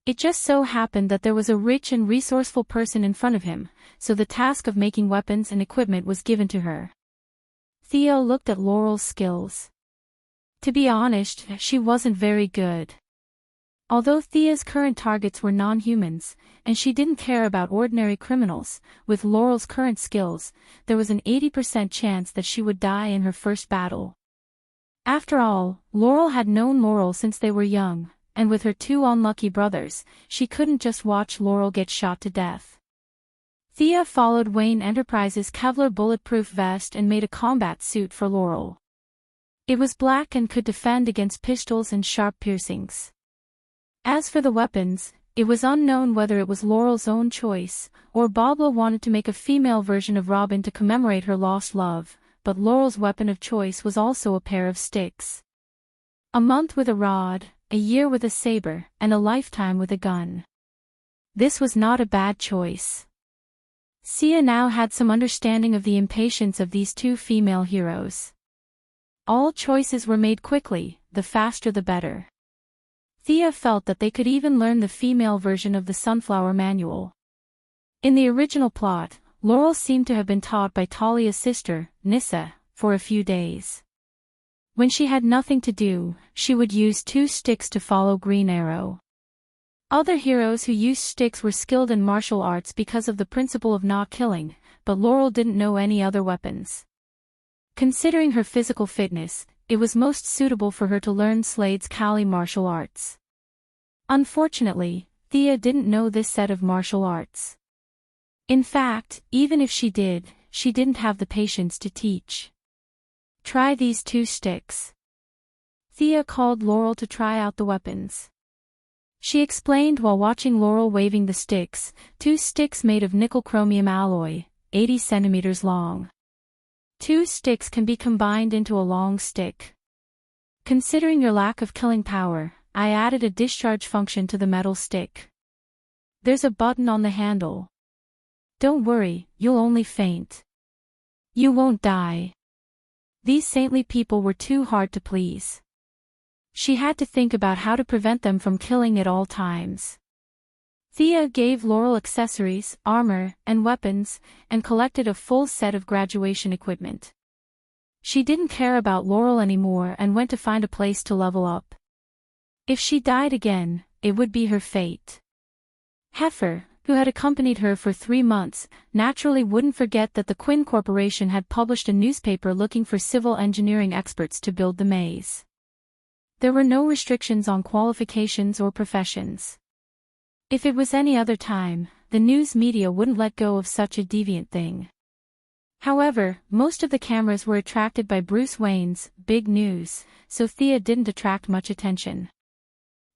It just so happened that there was a rich and resourceful person in front of him, so the task of making weapons and equipment was given to her. Theo looked at Laurel's skills. To be honest, she wasn't very good. Although Thea's current targets were non-humans, and she didn't care about ordinary criminals, with Laurel's current skills, there was an 80% chance that she would die in her first battle. After all, Laurel had known Laurel since they were young, and with her 2 unlucky brothers, she couldn't just watch Laurel get shot to death. Thea followed Wayne Enterprises' Kevlar bulletproof vest and made a combat suit for Laurel. It was black and could defend against pistols and sharp piercings. As for the weapons, it was unknown whether it was Laurel's own choice, or Babla wanted to make a female version of Robin to commemorate her lost love, but Laurel's weapon of choice was also a pair of sticks. A month with a rod, a year with a saber, and a lifetime with a gun. This was not a bad choice. Sia now had some understanding of the impatience of these 2 female heroes. All choices were made quickly, the faster the better. Thea felt that they could even learn the female version of the Sunflower Manual. In the original plot, Laurel seemed to have been taught by Talia's sister, Nissa, for a few days. When she had nothing to do, she would use 2 sticks to follow Green Arrow. Other heroes who used sticks were skilled in martial arts because of the principle of not killing, but Laurel didn't know any other weapons. Considering her physical fitness, it was most suitable for her to learn Slade's Kali martial arts. Unfortunately, Thea didn't know this set of martial arts. In fact, even if she did, she didn't have the patience to teach. Try these 2 sticks. Thea called Laurel to try out the weapons. She explained while watching Laurel waving the sticks, 2 sticks made of nickel-chromium alloy, 80 centimeters long. 2 sticks can be combined into a long stick. Considering your lack of killing power, I added a discharge function to the metal stick. There's a button on the handle. Don't worry, you'll only faint. You won't die. These saintly people were too hard to please. She had to think about how to prevent them from killing at all times. Thea gave Laurel accessories, armor, and weapons, and collected a full set of graduation equipment. She didn't care about Laurel anymore and went to find a place to level up. If she died again, it would be her fate. Heifer, who had accompanied her for 3 months, naturally wouldn't forget that the Quinn Corporation had published a newspaper looking for civil engineering experts to build the maze. There were no restrictions on qualifications or professions. If it was any other time, the news media wouldn't let go of such a deviant thing. However, most of the cameras were attracted by Bruce Wayne's big news, so Thea didn't attract much attention.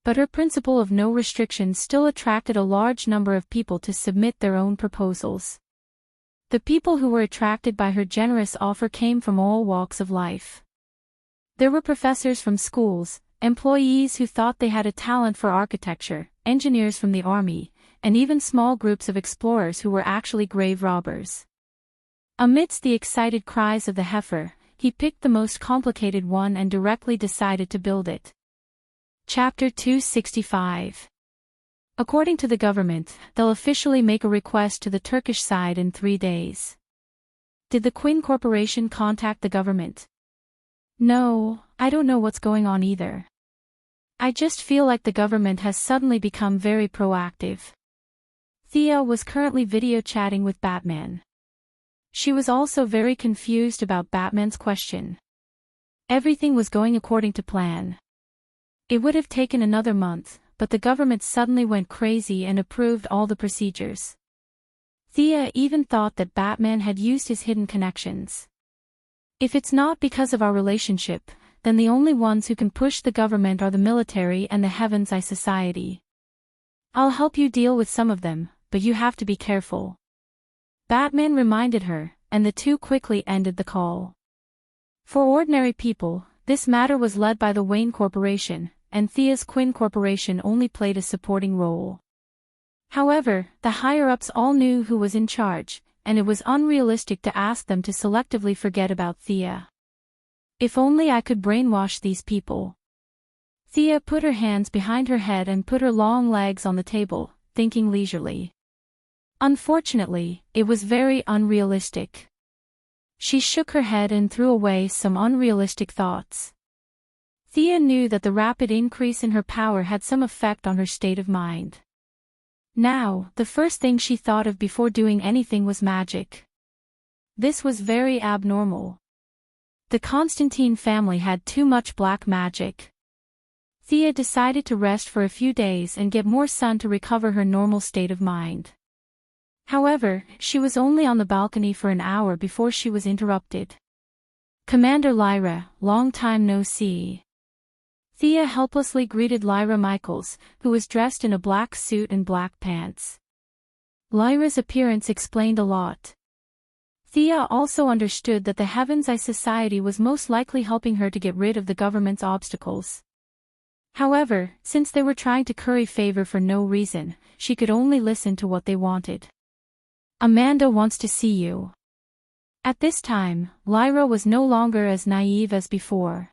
But her principle of no restrictions still attracted a large number of people to submit their own proposals. The people who were attracted by her generous offer came from all walks of life. There were professors from schools, employees who thought they had a talent for architecture, engineers from the army, and even small groups of explorers who were actually grave robbers. Amidst the excited cries of the heifer, he picked the most complicated one and directly decided to build it. Chapter 265. According to the government, they'll officially make a request to the Turkish side in 3 days. Did the Quinn Corporation contact the government? No, I don't know what's going on either. I just feel like the government has suddenly become very proactive. Thea was currently video chatting with Batman. She was also very confused about Batman's question. Everything was going according to plan. It would have taken another month, but the government suddenly went crazy and approved all the procedures. Thea even thought that Batman had used his hidden connections. If it's not because of our relationship, then the only ones who can push the government are the military and the Heaven's Eye Society. I'll help you deal with some of them, but you have to be careful. Batman reminded her, and the two quickly ended the call. For ordinary people, this matter was led by the Wayne Corporation, and Thea's Quinn Corporation only played a supporting role. However, the higher-ups all knew who was in charge, and it was unrealistic to ask them to selectively forget about Thea. If only I could brainwash these people. Thea put her hands behind her head and put her long legs on the table, thinking leisurely. Unfortunately, it was very unrealistic. She shook her head and threw away some unrealistic thoughts. Thea knew that the rapid increase in her power had some effect on her state of mind. Now, the first thing she thought of before doing anything was magic. This was very abnormal. The Constantine family had too much black magic. Thea decided to rest for a few days and get more sun to recover her normal state of mind. However, she was only on the balcony for an hour before she was interrupted. Commander Lyra, long time no see. Thea helplessly greeted Lyra Michaels, who was dressed in a black suit and black pants. Lyra's appearance explained a lot. Thea also understood that the Heaven's Eye Society was most likely helping her to get rid of the government's obstacles. However, since they were trying to curry favor for no reason, she could only listen to what they wanted. Amanda wants to see you. At this time, Lyra was no longer as naive as before.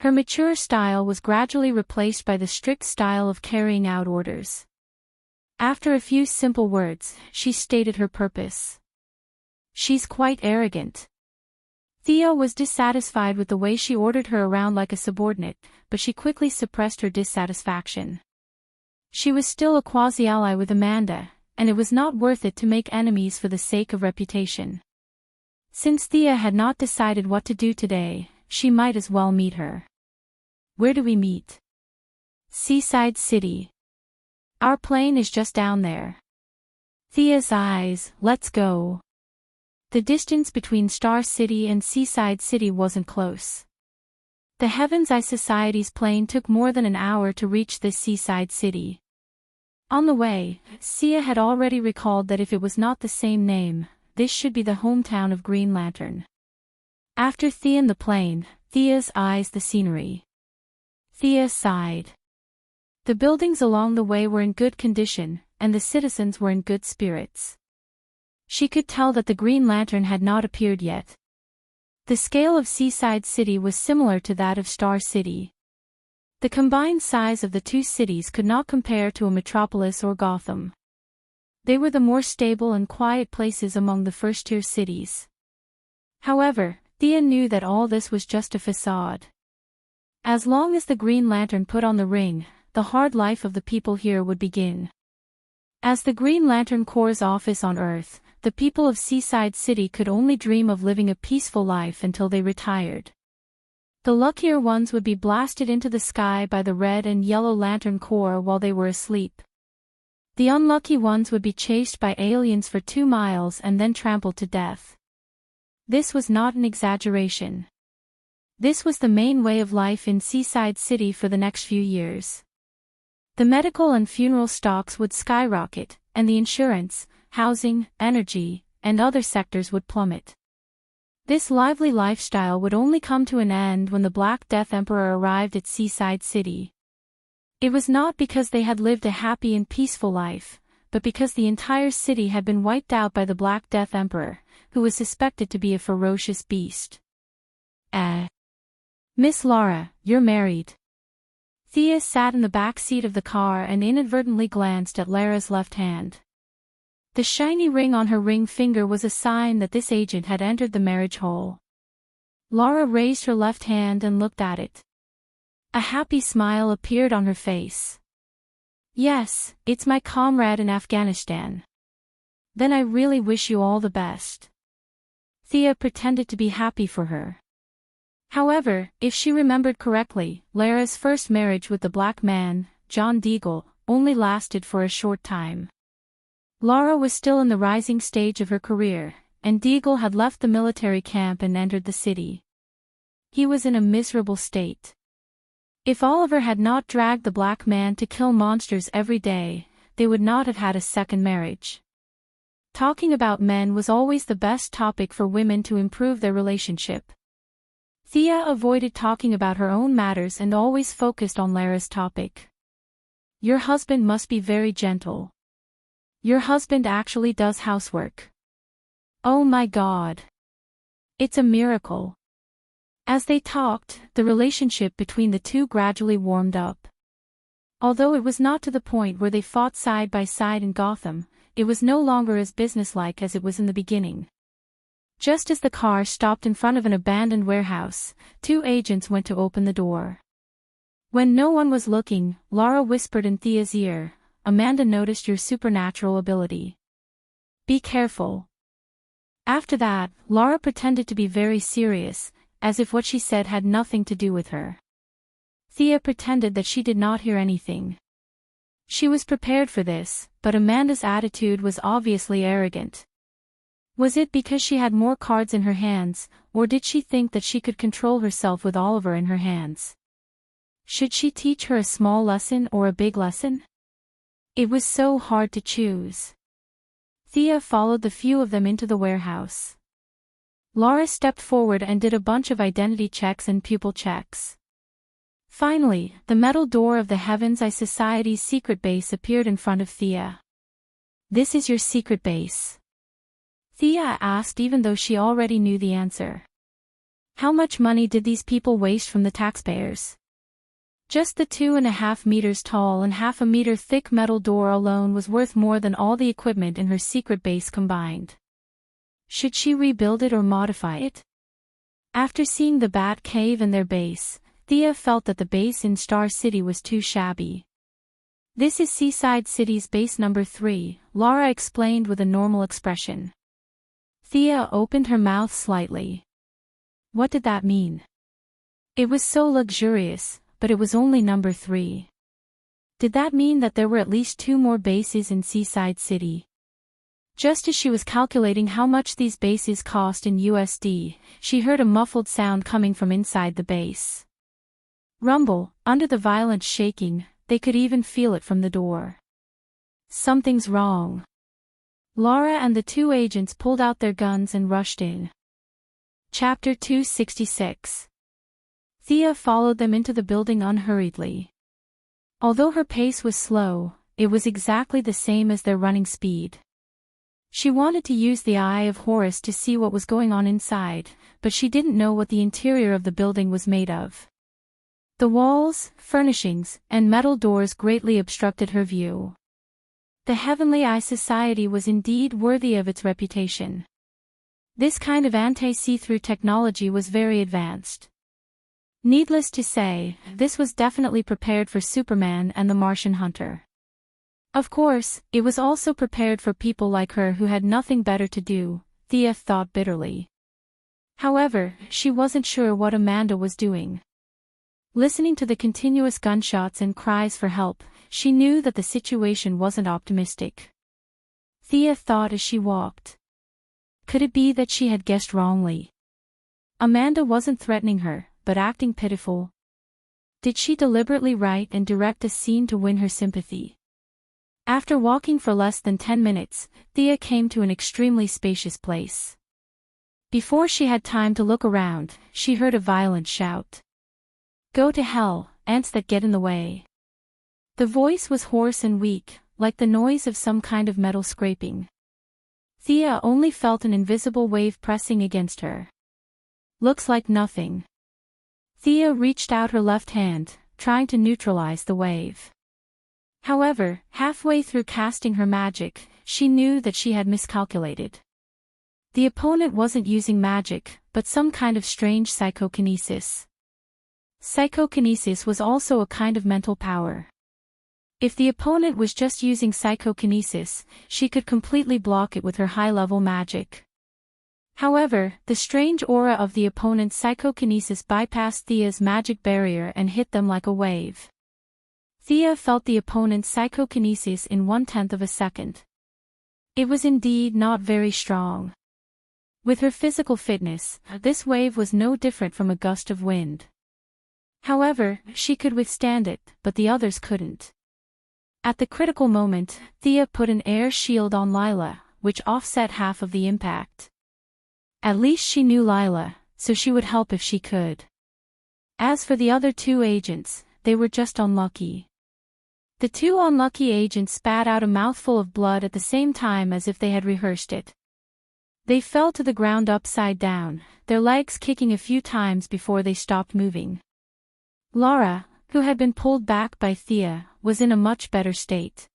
Her mature style was gradually replaced by the strict style of carrying out orders. After a few simple words, she stated her purpose. She's quite arrogant. Thea was dissatisfied with the way she ordered her around like a subordinate, but she quickly suppressed her dissatisfaction. She was still a quasi-ally with Amanda, and it was not worth it to make enemies for the sake of reputation. Since Thea had not decided what to do today, she might as well meet her. Where do we meet? Seaside City. Our plane is just down there. Thea's eyes, let's go. The distance between Star City and Seaside City wasn't close. The Heaven's Eye Society's plane took more than an hour to reach this seaside city. On the way, Sia had already recalled that if it was not the same name, this should be the hometown of Green Lantern. After Thea and the plane, Thea's eyes the scenery. Thea sighed. The buildings along the way were in good condition, and the citizens were in good spirits. She could tell that the Green Lantern had not appeared yet. The scale of Seaside City was similar to that of Star City. The combined size of the two cities could not compare to a metropolis or Gotham. They were the more stable and quiet places among the first-tier cities. However, Thea knew that all this was just a facade. As long as the Green Lantern put on the ring, the hard life of the people here would begin. As the Green Lantern Corps' office on Earth, the people of Seaside City could only dream of living a peaceful life until they retired. The luckier ones would be blasted into the sky by the Red and Yellow Lantern Corps while they were asleep. The unlucky ones would be chased by aliens for 2 miles and then trampled to death. This was not an exaggeration. This was the main way of life in Seaside City for the next few years. The medical and funeral stocks would skyrocket, and the insurance, housing, energy, and other sectors would plummet. This lively lifestyle would only come to an end when the Black Death Emperor arrived at Seaside City. It was not because they had lived a happy and peaceful life, but because the entire city had been wiped out by the Black Death Emperor, who was suspected to be a ferocious beast. Miss Laura, you're married. Thea sat in the back seat of the car and inadvertently glanced at Lara's left hand. The shiny ring on her ring finger was a sign that this agent had entered the marriage hole. Lara raised her left hand and looked at it. A happy smile appeared on her face. Yes, it's my comrade in Afghanistan. Then I really wish you all the best. Thea pretended to be happy for her. However, if she remembered correctly, Lara's first marriage with the black man, John Deagle, only lasted for a short time. Lara was still in the rising stage of her career, and Deagle had left the military camp and entered the city. He was in a miserable state. If Oliver had not dragged the black man to kill monsters every day, they would not have had a second marriage. Talking about men was always the best topic for women to improve their relationship. Thea avoided talking about her own matters and always focused on Lara's topic. Your husband must be very gentle. Your husband actually does housework. Oh my God. It's a miracle. As they talked, the relationship between the two gradually warmed up. Although it was not to the point where they fought side by side in Gotham, it was no longer as businesslike as it was in the beginning. Just as the car stopped in front of an abandoned warehouse, 2 agents went to open the door. When no one was looking, Lara whispered in Thea's ear, Amanda noticed your supernatural ability. Be careful. After that, Lara pretended to be very serious, as if what she said had nothing to do with her. Thea pretended that she did not hear anything. She was prepared for this, but Amanda's attitude was obviously arrogant. Was it because she had more cards in her hands, or did she think that she could control herself with Oliver in her hands? Should she teach her a small lesson or a big lesson? It was so hard to choose. Thea followed the few of them into the warehouse. Lara stepped forward and did a bunch of identity checks and pupil checks. Finally, the metal door of the Heaven's Eye Society's secret base appeared in front of Thea. This is your secret base? Thea asked even though she already knew the answer. How much money did these people waste from the taxpayers? Just the 2.5 meters tall and 1/2 meter thick metal door alone was worth more than all the equipment in her secret base combined. Should she rebuild it or modify it? After seeing the Bat Cave and their base, Thea felt that the base in Star City was too shabby. This is Seaside City's base number 3, Laura explained with a normal expression. Thea opened her mouth slightly. What did that mean? It was so luxurious, but it was only number 3. Did that mean that there were at least 2 more bases in Seaside City? Just as she was calculating how much these bases cost in USD, she heard a muffled sound coming from inside the base. Rumble, under the violent shaking, they could even feel it from the door. Something's wrong. Laura and the 2 agents pulled out their guns and rushed in. Chapter 266. Thea followed them into the building unhurriedly. Although her pace was slow, it was exactly the same as their running speed. She wanted to use the Eye of Horus to see what was going on inside, but she didn't know what the interior of the building was made of. The walls, furnishings, and metal doors greatly obstructed her view. The Heavenly Eye Society was indeed worthy of its reputation. This kind of anti-see-through technology was very advanced. Needless to say, this was definitely prepared for Superman and the Martian Hunter. Of course, it was also prepared for people like her who had nothing better to do, Thea thought bitterly. However, she wasn't sure what Amanda was doing. Listening to the continuous gunshots and cries for help, she knew that the situation wasn't optimistic. Thea thought as she walked. Could it be that she had guessed wrongly? Amanda wasn't threatening her, but acting pitiful. Did she deliberately write and direct a scene to win her sympathy? After walking for less than 10 minutes, Thea came to an extremely spacious place. Before she had time to look around, she heard a violent shout. Go to hell, ants that get in the way. The voice was hoarse and weak, like the noise of some kind of metal scraping. Thea only felt an invisible wave pressing against her. Looks like nothing. Thea reached out her left hand, trying to neutralize the wave. However, halfway through casting her magic, she knew that she had miscalculated. The opponent wasn't using magic, but some kind of strange psychokinesis. Psychokinesis was also a kind of mental power. If the opponent was just using psychokinesis, she could completely block it with her high-level magic. However, the strange aura of the opponent's psychokinesis bypassed Thea's magic barrier and hit them like a wave. Thea felt the opponent's psychokinesis in 1/10 of a second. It was indeed not very strong. With her physical fitness, this wave was no different from a gust of wind. However, she could withstand it, but the others couldn't. At the critical moment, Thea put an air shield on Lila, which offset half of the impact. At least she knew Lila, so she would help if she could. As for the other 2 agents, they were just unlucky. The 2 unlucky agents spat out a mouthful of blood at the same time as if they had rehearsed it. They fell to the ground upside down, their legs kicking a few times before they stopped moving. Laura, who had been pulled back by Thea, was in a much better state.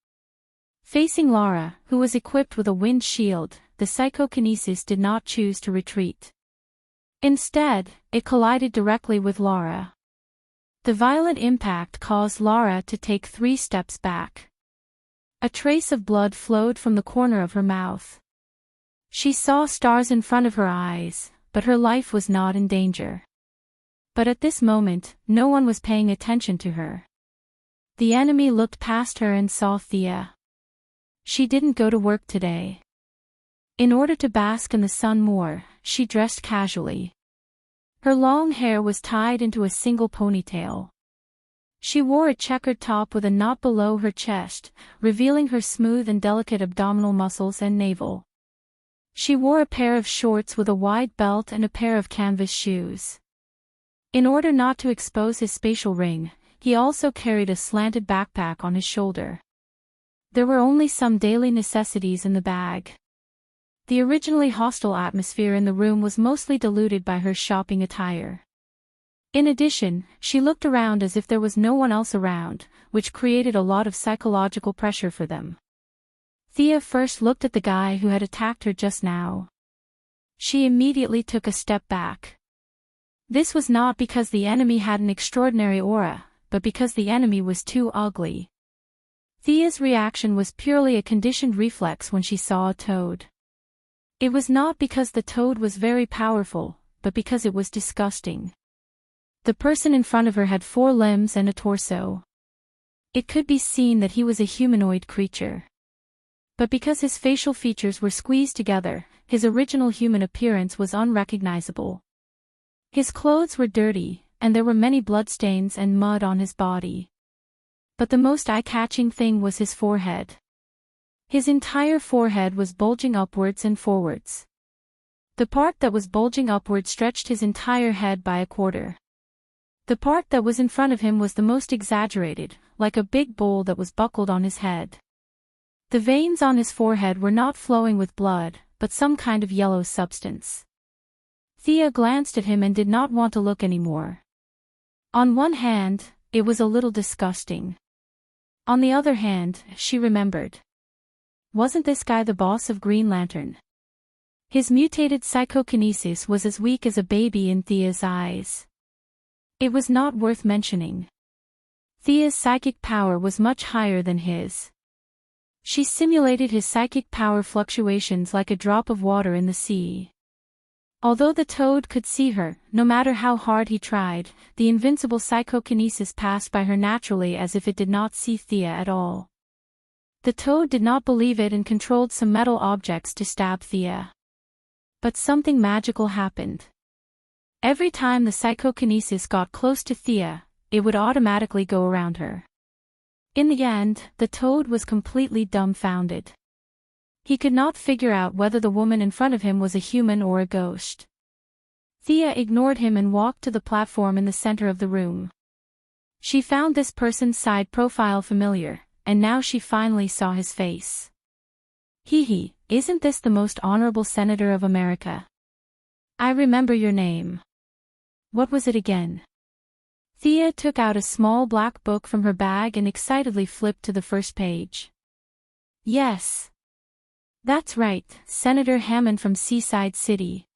Facing Laura, who was equipped with a wind shield, the psychokinesis did not choose to retreat. Instead, it collided directly with Laura. The violent impact caused Laura to take 3 steps back. A trace of blood flowed from the corner of her mouth. She saw stars in front of her eyes, but her life was not in danger. But at this moment, no one was paying attention to her. The enemy looked past her and saw Thea. She didn't go to work today. In order to bask in the sun more, she dressed casually. Her long hair was tied into a single ponytail. She wore a checkered top with a knot below her chest, revealing her smooth and delicate abdominal muscles and navel. She wore a pair of shorts with a wide belt and a pair of canvas shoes. In order not to expose his spatial ring, he also carried a slanted backpack on his shoulder. There were only some daily necessities in the bag. The originally hostile atmosphere in the room was mostly diluted by her shopping attire. In addition, she looked around as if there was no one else around, which created a lot of psychological pressure for them. Thea first looked at the guy who had attacked her just now. She immediately took a step back. This was not because the enemy had an extraordinary aura, but because the enemy was too ugly. Thea's reaction was purely a conditioned reflex when she saw a toad. It was not because the toad was very powerful, but because it was disgusting. The person in front of her had 4 limbs and a torso. It could be seen that he was a humanoid creature. But because his facial features were squeezed together, his original human appearance was unrecognizable. His clothes were dirty, and there were many bloodstains and mud on his body. But the most eye-catching thing was his forehead. His entire forehead was bulging upwards and forwards. The part that was bulging upward stretched his entire head by a quarter. The part that was in front of him was the most exaggerated, like a big bowl that was buckled on his head. The veins on his forehead were not flowing with blood, but some kind of yellow substance. Thea glanced at him and did not want to look anymore. On one hand, it was a little disgusting. On the other hand, she remembered. Wasn't this guy the boss of Green Lantern? His mutated psychokinesis was as weak as a baby in Thea's eyes. It was not worth mentioning. Thea's psychic power was much higher than his. She simulated his psychic power fluctuations like a drop of water in the sea. Although the toad could see her, no matter how hard he tried, the invincible psychokinesis passed by her naturally as if it did not see Thea at all. The toad did not believe it and controlled some metal objects to stab Thea. But something magical happened. Every time the psychokinesis got close to Thea, it would automatically go around her. In the end, the toad was completely dumbfounded. He could not figure out whether the woman in front of him was a human or a ghost. Thea ignored him and walked to the platform in the center of the room. She found this person's side profile familiar, and now she finally saw his face. Hee, isn't this the most honorable senator of America? I remember your name. What was it again? Thea took out a small black book from her bag and excitedly flipped to the first page. Yes. That's right, Senator Hammond from Seaside City.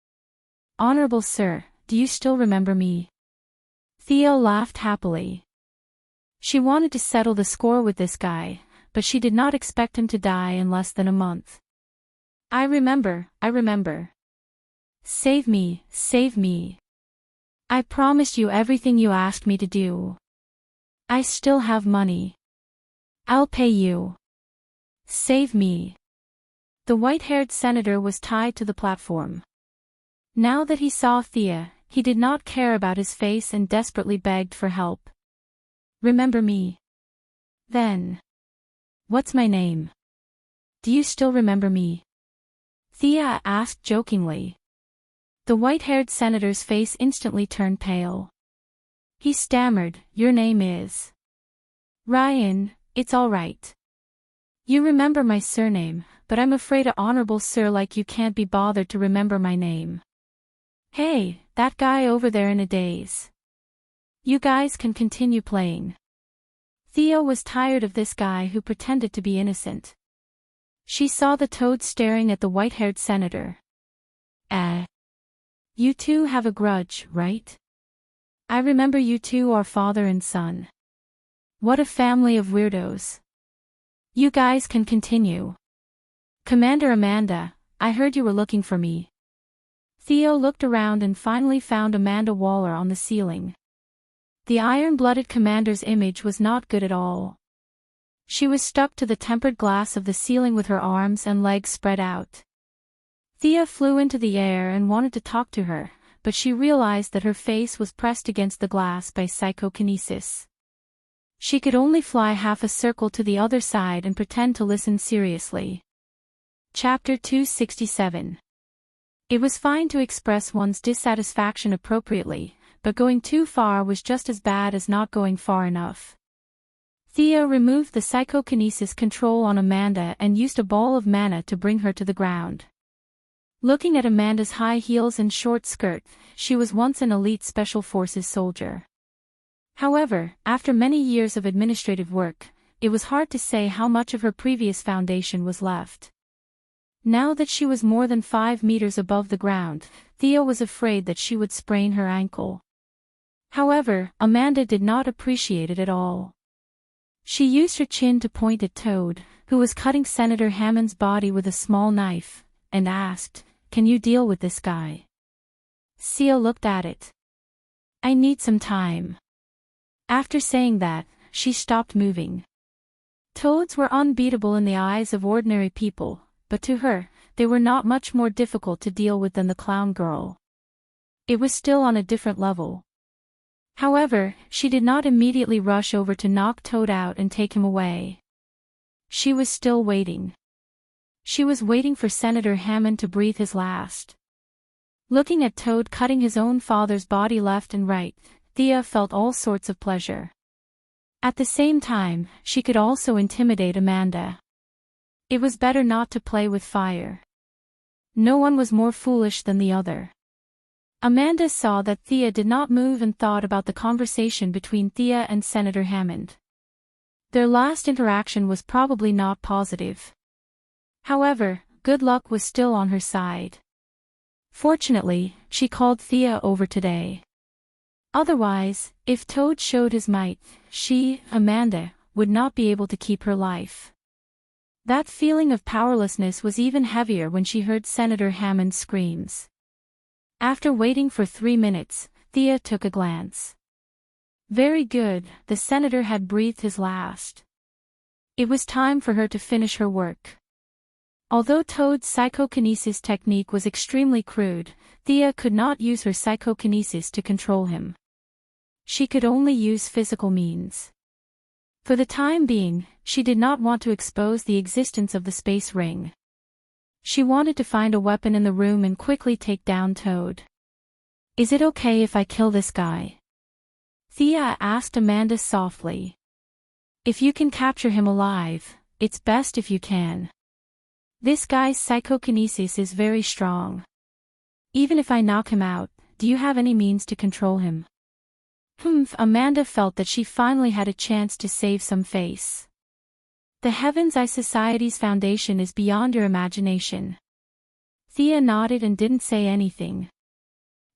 Honorable Sir, do you still remember me? Thea laughed happily. She wanted to settle the score with this guy, but she did not expect him to die in less than a month. I remember. Save me, save me. I promised you everything you asked me to do. I still have money. I'll pay you. Save me. The white-haired senator was tied to the platform. Now that he saw Thea, he did not care about his face and desperately begged for help. Remember me? Then. What's my name? Do you still remember me? Thea asked jokingly. The white-haired senator's face instantly turned pale. He stammered, Your name is... Ryan, it's all right. You remember my surname, but I'm afraid a honorable sir like you can't be bothered to remember my name. Hey, that guy over there in a daze. You guys can continue playing. Thea was tired of this guy who pretended to be innocent. She saw the toad staring at the white-haired senator. You two have a grudge, right? I remember you two are father and son. What a family of weirdos. You guys can continue. Commander Amanda, I heard you were looking for me. Theo looked around and finally found Amanda Waller on the ceiling. The iron-blooded commander's image was not good at all. She was stuck to the tempered glass of the ceiling with her arms and legs spread out. Thea flew into the air and wanted to talk to her, but she realized that her face was pressed against the glass by psychokinesis. She could only fly half a circle to the other side and pretend to listen seriously. Chapter 267. It was fine to express one's dissatisfaction appropriately, but going too far was just as bad as not going far enough. Thea removed the psychokinesis control on Amanda and used a ball of mana to bring her to the ground. Looking at Amanda's high heels and short skirt, she was once an elite special forces soldier. However, after many years of administrative work, it was hard to say how much of her previous foundation was left. Now that she was more than 5 meters above the ground, Thea was afraid that she would sprain her ankle. However, Amanda did not appreciate it at all. She used her chin to point at Toad, who was cutting Senator Hammond's body with a small knife, and asked, "Can you deal with this guy?" Thea looked at it. "I need some time." After saying that, she stopped moving. Toads were unbeatable in the eyes of ordinary people, but to her, they were not much more difficult to deal with than the clown girl. It was still on a different level. However, she did not immediately rush over to knock Toad out and take him away. She was still waiting. She was waiting for Senator Hammond to breathe his last. Looking at Toad cutting his own father's body left and right, Thea felt all sorts of pleasure. At the same time, she could also intimidate Amanda. It was better not to play with fire. No one was more foolish than the other. Amanda saw that Thea did not move and thought about the conversation between Thea and Senator Hammond. Their last interaction was probably not positive. However, good luck was still on her side. Fortunately, she called Thea over today. Otherwise, if Toad showed his might, she, Amanda, would not be able to keep her life. That feeling of powerlessness was even heavier when she heard Senator Hammond's screams. After waiting for 3 minutes, Thea took a glance. Very good, the senator had breathed his last. It was time for her to finish her work. Although Toad's psychokinesis technique was extremely crude, Thea could not use her psychokinesis to control him. She could only use physical means. For the time being, she did not want to expose the existence of the space ring. She wanted to find a weapon in the room and quickly take down Toad. "Is it okay if I kill this guy?" Thea asked Amanda softly. "If you can capture him alive, it's best if you can. This guy's psychokinesis is very strong. Even if I knock him out, do you have any means to control him?" Amanda felt that she finally had a chance to save some face. The Heaven's Eye Society's foundation is beyond your imagination. Thea nodded and didn't say anything.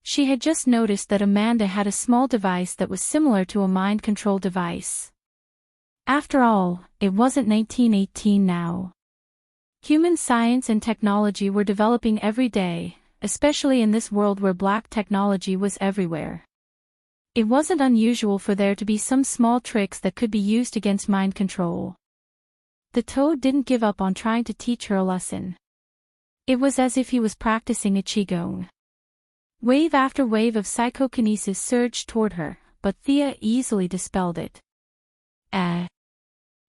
She had just noticed that Amanda had a small device that was similar to a mind control device. After all, it wasn't 1918 now. Human science and technology were developing every day, especially in this world where black technology was everywhere. It wasn't unusual for there to be some small tricks that could be used against mind control. The Toad didn't give up on trying to teach her a lesson. It was as if he was practicing a qigong. Wave after wave of psychokinesis surged toward her, but Thea easily dispelled it.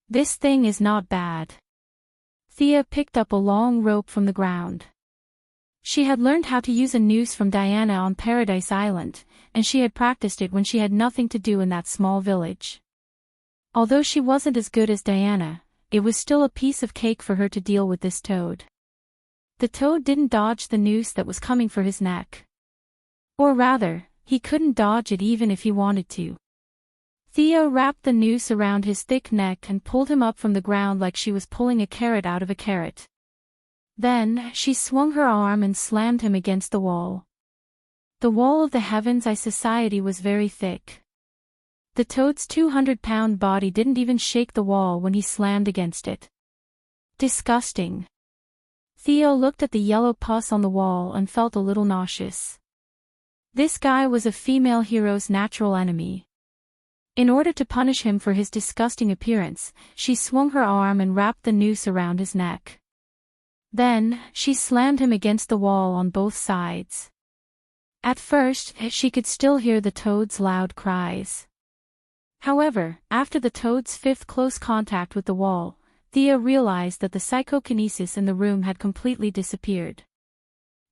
This thing is not bad. Thea picked up a long rope from the ground. She had learned how to use a noose from Diana on Paradise Island, and she had practiced it when she had nothing to do in that small village. Although she wasn't as good as Diana, it was still a piece of cake for her to deal with this Toad. The Toad didn't dodge the noose that was coming for his neck. Or rather, he couldn't dodge it even if he wanted to. Thea wrapped the noose around his thick neck and pulled him up from the ground like she was pulling a carrot out of a carrot. Then, she swung her arm and slammed him against the wall. The wall of the Heaven's Eye Society was very thick. The Toad's 200-pound body didn't even shake the wall when he slammed against it. Disgusting. Theo looked at the yellow pus on the wall and felt a little nauseous. This guy was a female hero's natural enemy. In order to punish him for his disgusting appearance, she swung her arm and wrapped the noose around his neck. Then, she slammed him against the wall on both sides. At first, she could still hear the Toad's loud cries. However, after the Toad's fifth close contact with the wall, Thea realized that the psychokinesis in the room had completely disappeared.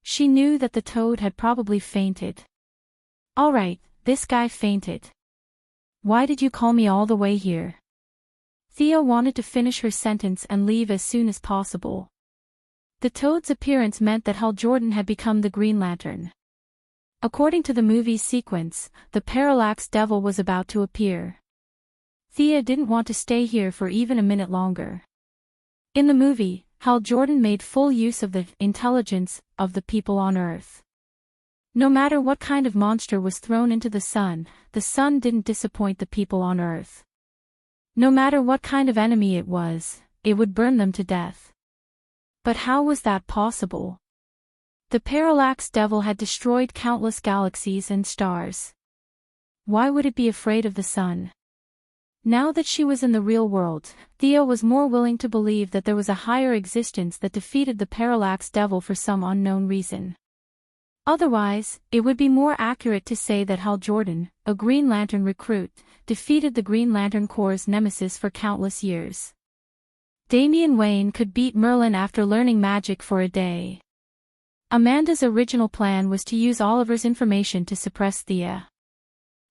She knew that the Toad had probably fainted. "All right, this guy fainted. Why did you call me all the way here?" Thea wanted to finish her sentence and leave as soon as possible. The toad's appearance meant that Hal Jordan had become the Green Lantern. According to the movie's sequence, the Parallax Devil was about to appear. Thea didn't want to stay here for even a minute longer. In the movie, Hal Jordan made full use of the intelligence of the people on Earth. No matter what kind of monster was thrown into the sun didn't disappoint the people on Earth. No matter what kind of enemy it would burn them to death. But how was that possible? The Parallax Devil had destroyed countless galaxies and stars. Why would it be afraid of the sun? Now that she was in the real world, Thea was more willing to believe that there was a higher existence that defeated the Parallax Devil for some unknown reason. Otherwise, it would be more accurate to say that Hal Jordan, a Green Lantern recruit, defeated the Green Lantern Corps' nemesis for countless years. Damian Wayne could beat Merlin after learning magic for a day. Amanda's original plan was to use Oliver's information to suppress Thea.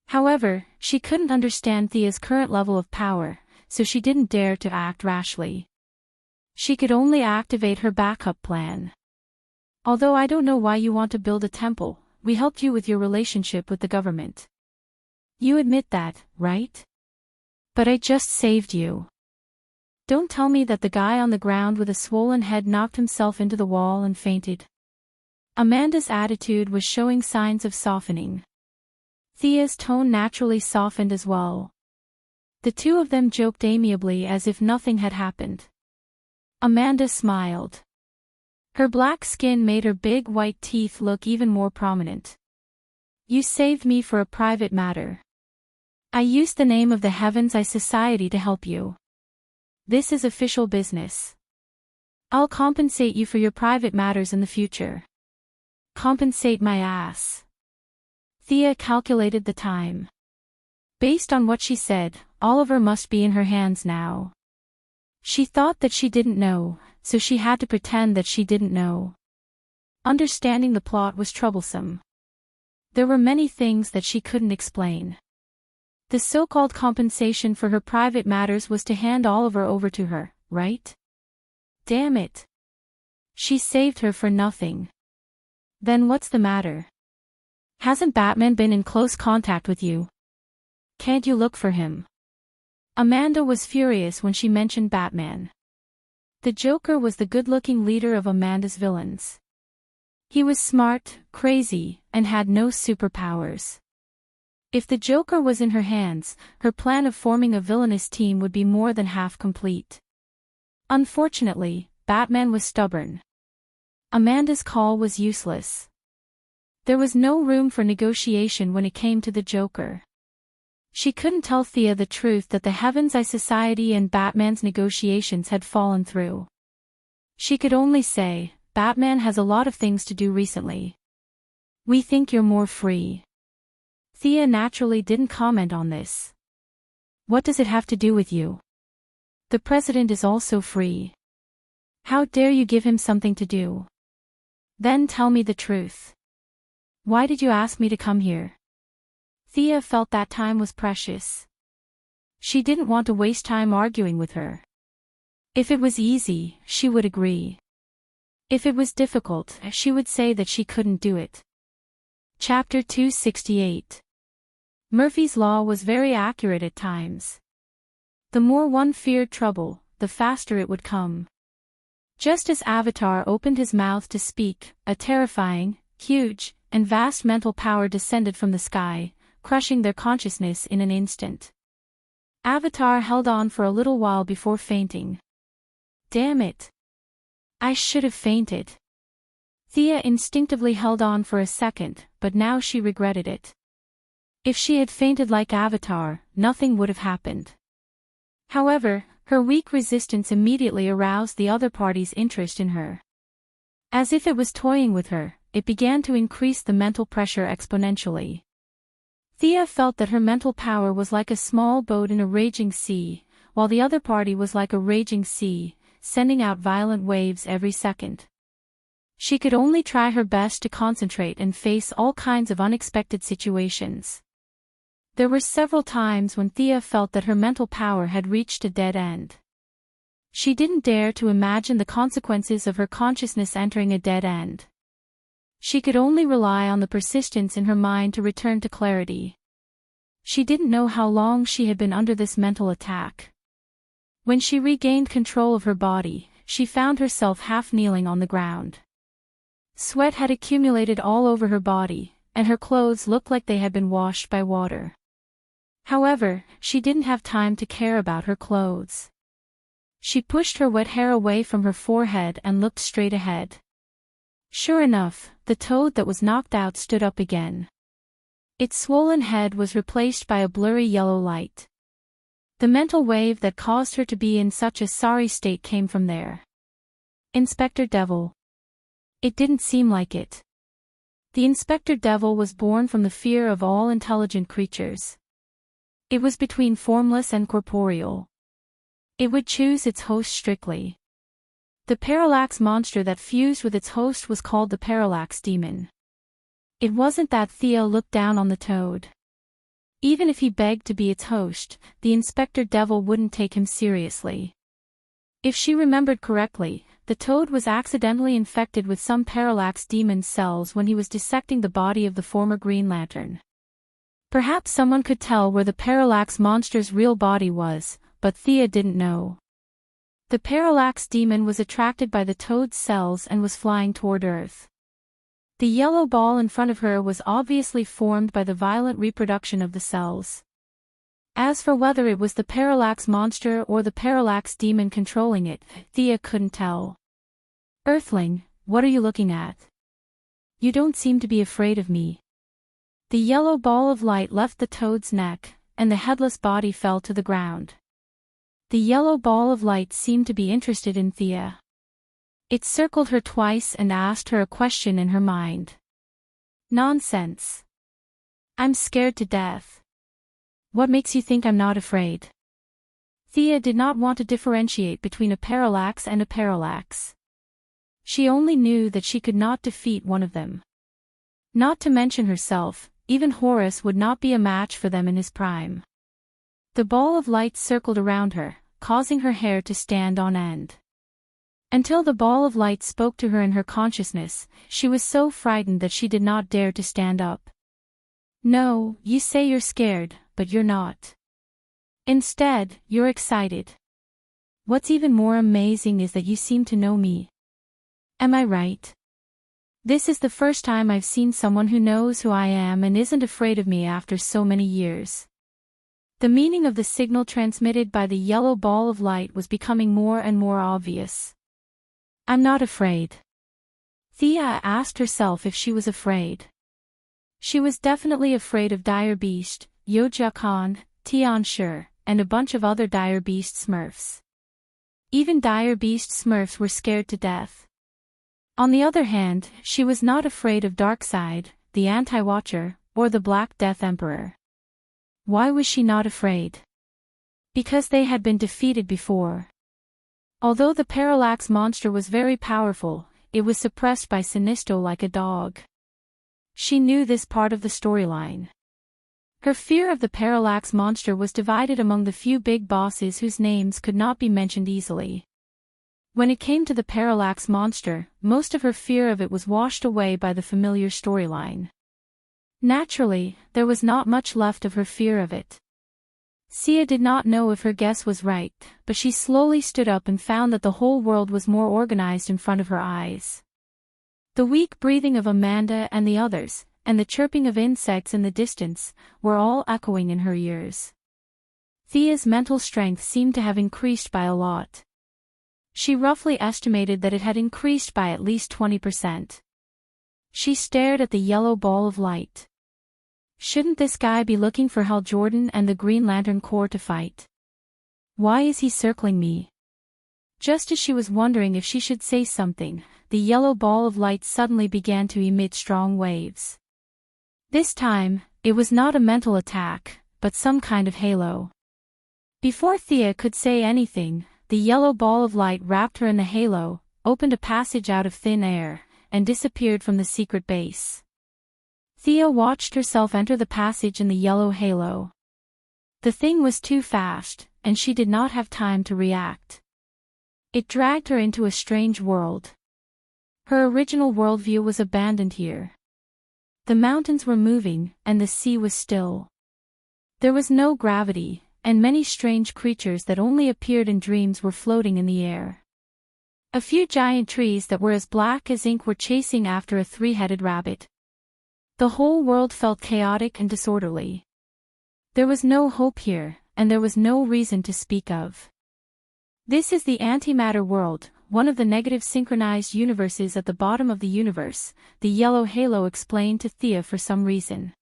However, she couldn't understand Thea's current level of power, so she didn't dare to act rashly. She could only activate her backup plan. Although I don't know why you want to build a temple, we helped you with your relationship with the government. You admit that, right? But I just saved you. Don't tell me that the guy on the ground with a swollen head knocked himself into the wall and fainted. Amanda's attitude was showing signs of softening. Thea's tone naturally softened as well. The two of them joked amiably as if nothing had happened. Amanda smiled. Her black skin made her big white teeth look even more prominent. You saved me for a private matter. I used the name of the Heavens Eye Society to help you. This is official business. I'll compensate you for your private matters in the future. Compensate my ass. Thea calculated the time. Based on what she said, Oliver must be in her hands now. She thought that she didn't know, so she had to pretend that she didn't know. Understanding the plot was troublesome. There were many things that she couldn't explain. The so-called compensation for her private matters was to hand Oliver over to her, right? Damn it. She saved her for nothing. Then what's the matter? Hasn't Batman been in close contact with you? Can't you look for him? Amanda was furious when she mentioned Batman. The Joker was the good-looking leader of Amanda's villains. He was smart, crazy, and had no superpowers. If the Joker was in her hands, her plan of forming a villainous team would be more than half complete. Unfortunately, Batman was stubborn. Amanda's call was useless. There was no room for negotiation when it came to the Joker. She couldn't tell Thea the truth that the Heavens Eye Society and Batman's negotiations had fallen through. She could only say, Batman has a lot of things to do recently. We think you're more free. Thea naturally didn't comment on this. What does it have to do with you? The president is also free. How dare you give him something to do? Then tell me the truth. Why did you ask me to come here? Thea felt that time was precious. She didn't want to waste time arguing with her. If it was easy, she would agree. If it was difficult, she would say that she couldn't do it. Chapter 268. Murphy's Law was very accurate at times. The more one feared trouble, the faster it would come. Just as Avatar opened his mouth to speak, a terrifying, huge, and vast mental power descended from the sky, crushing their consciousness in an instant. Avatar held on for a little while before fainting. Damn it. I should have fainted. Thea instinctively held on for a second, but now she regretted it. If she had fainted like Avatar, nothing would have happened. However, her weak resistance immediately aroused the other party's interest in her. As if it was toying with her, it began to increase the mental pressure exponentially. Thea felt that her mental power was like a small boat in a raging sea, while the other party was like a raging sea, sending out violent waves every second. She could only try her best to concentrate and face all kinds of unexpected situations. There were several times when Thea felt that her mental power had reached a dead end. She didn't dare to imagine the consequences of her consciousness entering a dead end. She could only rely on the persistence in her mind to return to clarity. She didn't know how long she had been under this mental attack. When she regained control of her body, she found herself half kneeling on the ground. Sweat had accumulated all over her body, and her clothes looked like they had been washed by water. However, she didn't have time to care about her clothes. She pushed her wet hair away from her forehead and looked straight ahead. Sure enough, the toad that was knocked out stood up again. Its swollen head was replaced by a blurry yellow light. The mental wave that caused her to be in such a sorry state came from there. Inspector Devil. It didn't seem like it. The Inspector Devil was born from the fear of all intelligent creatures. It was between formless and corporeal. It would choose its host strictly. The parallax monster that fused with its host was called the parallax demon. It wasn't that Thea looked down on the toad. Even if he begged to be its host, the Inspector Devil wouldn't take him seriously. If she remembered correctly, the toad was accidentally infected with some parallax demon cells when he was dissecting the body of the former Green Lantern. Perhaps someone could tell where the parallax monster's real body was, but Thea didn't know. The parallax demon was attracted by the toad's cells and was flying toward Earth. The yellow ball in front of her was obviously formed by the violent reproduction of the cells. As for whether it was the parallax monster or the parallax demon controlling it, Thea couldn't tell. Earthling, what are you looking at? You don't seem to be afraid of me. The yellow ball of light left the toad's neck, and the headless body fell to the ground. The yellow ball of light seemed to be interested in Thea. It circled her twice and asked her a question in her mind. Nonsense. I'm scared to death. What makes you think I'm not afraid? Thea did not want to differentiate between a parallax and a parallax. She only knew that she could not defeat one of them. Not to mention herself, even Horus would not be a match for them in his prime. The ball of light circled around her, causing her hair to stand on end. Until the ball of light spoke to her in her consciousness, she was so frightened that she did not dare to stand up. No, you say you're scared, but you're not. Instead, you're excited. What's even more amazing is that you seem to know me. Am I right? This is the first time I've seen someone who knows who I am and isn't afraid of me after so many years. The meaning of the signal transmitted by the yellow ball of light was becoming more and more obvious. I'm not afraid. Thea asked herself if she was afraid. She was definitely afraid of Dire Beast, Yojia Khan, Tian Shi, and a bunch of other Dire Beast Smurfs. Even Dire Beast Smurfs were scared to death. On the other hand, she was not afraid of Darkseid, the Anti-Watcher, or the Black Death Emperor. Why was she not afraid? Because they had been defeated before. Although the parallax monster was very powerful, it was suppressed by Sinisto like a dog. She knew this part of the storyline. Her fear of the parallax monster was divided among the few big bosses whose names could not be mentioned easily. When it came to the parallax monster, most of her fear of it was washed away by the familiar storyline. Naturally, there was not much left of her fear of it. Sia did not know if her guess was right, but she slowly stood up and found that the whole world was more organized in front of her eyes. The weak breathing of Amanda and the others, and the chirping of insects in the distance, were all echoing in her ears. Thea's mental strength seemed to have increased by a lot. She roughly estimated that it had increased by at least 20%. She stared at the yellow ball of light. Shouldn't this guy be looking for Hal Jordan and the Green Lantern Corps to fight? Why is he circling me? Just as she was wondering if she should say something, the yellow ball of light suddenly began to emit strong waves. This time, it was not a mental attack, but some kind of halo. Before Thea could say anything, the yellow ball of light wrapped her in the halo, opened a passage out of thin air, and disappeared from the secret base. Thea watched herself enter the passage in the yellow halo. The thing was too fast, and she did not have time to react. It dragged her into a strange world. Her original worldview was abandoned here. The mountains were moving, and the sea was still. There was no gravity, and many strange creatures that only appeared in dreams were floating in the air. A few giant trees that were as black as ink were chasing after a three-headed rabbit. The whole world felt chaotic and disorderly. There was no hope here, and there was no reason to speak of. This is the antimatter world, one of the negative synchronized universes at the bottom of the universe, the yellow halo explained to Thea for some reason.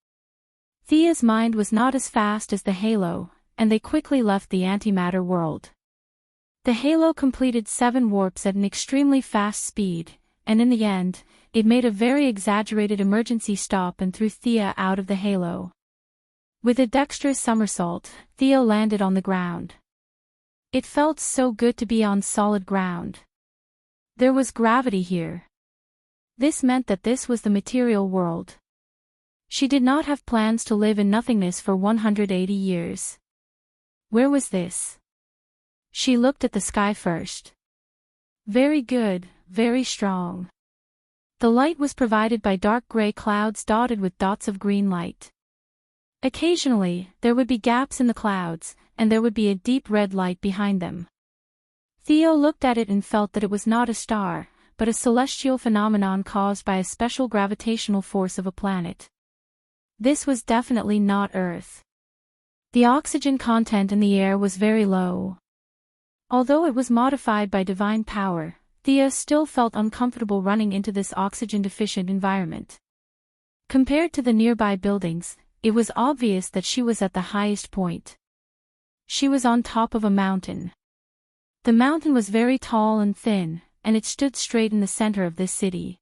Thea's mind was not as fast as the halo, and they quickly left the antimatter world. The halo completed 7 warps at an extremely fast speed, and in the end, it made a very exaggerated emergency stop and threw Thea out of the halo. With a dexterous somersault, Thea landed on the ground. It felt so good to be on solid ground. There was gravity here. This meant that this was the material world. She did not have plans to live in nothingness for 180 years. Where was this? She looked at the sky first. Very good, very strong. The light was provided by dark gray clouds dotted with dots of green light. Occasionally, there would be gaps in the clouds, and there would be a deep red light behind them. Theo looked at it and felt that it was not a star, but a celestial phenomenon caused by a special gravitational force of a planet. This was definitely not Earth. The oxygen content in the air was very low. Although it was modified by divine power, Thea still felt uncomfortable running into this oxygen-deficient environment. Compared to the nearby buildings, it was obvious that she was at the highest point. She was on top of a mountain. The mountain was very tall and thin, and it stood straight in the center of this city.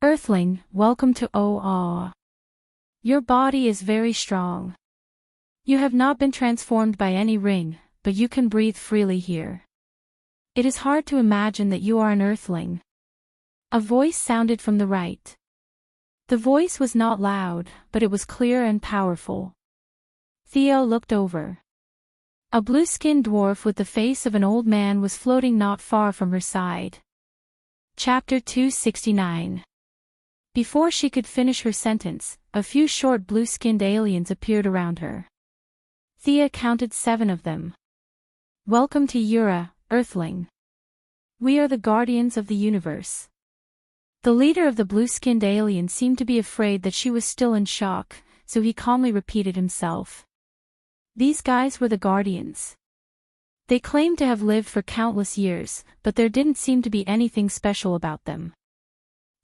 Earthling, welcome to Oa. Your body is very strong. You have not been transformed by any ring, but you can breathe freely here. It is hard to imagine that you are an earthling. A voice sounded from the right. The voice was not loud, but it was clear and powerful. Theo looked over. A blue-skinned dwarf with the face of an old man was floating not far from her side. Chapter 269. Before she could finish her sentence, a few short blue-skinned aliens appeared around her. Thea counted 7 of them. Welcome to Ura, Earthling. We are the guardians of the universe. The leader of the blue-skinned alien seemed to be afraid that she was still in shock, so he calmly repeated himself. These guys were the guardians. They claimed to have lived for countless years, but there didn't seem to be anything special about them.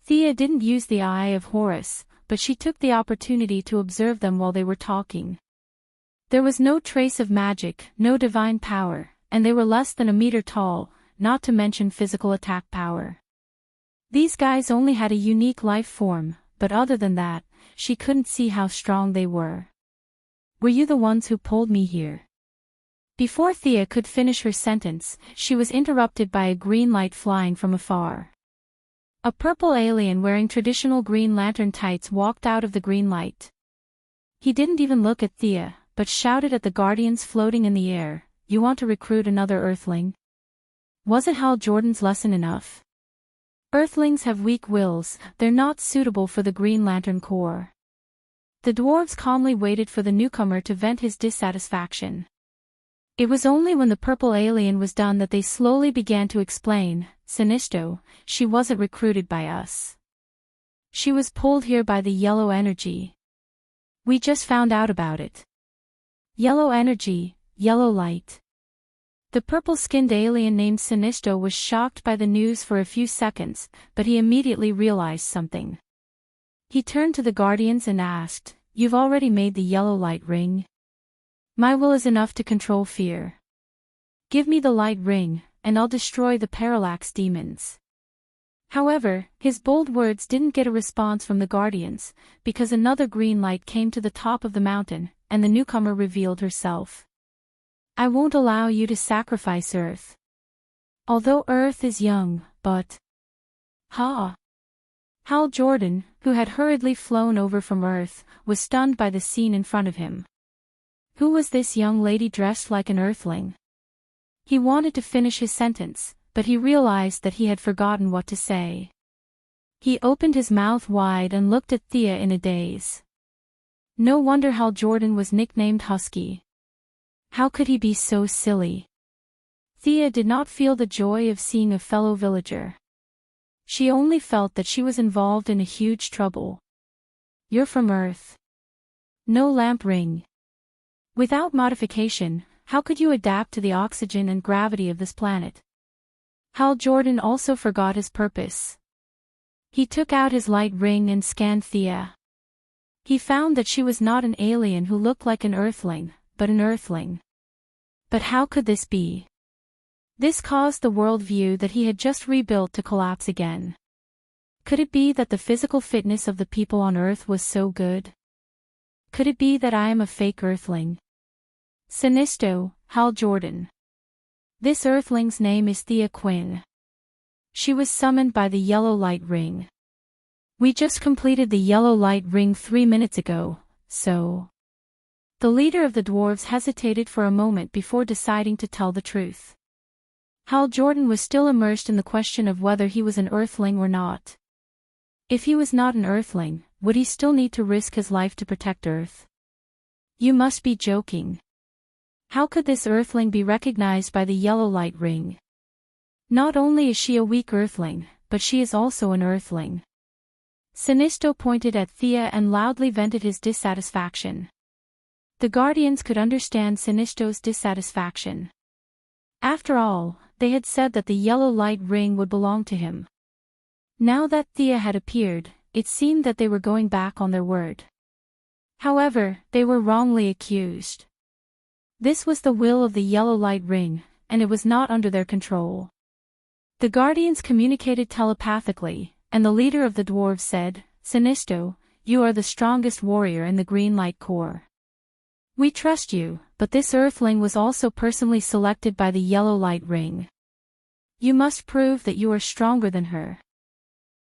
Thea didn't use the Eye of Horus, but she took the opportunity to observe them while they were talking. There was no trace of magic, no divine power, and they were less than a meter tall, not to mention physical attack power. These guys only had a unique life form, but other than that, she couldn't see how strong they were. Were you the ones who pulled me here? Before Thea could finish her sentence, she was interrupted by a green light flying from afar. A purple alien wearing traditional Green Lantern tights walked out of the green light. He didn't even look at Thea, but shouted at the guardians floating in the air, "You want to recruit another Earthling? Wasn't Hal Jordan's lesson enough? Earthlings have weak wills, they're not suitable for the Green Lantern Corps." The dwarves calmly waited for the newcomer to vent his dissatisfaction. It was only when the purple alien was done that they slowly began to explain, "Sinisto, she wasn't recruited by us. She was pulled here by the yellow energy. We just found out about it. Yellow energy, yellow light." The purple-skinned alien named Sinisto was shocked by the news for a few seconds, but he immediately realized something. He turned to the guardians and asked, "You've already made the yellow light ring? My will is enough to control fear. Give me the light ring, and I'll destroy the parallax demons." However, his bold words didn't get a response from the guardians, because another green light came to the top of the mountain, and the newcomer revealed herself. "I won't allow you to sacrifice Earth. Although Earth is young, but..." Hal Jordan, who had hurriedly flown over from Earth, was stunned by the scene in front of him. Who was this young lady dressed like an Earthling? He wanted to finish his sentence, but he realized that he had forgotten what to say. He opened his mouth wide and looked at Thea in a daze. No wonder Hal Jordan was nicknamed Husky. How could he be so silly? Thea did not feel the joy of seeing a fellow villager. She only felt that she was involved in a huge trouble. You're from Earth. No lamp ring. Without modification, how could you adapt to the oxygen and gravity of this planet? Hal Jordan also forgot his purpose. He took out his light ring and scanned Thea. He found that she was not an alien who looked like an Earthling, but an Earthling. But how could this be? This caused the worldview that he had just rebuilt to collapse again. Could it be that the physical fitness of the people on Earth was so good? Could it be that I am a fake Earthling? Sinisto, Hal Jordan. This Earthling's name is Thea Quinn. She was summoned by the yellow light ring. We just completed the yellow light ring 3 minutes ago, so... The leader of the dwarves hesitated for a moment before deciding to tell the truth. Hal Jordan was still immersed in the question of whether he was an Earthling or not. If he was not an Earthling, would he still need to risk his life to protect Earth? You must be joking. How could this Earthling be recognized by the yellow light ring? Not only is she a weak Earthling, but she is also an Earthling. Sinisto pointed at Thea and loudly vented his dissatisfaction. The Guardians could understand Sinisto's dissatisfaction. After all, they had said that the yellow light ring would belong to him. Now that Thea had appeared, it seemed that they were going back on their word. However, they were wrongly accused. This was the will of the yellow light ring, and it was not under their control. The Guardians communicated telepathically, and the leader of the dwarves said, Sinisto, you are the strongest warrior in the Green Light Corps. We trust you, but this Earthling was also personally selected by the yellow light ring. You must prove that you are stronger than her.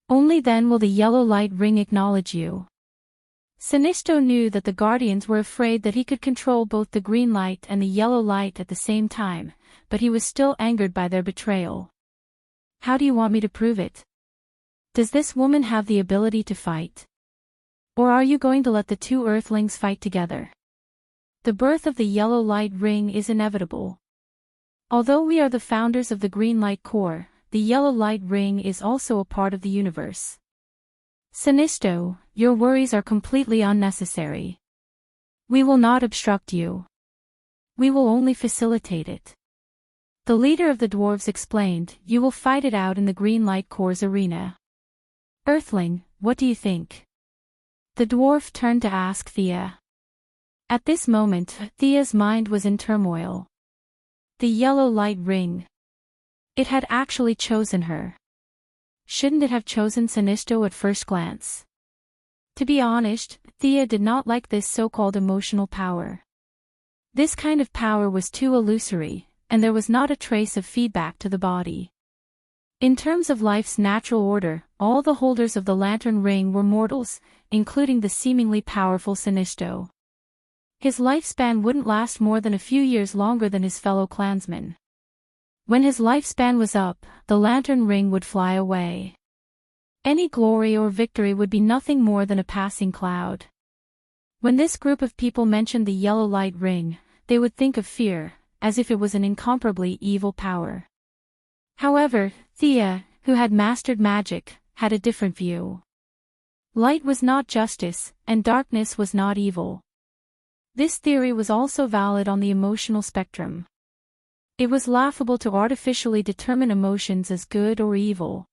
Only then will the yellow light ring acknowledge you. Sinisto knew that the Guardians were afraid that he could control both the green light and the yellow light at the same time, but he was still angered by their betrayal. How do you want me to prove it? Does this woman have the ability to fight? Or are you going to let the two Earthlings fight together? The birth of the yellow light ring is inevitable. Although we are the founders of the Green Light Corps, the yellow light ring is also a part of the universe. Sinisto, your worries are completely unnecessary. We will not obstruct you. We will only facilitate it. The leader of the dwarves explained, you will fight it out in the Green Light Corps arena. Earthling, what do you think? The dwarf turned to ask Thea. At this moment, Thea's mind was in turmoil. The yellow light ring. It had actually chosen her. Shouldn't it have chosen Sinisto at first glance? To be honest, Thea did not like this so-called emotional power. This kind of power was too illusory, and there was not a trace of feedback to the body. In terms of life's natural order, all the holders of the lantern ring were mortals, including the seemingly powerful Sinisto. His lifespan wouldn't last more than a few years longer than his fellow clansmen. When his lifespan was up, the lantern ring would fly away. Any glory or victory would be nothing more than a passing cloud. When this group of people mentioned the yellow light ring, they would think of fear, as if it was an incomparably evil power. However, Thea, who had mastered magic, had a different view. Light was not justice, and darkness was not evil. This theory was also valid on the emotional spectrum. It was laughable to artificially determine emotions as good or evil.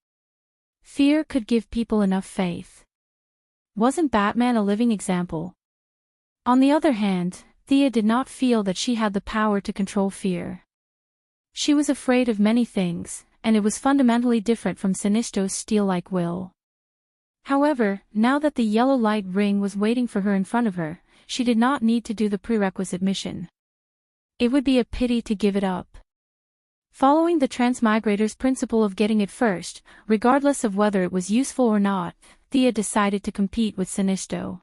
Fear could give people enough faith. Wasn't Batman a living example? On the other hand, Thea did not feel that she had the power to control fear. She was afraid of many things, and it was fundamentally different from Sinisto's steel-like will. However, now that the yellow light ring was waiting for her in front of her, she did not need to do the prerequisite mission. It would be a pity to give it up. Following the transmigrator's principle of getting it first, regardless of whether it was useful or not, Thea decided to compete with Sinisto.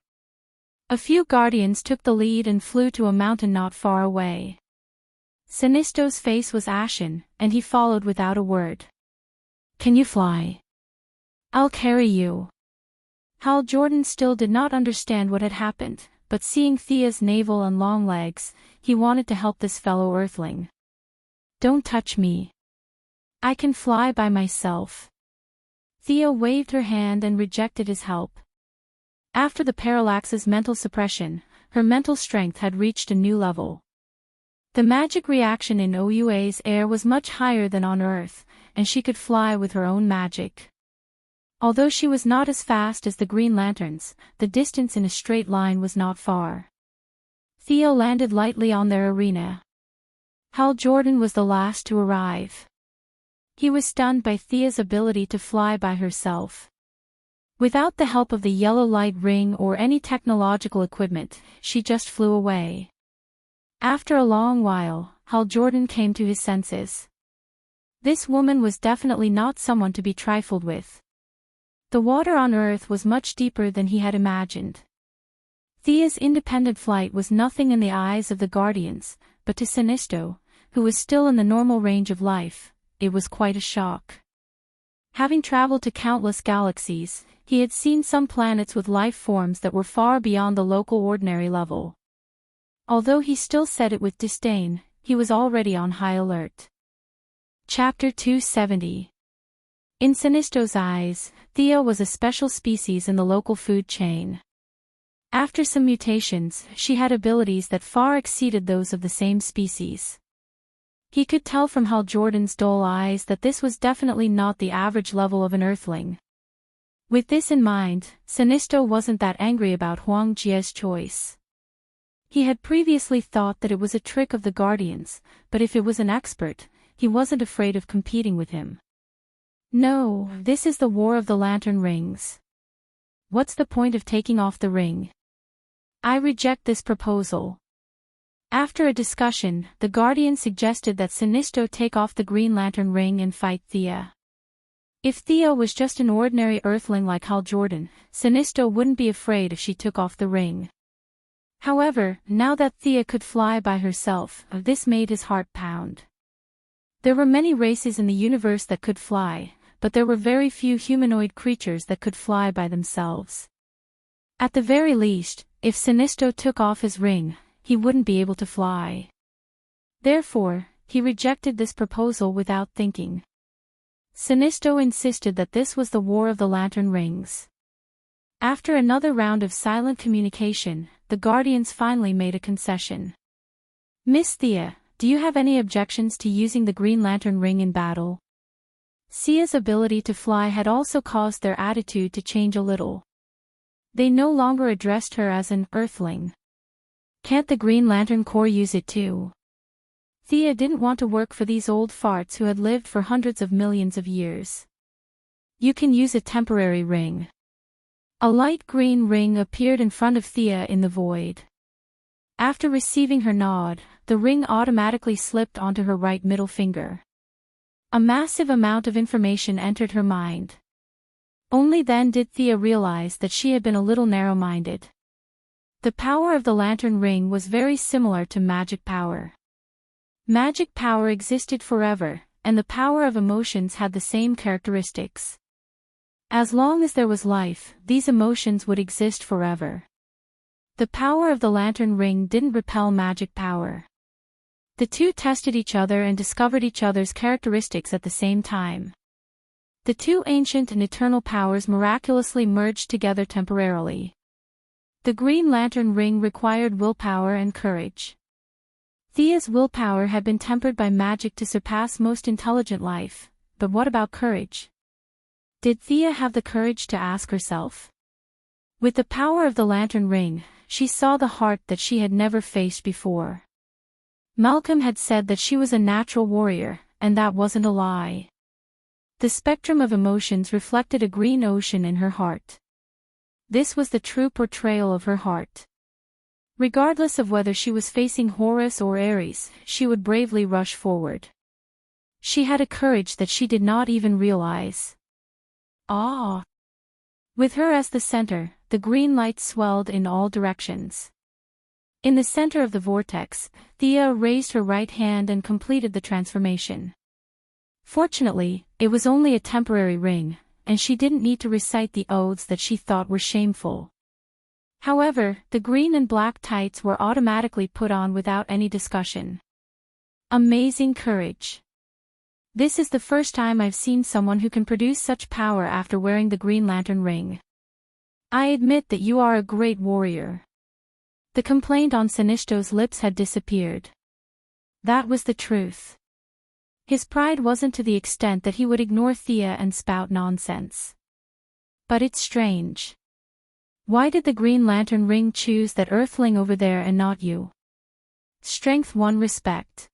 A few guardians took the lead and flew to a mountain not far away. Sinisto's face was ashen, and he followed without a word. Can you fly? I'll carry you. Hal Jordan still did not understand what had happened, but seeing Thea's navel and long legs, he wanted to help this fellow Earthling. Don't touch me. I can fly by myself. Thea waved her hand and rejected his help. After the parallax's mental suppression, her mental strength had reached a new level. The magic reaction in Oua's air was much higher than on Earth, and she could fly with her own magic. Although she was not as fast as the Green Lanterns, the distance in a straight line was not far. Thea landed lightly on their arena. Hal Jordan was the last to arrive. He was stunned by Thea's ability to fly by herself. Without the help of the yellow light ring or any technological equipment, she just flew away. After a long while, Hal Jordan came to his senses. This woman was definitely not someone to be trifled with. The water on Earth was much deeper than he had imagined. Thea's independent flight was nothing in the eyes of the Guardians, but to Sinisto, who was still in the normal range of life, it was quite a shock. Having traveled to countless galaxies, he had seen some planets with life forms that were far beyond the local ordinary level. Although he still said it with disdain, he was already on high alert. Chapter 270. In Sinisto's eyes, Thea was a special species in the local food chain. After some mutations, she had abilities that far exceeded those of the same species. He could tell from Hal Jordan's dull eyes that this was definitely not the average level of an Earthling. With this in mind, Sinisto wasn't that angry about Huang Jie's choice. He had previously thought that it was a trick of the Guardians, but if it was an expert, he wasn't afraid of competing with him. No, this is the war of the lantern rings. What's the point of taking off the ring? I reject this proposal. After a discussion, the Guardian suggested that Sinisto take off the Green Lantern ring and fight Thea. If Thea was just an ordinary Earthling like Hal Jordan, Sinisto wouldn't be afraid if she took off the ring. However, now that Thea could fly by herself, this made his heart pound. There were many races in the universe that could fly, but there were very few humanoid creatures that could fly by themselves. At the very least, if Sinisto took off his ring, he wouldn't be able to fly. Therefore, he rejected this proposal without thinking. Sinisto insisted that this was the war of the lantern rings. After another round of silent communication, the Guardians finally made a concession. Miss Thea, do you have any objections to using the Green Lantern ring in battle? Thea's ability to fly had also caused their attitude to change a little. They no longer addressed her as an Earthling. Can't the Green Lantern Corps use it too? Thea didn't want to work for these old farts who had lived for hundreds of millions of years. You can use a temporary ring. A light green ring appeared in front of Thea in the void. After receiving her nod, the ring automatically slipped onto her right middle finger. A massive amount of information entered her mind. Only then did Thea realize that she had been a little narrow-minded. The power of the lantern ring was very similar to magic power. Magic power existed forever, and the power of emotions had the same characteristics. As long as there was life, these emotions would exist forever. The power of the lantern ring didn't repel magic power. The two tested each other and discovered each other's characteristics at the same time. The two ancient and eternal powers miraculously merged together temporarily. The Green Lantern ring required willpower and courage. Thea's willpower had been tempered by magic to surpass most intelligent life, but what about courage? Did Thea have the courage to ask herself? With the power of the lantern ring, she saw the heart that she had never faced before. Malcolm had said that she was a natural warrior, and that wasn't a lie. The spectrum of emotions reflected a green ocean in her heart. This was the true portrayal of her heart. Regardless of whether she was facing Horus or Ares, she would bravely rush forward. She had a courage that she did not even realize. Ah! With her as the center, the green light swelled in all directions. In the center of the vortex, Thea raised her right hand and completed the transformation. Fortunately, it was only a temporary ring, and she didn't need to recite the oaths that she thought were shameful. However, the green and black tights were automatically put on without any discussion. Amazing courage. This is the first time I've seen someone who can produce such power after wearing the Green Lantern ring. I admit that you are a great warrior. The complaint on Sinistho's lips had disappeared. That was the truth. His pride wasn't to the extent that he would ignore Thea and spout nonsense. But it's strange. Why did the Green Lantern ring choose that Earthling over there and not you? Strength won respect.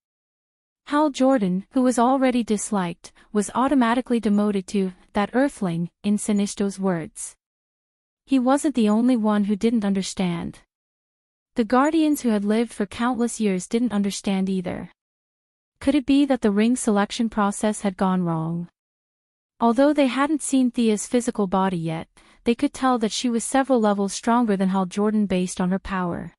Hal Jordan, who was already disliked, was automatically demoted to that Earthling, in Sinistho's words. He wasn't the only one who didn't understand. The Guardians who had lived for countless years didn't understand either. Could it be that the ring selection process had gone wrong? Although they hadn't seen Thea's physical body yet, they could tell that she was several levels stronger than Hal Jordan based on her power.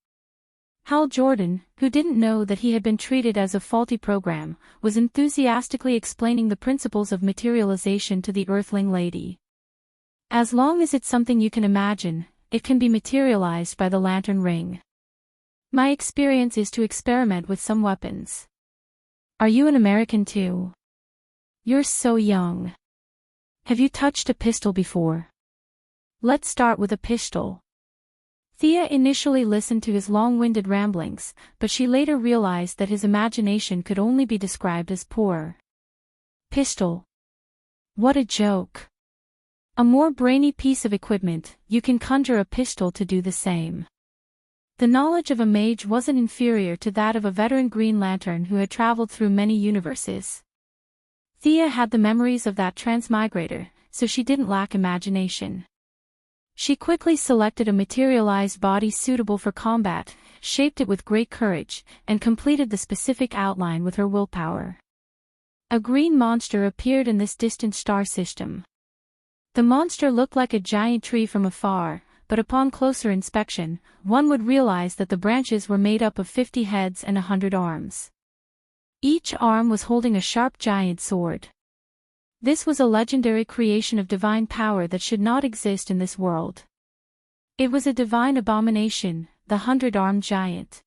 Hal Jordan, who didn't know that he had been treated as a faulty program, was enthusiastically explaining the principles of materialization to the Earthling lady. As long as it's something you can imagine, it can be materialized by the lantern ring. My experience is to experiment with some weapons. Are you an American too? You're so young. Have you touched a pistol before? Let's start with a pistol. Thea initially listened to his long-winded ramblings, but she later realized that his imagination could only be described as poor. Pistol. What a joke. A more brainy piece of equipment, you can conjure a pistol to do the same. The knowledge of a mage wasn't inferior to that of a veteran Green Lantern who had traveled through many universes. Thea had the memories of that transmigrator, so she didn't lack imagination. She quickly selected a materialized body suitable for combat, shaped it with great courage, and completed the specific outline with her willpower. A green monster appeared in this distant star system. The monster looked like a giant tree from afar, but upon closer inspection, one would realize that the branches were made up of 50 heads and 100 arms. Each arm was holding a sharp giant sword. This was a legendary creation of divine power that should not exist in this world. It was a divine abomination, the 100-armed giant.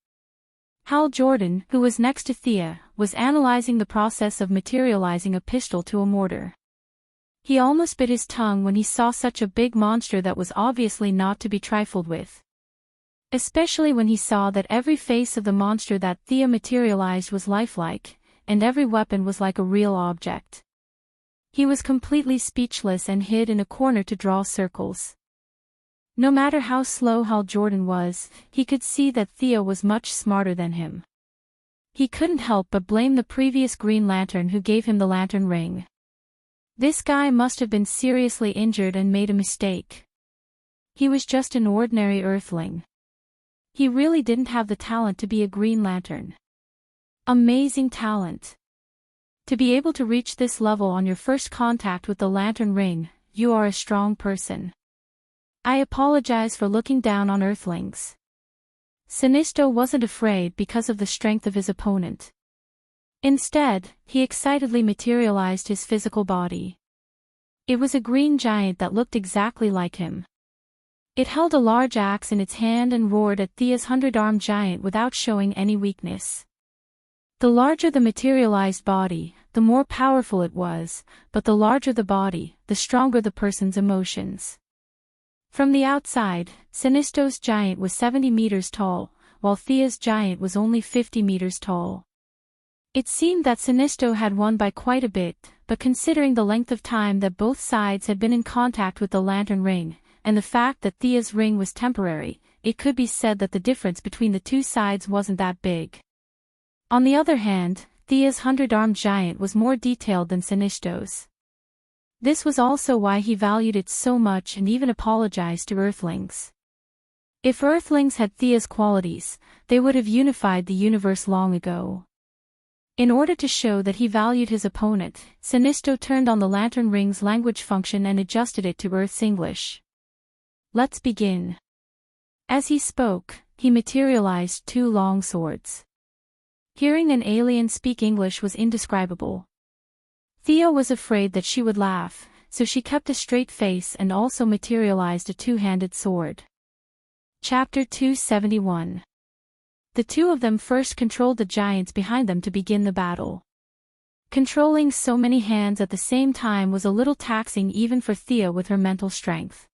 Hal Jordan, who was next to Thea, was analyzing the process of materializing a pistol to a mortar. He almost bit his tongue when he saw such a big monster that was obviously not to be trifled with. Especially when he saw that every face of the monster that Thea materialized was lifelike, and every weapon was like a real object. He was completely speechless and hid in a corner to draw circles. No matter how slow Hal Jordan was, he could see that Thea was much smarter than him. He couldn't help but blame the previous Green Lantern who gave him the lantern ring. This guy must have been seriously injured and made a mistake. He was just an ordinary Earthling. He really didn't have the talent to be a Green Lantern. Amazing talent. To be able to reach this level on your first contact with the lantern ring, you are a strong person. I apologize for looking down on Earthlings. Sinistho wasn't afraid because of the strength of his opponent. Instead, he excitedly materialized his physical body. It was a green giant that looked exactly like him. It held a large axe in its hand and roared at Thea's 100-armed giant without showing any weakness. The larger the materialized body, the more powerful it was, but the larger the body, the stronger the person's emotions. From the outside, Sinistho's giant was 70 meters tall, while Thea's giant was only 50 meters tall. It seemed that Sinistho had won by quite a bit, but considering the length of time that both sides had been in contact with the lantern ring, and the fact that Thea's ring was temporary, it could be said that the difference between the two sides wasn't that big. On the other hand, Thea's 100-armed giant was more detailed than Sinistho's. This was also why he valued it so much and even apologized to Earthlings. If Earthlings had Thea's qualities, they would have unified the universe long ago. In order to show that he valued his opponent, Sinistho turned on the lantern ring's language function and adjusted it to Earth's English. Let's begin. As he spoke, he materialized 2 long swords. Hearing an alien speak English was indescribable. Thea was afraid that she would laugh, so she kept a straight face and also materialized a 2-handed sword. Chapter 271. The 2 of them first controlled the giants behind them to begin the battle. Controlling so many hands at the same time was a little taxing even for Thea with her mental strength.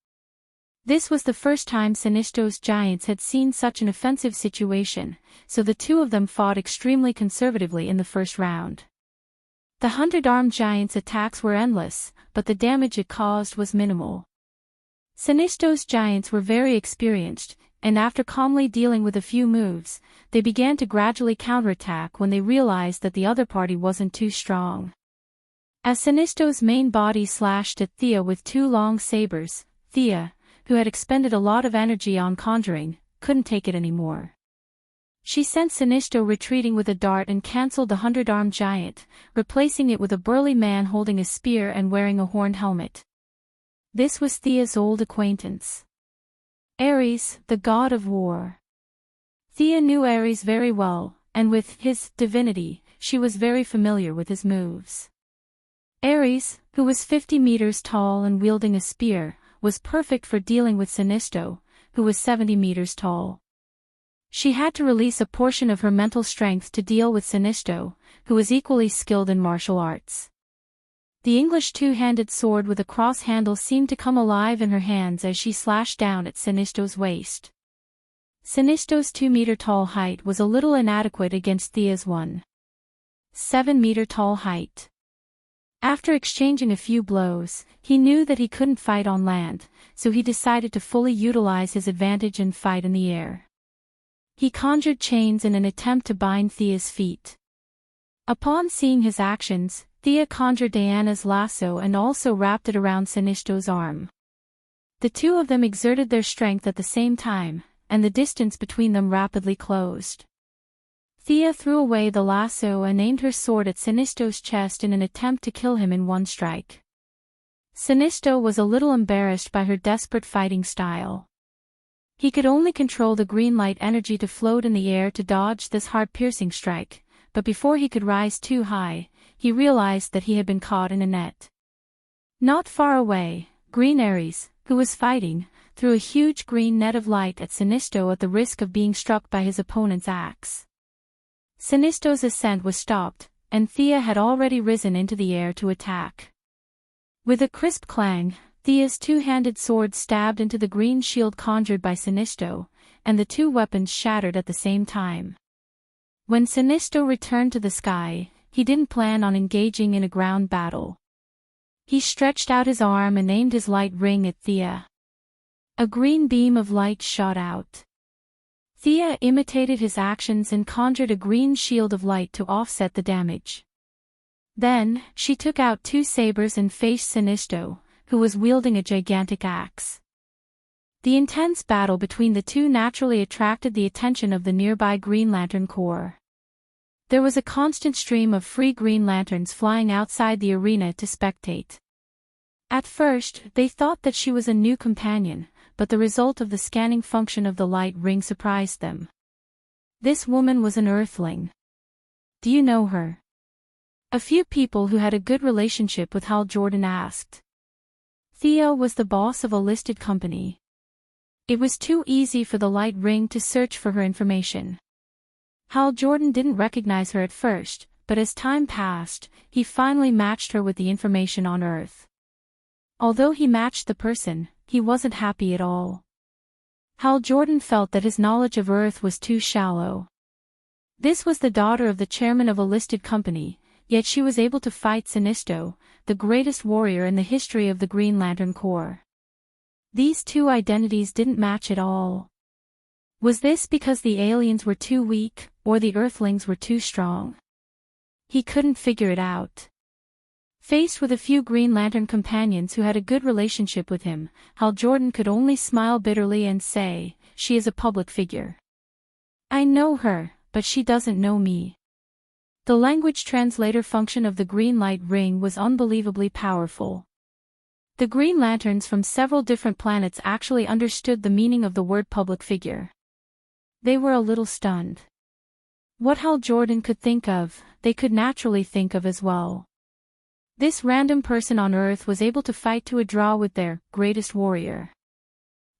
This was the first time Xianxia's giants had seen such an offensive situation, so the 2 of them fought extremely conservatively in the first round. The 100-armed giants' attacks were endless, but the damage it caused was minimal. Xianxia's giants were very experienced, and after calmly dealing with a few moves, they began to gradually counterattack when they realized that the other party wasn't too strong. As Xianxia's main body slashed at Thea with 2 long sabers, Thea, who had expended a lot of energy on conjuring, couldn't take it anymore. She sent Xianxia retreating with a dart and cancelled the 100-armed giant, replacing it with a burly man holding a spear and wearing a horned helmet. This was Thea's old acquaintance, Ares, the god of war. Thea knew Ares very well, and with his divinity, she was very familiar with his moves. Ares, who was 50 meters tall and wielding a spear, was perfect for dealing with Xianxia, who was 70 meters tall. She had to release a portion of her mental strength to deal with Xianxia, who was equally skilled in martial arts. The English 2-handed sword with a cross handle seemed to come alive in her hands as she slashed down at Xianxia's waist. Xianxia's 2-meter-tall height was a little inadequate against Thea's 1.7-meter-tall height. After exchanging a few blows, he knew that he couldn't fight on land, so he decided to fully utilize his advantage and fight in the air. He conjured chains in an attempt to bind Thea's feet. Upon seeing his actions, Thea conjured Diana's lasso and also wrapped it around Xianxia's arm. The 2 of them exerted their strength at the same time, and the distance between them rapidly closed. Thea threw away the lasso and aimed her sword at Xianxia's chest in an attempt to kill him in one strike. Xianxia was a little embarrassed by her desperate fighting style. He could only control the green light energy to float in the air to dodge this heart-piercing strike, but before he could rise too high, he realized that he had been caught in a net. Not far away, Green Ares, who was fighting, threw a huge green net of light at Xianxia at the risk of being struck by his opponent's axe. Xianxia's ascent was stopped, and Thea had already risen into the air to attack. With a crisp clang, Thea's 2-handed sword stabbed into the green shield conjured by Xianxia, and the 2 weapons shattered at the same time. When Xianxia returned to the sky, he didn't plan on engaging in a ground battle. He stretched out his arm and aimed his light ring at Thea. A green beam of light shot out. Thea imitated his actions and conjured a green shield of light to offset the damage. Then, she took out 2 sabers and faced Xianxia, who was wielding a gigantic axe. The intense battle between the 2 naturally attracted the attention of the nearby Green Lantern Corps. There was a constant stream of free Green Lanterns flying outside the arena to spectate. At first, they thought that she was a new companion, but the result of the scanning function of the light ring surprised them. This woman was an Earthling. Do you know her? A few people who had a good relationship with Hal Jordan asked. Thea was the boss of a listed company. It was too easy for the light ring to search for her information. Hal Jordan didn't recognize her at first, but as time passed, he finally matched her with the information on Earth. Although he matched the person, he wasn't happy at all. Hal Jordan felt that his knowledge of Earth was too shallow. This was the daughter of the chairman of a listed company, yet she was able to fight Xianxia, the greatest warrior in the history of the Green Lantern Corps. These 2 identities didn't match at all. Was this because the aliens were too weak, or the Earthlings were too strong? He couldn't figure it out. Faced with a few Green Lantern companions who had a good relationship with him, Hal Jordan could only smile bitterly and say, "She is a public figure. I know her, but she doesn't know me." The language translator function of the green light ring was unbelievably powerful. The Green Lanterns from several different planets actually understood the meaning of the word public figure. They were a little stunned. What Hal Jordan could think of, they could naturally think of as well. This random person on Earth was able to fight to a draw with their greatest warrior.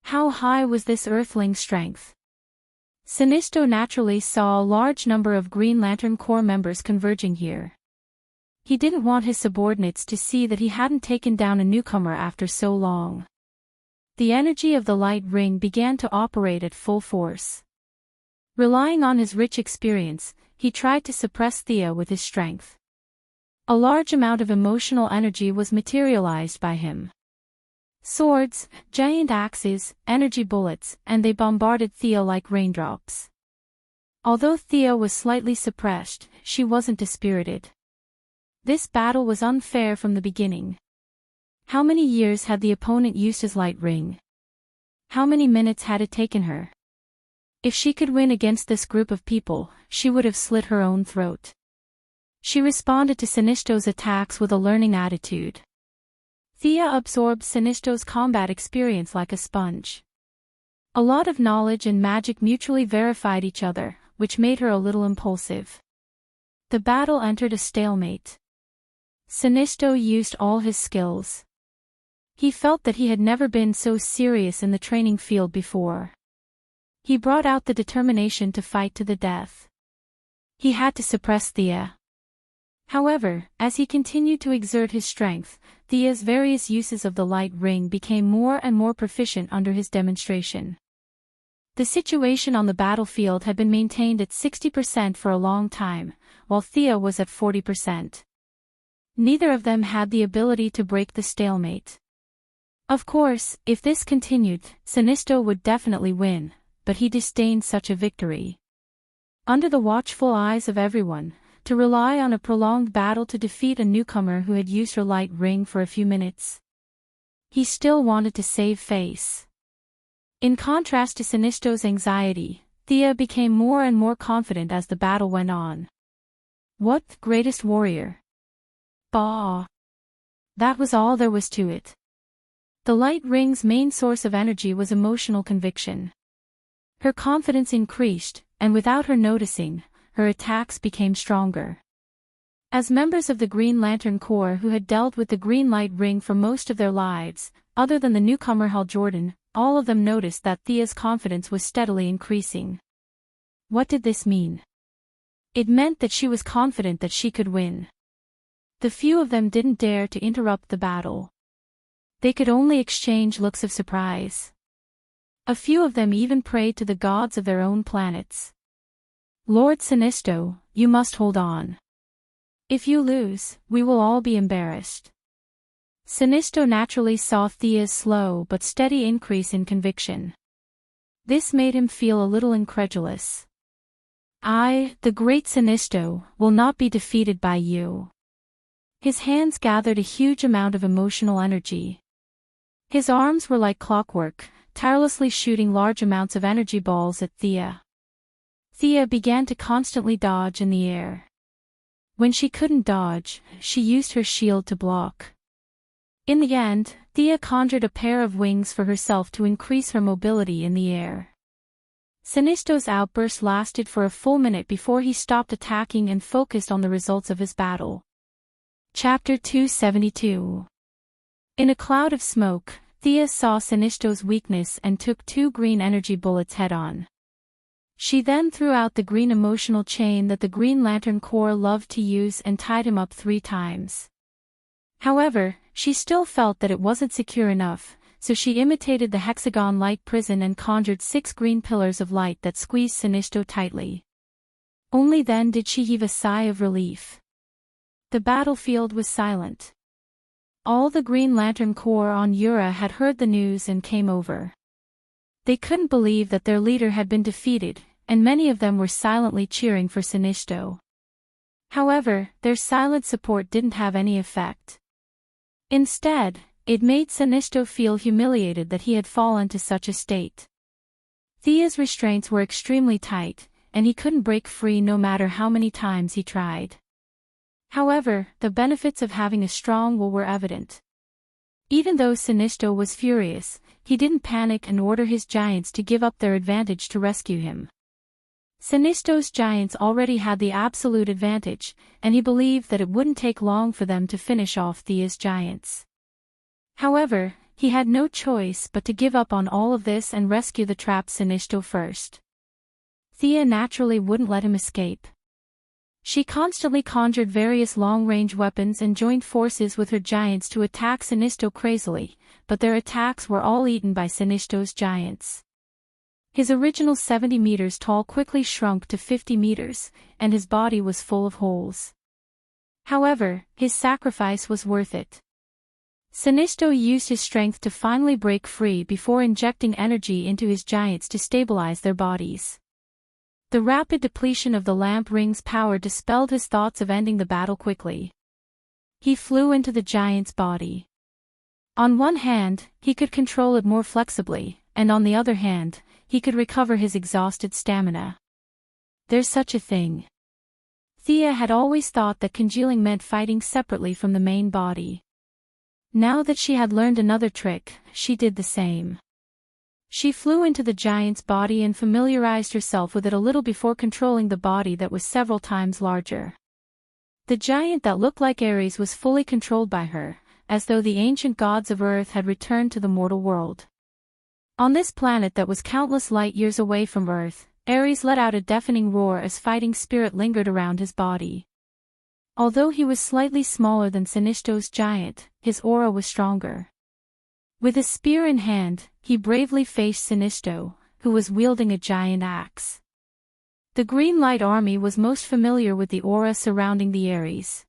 How high was this Earthling's strength? Xianxia naturally saw a large number of Green Lantern Corps members converging here. He didn't want his subordinates to see that he hadn't taken down a newcomer after so long. The energy of the light ring began to operate at full force. Relying on his rich experience, he tried to suppress Thea with his strength. A large amount of emotional energy was materialized by him. Swords, giant axes, energy bullets, and they bombarded Thea like raindrops. Although Thea was slightly suppressed, she wasn't dispirited. This battle was unfair from the beginning. How many years had the opponent used his light ring? How many minutes had it taken her? If she could win against this group of people, she would have slit her own throat. She responded to Xianxia's attacks with a learning attitude. Thea absorbed Xianxia's combat experience like a sponge. A lot of knowledge and magic mutually verified each other, which made her a little impulsive. The battle entered a stalemate. Xianxia used all his skills. He felt that he had never been so serious in the training field before. He brought out the determination to fight to the death. He had to suppress Thea. However, as he continued to exert his strength, Thea's various uses of the light ring became more and more proficient under his demonstration. The situation on the battlefield had been maintained at 60% for a long time, while Thea was at 40%. Neither of them had the ability to break the stalemate. Of course, if this continued, Xianxia would definitely win, but he disdained such a victory. Under the watchful eyes of everyone, to rely on a prolonged battle to defeat a newcomer who had used her light ring for a few minutes. He still wanted to save face. In contrast to Xianxia's anxiety, Thea became more and more confident as the battle went on. What greatest warrior? Bah! That was all there was to it. The light ring's main source of energy was emotional conviction. Her confidence increased, and without her noticing, her attacks became stronger. As members of the Green Lantern Corps who had dealt with the green light ring for most of their lives, other than the newcomer Hal Jordan, all of them noticed that Thea's confidence was steadily increasing. What did this mean? It meant that she was confident that she could win. The few of them didn't dare to interrupt the battle. They could only exchange looks of surprise. A few of them even prayed to the gods of their own planets. Lord Xianxia, you must hold on. If you lose, we will all be embarrassed. Xianxia naturally saw Thea's slow but steady increase in conviction. This made him feel a little incredulous. I, the great Xianxia, will not be defeated by you. His hands gathered a huge amount of emotional energy. His arms were like clockwork, tirelessly shooting large amounts of energy balls at Thea. Thea began to constantly dodge in the air. When she couldn't dodge, she used her shield to block. In the end, Thea conjured a pair of wings for herself to increase her mobility in the air. Xianxia's outburst lasted for a full minute before he stopped attacking and focused on the results of his battle. Chapter 272. In a cloud of smoke, Thea saw Xianxia's weakness and took 2 green energy bullets head-on. She then threw out the green emotional chain that the Green Lantern Corps loved to use and tied him up 3 times. However, she still felt that it wasn't secure enough, so she imitated the hexagon light prison and conjured 6 green pillars of light that squeezed Xianxia tightly. Only then did she heave a sigh of relief. The battlefield was silent. All the Green Lantern Corps on Ura had heard the news and came over. They couldn't believe that their leader had been defeated, and many of them were silently cheering for Xianxia. However, their silent support didn't have any effect. Instead, it made Xianxia feel humiliated that he had fallen to such a state. Thea's restraints were extremely tight, and he couldn't break free no matter how many times he tried. However, the benefits of having a strong will were evident. Even though Xianxia was furious, he didn't panic and order his giants to give up their advantage to rescue him. Sinisto's giants already had the absolute advantage, and he believed that it wouldn't take long for them to finish off Thea's giants. However, he had no choice but to give up on all of this and rescue the trapped Sinisto first. Thea naturally wouldn't let him escape. She constantly conjured various long-range weapons and joined forces with her giants to attack Sinisto crazily, but their attacks were all eaten by Sinisto's giants. His original 70 meters tall quickly shrunk to 50 meters, and his body was full of holes. However, his sacrifice was worth it. Sinisto used his strength to finally break free before injecting energy into his giants to stabilize their bodies. The rapid depletion of the lamp ring's power dispelled his thoughts of ending the battle quickly. He flew into the giant's body. On one hand, he could control it more flexibly, and on the other hand, he could recover his exhausted stamina. There's such a thing. Thea had always thought that congealing meant fighting separately from the main body. Now that she had learned another trick, she did the same. She flew into the giant's body and familiarized herself with it a little before controlling the body that was several times larger. The giant that looked like Ares was fully controlled by her, as though the ancient gods of Earth had returned to the mortal world. On this planet that was countless light years away from Earth, Ares let out a deafening roar as fighting spirit lingered around his body. Although he was slightly smaller than Sinisto's giant, his aura was stronger. With his spear in hand, he bravely faced Sinisto, who was wielding a giant axe. The Green Light Army was most familiar with the aura surrounding the Ares.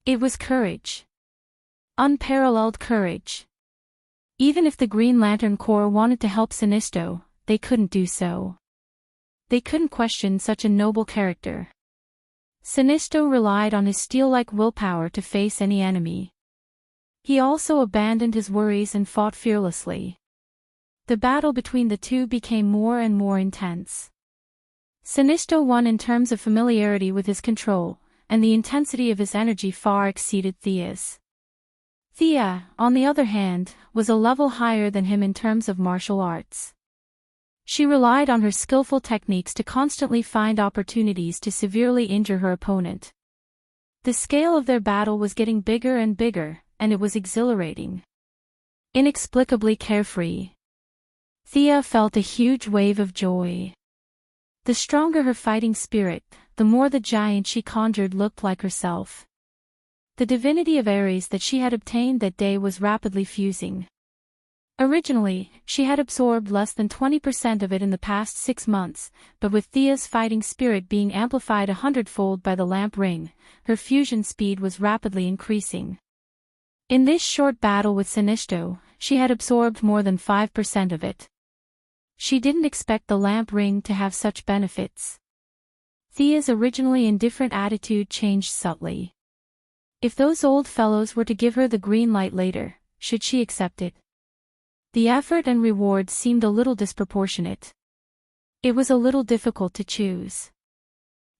It was courage. Unparalleled courage. Even if the Green Lantern Corps wanted to help Sinisto, they couldn't do so. They couldn't question such a noble character. Sinisto relied on his steel-like willpower to face any enemy. He also abandoned his worries and fought fearlessly. The battle between the two became more and more intense. Sinisto won in terms of familiarity with his control, and the intensity of his energy far exceeded Thea's. Thea, on the other hand, was a level higher than him in terms of martial arts. She relied on her skillful techniques to constantly find opportunities to severely injure her opponent. The scale of their battle was getting bigger and bigger, and it was exhilarating. Inexplicably carefree. Thea felt a huge wave of joy. The stronger her fighting spirit, the more the giant she conjured looked like herself. The divinity of Ares that she had obtained that day was rapidly fusing. Originally, she had absorbed less than 20% of it in the past 6 months, but with Thea's fighting spirit being amplified 100-fold by the lamp ring, her fusion speed was rapidly increasing. In this short battle with Sinisto, she had absorbed more than 5% of it. She didn't expect the lamp ring to have such benefits. Thea's originally indifferent attitude changed subtly. If those old fellows were to give her the green light later, should she accept it? The effort and reward seemed a little disproportionate. It was a little difficult to choose.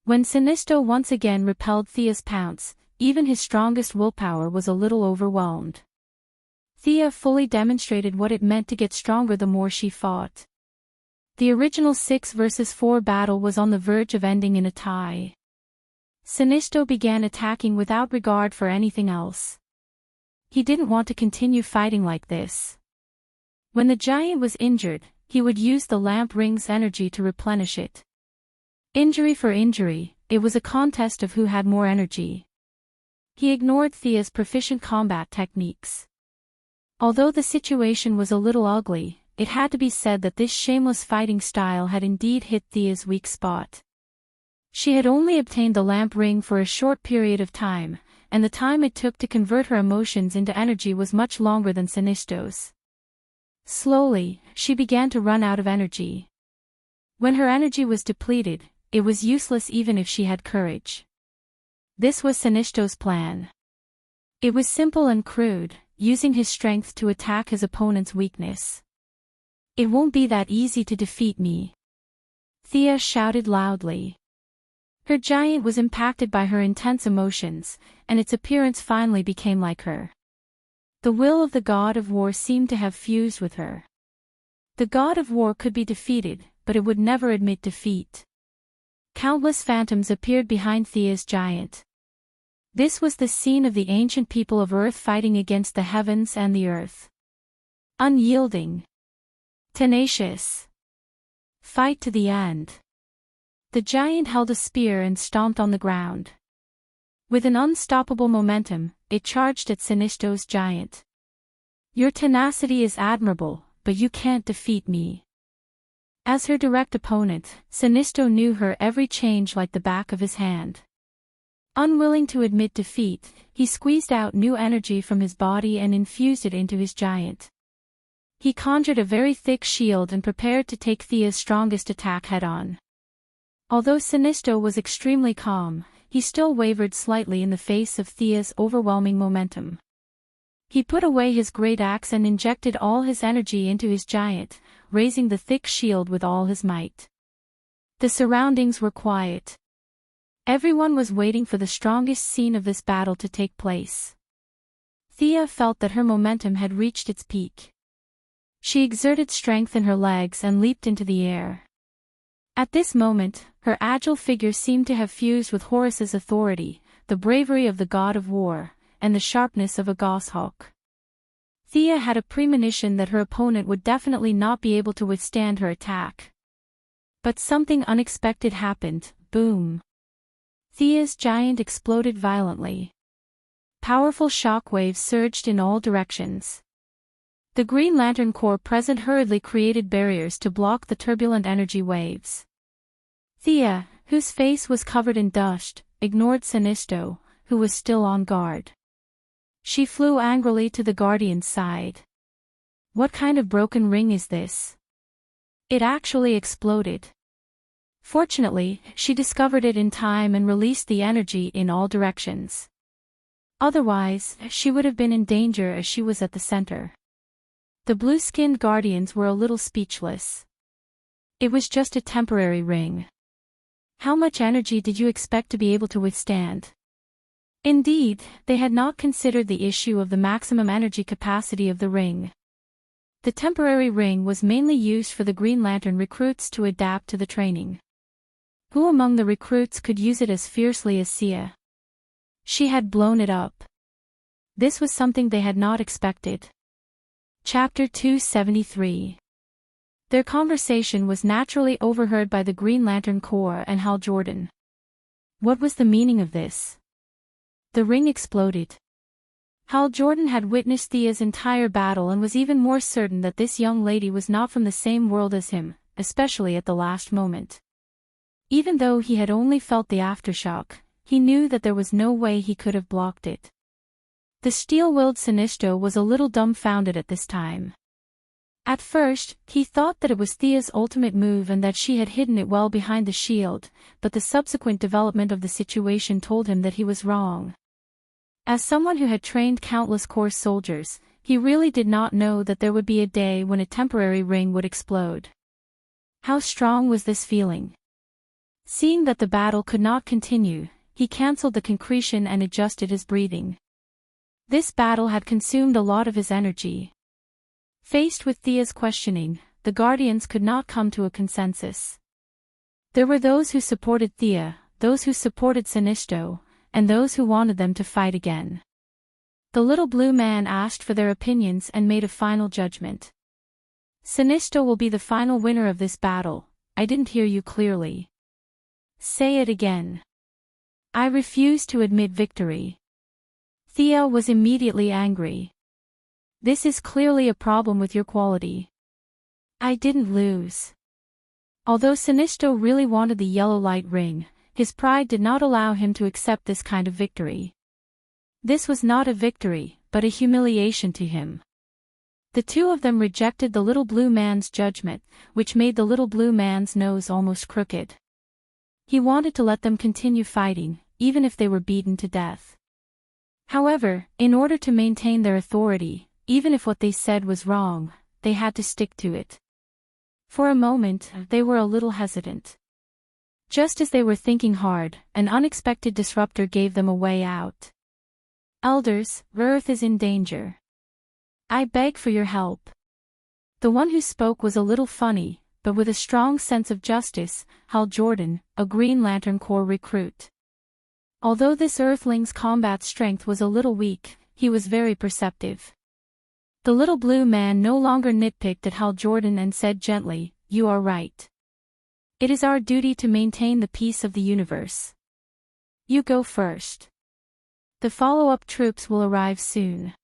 When Sinisto once again repelled Thea's pounce, even his strongest willpower was a little overwhelmed. Thea fully demonstrated what it meant to get stronger the more she fought. The original 6 versus 4 battle was on the verge of ending in a tie. Sinisto began attacking without regard for anything else. He didn't want to continue fighting like this. When the giant was injured, he would use the lamp ring's energy to replenish it. Injury for injury, it was a contest of who had more energy. He ignored Thea's proficient combat techniques. Although the situation was a little ugly, it had to be said that this shameless fighting style had indeed hit Thea's weak spot. She had only obtained the lamp ring for a short period of time, and the time it took to convert her emotions into energy was much longer than Sinisto's. Slowly, she began to run out of energy. When her energy was depleted, it was useless even if she had courage. This was Sinisto's plan. It was simple and crude, using his strength to attack his opponent's weakness. "It won't be that easy to defeat me," Thea shouted loudly. Her giant was impacted by her intense emotions, and its appearance finally became like her. The will of the god of war seemed to have fused with her. The god of war could be defeated, but it would never admit defeat. Countless phantoms appeared behind Thea's giant. This was the scene of the ancient people of Earth fighting against the heavens and the earth. Unyielding. Tenacious. Fight to the end. The giant held a spear and stomped on the ground. With an unstoppable momentum, it charged at Sinisto's giant. Your tenacity is admirable, but you can't defeat me. As her direct opponent, Sinisto knew her every change like the back of his hand. Unwilling to admit defeat, he squeezed out new energy from his body and infused it into his giant. He conjured a very thick shield and prepared to take Thea's strongest attack head-on. Although Sinisto was extremely calm, he still wavered slightly in the face of Thea's overwhelming momentum. He put away his great axe and injected all his energy into his giant, raising the thick shield with all his might. The surroundings were quiet. Everyone was waiting for the strongest scene of this battle to take place. Thea felt that her momentum had reached its peak. She exerted strength in her legs and leaped into the air. At this moment, her agile figure seemed to have fused with Horus's authority, the bravery of the god of war, and the sharpness of a goshawk. Thea had a premonition that her opponent would definitely not be able to withstand her attack. But something unexpected happened. Boom. Thea's giant exploded violently. Powerful shockwaves surged in all directions. The Green Lantern Corps present hurriedly created barriers to block the turbulent energy waves. Thea, whose face was covered in dust, ignored Sinisto, who was still on guard. She flew angrily to the Guardian's side. What kind of broken ring is this? It actually exploded. Fortunately, she discovered it in time and released the energy in all directions. Otherwise, she would have been in danger as she was at the center. The blue-skinned Guardians were a little speechless. It was just a temporary ring. How much energy did you expect to be able to withstand? Indeed, they had not considered the issue of the maximum energy capacity of the ring. The temporary ring was mainly used for the Green Lantern recruits to adapt to the training. Who among the recruits could use it as fiercely as Sia? She had blown it up. This was something they had not expected. Chapter 273. Their conversation was naturally overheard by the Green Lantern Corps and Hal Jordan. What was the meaning of this? The ring exploded. Hal Jordan had witnessed Thea's entire battle and was even more certain that this young lady was not from the same world as him, especially at the last moment. Even though he had only felt the aftershock, he knew that there was no way he could have blocked it. The steel-willed Sinisto was a little dumbfounded at this time. At first, he thought that it was Thea's ultimate move and that she had hidden it well behind the shield, but the subsequent development of the situation told him that he was wrong. As someone who had trained countless Corps soldiers, he really did not know that there would be a day when a temporary ring would explode. How strong was this feeling? Seeing that the battle could not continue, he cancelled the concretion and adjusted his breathing. This battle had consumed a lot of his energy. Faced with Thea's questioning, the Guardians could not come to a consensus. There were those who supported Thea, those who supported Sinisto, and those who wanted them to fight again. The little blue man asked for their opinions and made a final judgment. Sinisto will be the final winner of this battle. I didn't hear you clearly. Say it again. I refuse to admit victory. Thea was immediately angry. This is clearly a problem with your quality. I didn't lose. Although Sinisto really wanted the yellow light ring, his pride did not allow him to accept this kind of victory. This was not a victory, but a humiliation to him. The two of them rejected the little blue man's judgment, which made the little blue man's nose almost crooked. He wanted to let them continue fighting, even if they were beaten to death. However, in order to maintain their authority, even if what they said was wrong, they had to stick to it. For a moment, they were a little hesitant. Just as they were thinking hard, an unexpected disruptor gave them a way out. Elders, Earth is in danger. I beg for your help. The one who spoke was a little funny, but with a strong sense of justice, Hal Jordan, a Green Lantern Corps recruit. Although this Earthling's combat strength was a little weak, he was very perceptive. The little blue man no longer nitpicked at Hal Jordan and said gently, "You are right. It is our duty to maintain the peace of the universe. You go first. The follow-up troops will arrive soon."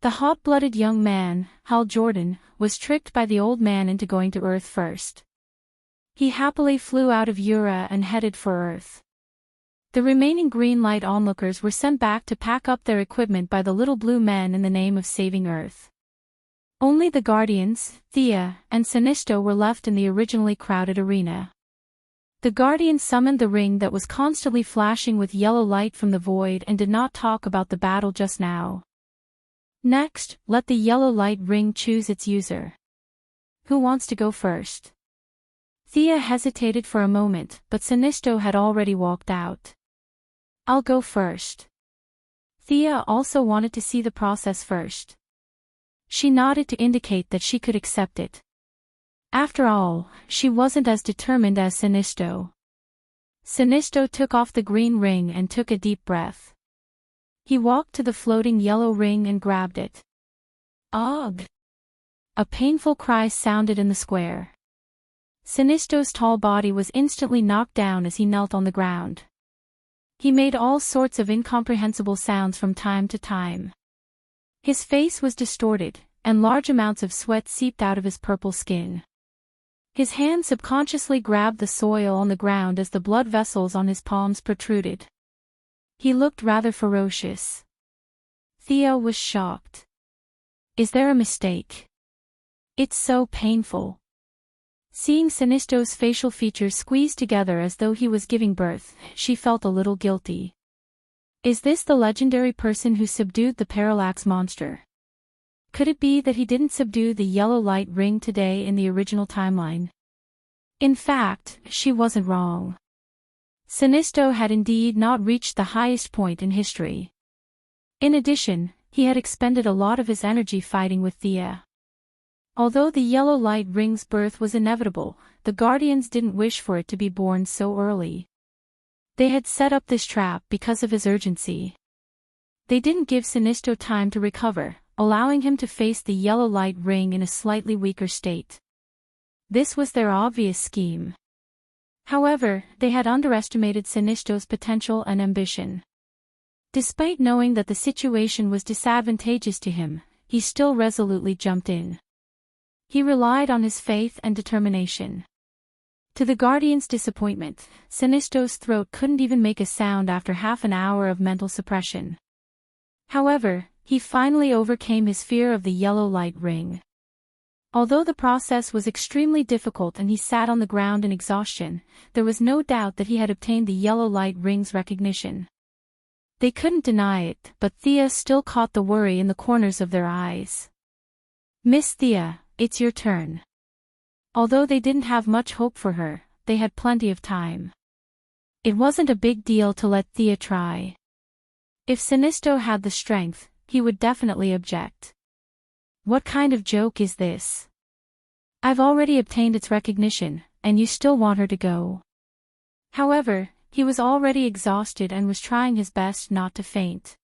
The hot-blooded young man, Hal Jordan, was tricked by the old man into going to Earth first. He happily flew out of Ura and headed for Earth. The remaining green light onlookers were sent back to pack up their equipment by the little blue men in the name of saving Earth. Only the Guardians, Thea, and Sinisto were left in the originally crowded arena. The Guardians summoned the ring that was constantly flashing with yellow light from the void and did not talk about the battle just now. Next, let the yellow light ring choose its user. Who wants to go first? Thea hesitated for a moment, but Sinisto had already walked out. "I'll go first." Thea also wanted to see the process first. She nodded to indicate that she could accept it. After all, she wasn't as determined as Sinisto. Sinisto took off the green ring and took a deep breath. He walked to the floating yellow ring and grabbed it. Ugh! A painful cry sounded in the square. Sinisto's tall body was instantly knocked down as he knelt on the ground. He made all sorts of incomprehensible sounds from time to time. His face was distorted, and large amounts of sweat seeped out of his purple skin. His hand subconsciously grabbed the soil on the ground as the blood vessels on his palms protruded. He looked rather ferocious. Thea was shocked. "Is there a mistake? It's so painful." Seeing Sinisto's facial features squeezed together as though he was giving birth, she felt a little guilty. Is this the legendary person who subdued the parallax monster? Could it be that he didn't subdue the yellow light ring today in the original timeline? In fact, she wasn't wrong. Sinisto had indeed not reached the highest point in history. In addition, he had expended a lot of his energy fighting with Thea. Although the yellow light ring's birth was inevitable, the Guardians didn't wish for it to be born so early. They had set up this trap because of his urgency. They didn't give Sinisto time to recover, allowing him to face the yellow light ring in a slightly weaker state. This was their obvious scheme. However, they had underestimated Sinisto's potential and ambition. Despite knowing that the situation was disadvantageous to him, he still resolutely jumped in. He relied on his faith and determination. To the Guardian's disappointment, Sinisto's throat couldn't even make a sound after half an hour of mental suppression. However, he finally overcame his fear of the yellow light ring. Although the process was extremely difficult and he sat on the ground in exhaustion, there was no doubt that he had obtained the yellow light ring's recognition. They couldn't deny it, but Thea still caught the worry in the corners of their eyes. "Miss Thea, it's your turn." Although they didn't have much hope for her, they had plenty of time. It wasn't a big deal to let Thea try. If Sinisto had the strength, he would definitely object. "What kind of joke is this? I've already obtained its recognition, and you still want her to go?" However, he was already exhausted and was trying his best not to faint.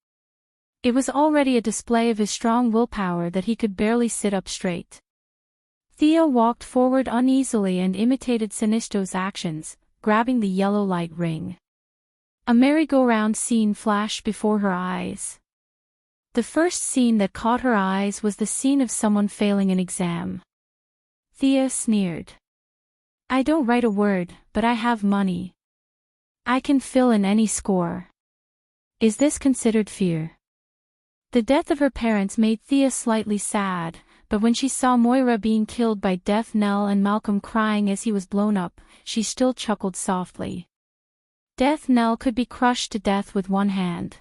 It was already a display of his strong willpower that he could barely sit up straight. Thea walked forward uneasily and imitated Sinisto's actions, grabbing the yellow light ring. A merry-go-round scene flashed before her eyes. The first scene that caught her eyes was the scene of someone failing an exam. Thea sneered. "I don't write a word, but I have money. I can fill in any score. Is this considered fear?" The death of her parents made Thea slightly sad, but when she saw Moira being killed by Death Knell and Malcolm crying as he was blown up, she still chuckled softly. Death Knell could be crushed to death with one hand.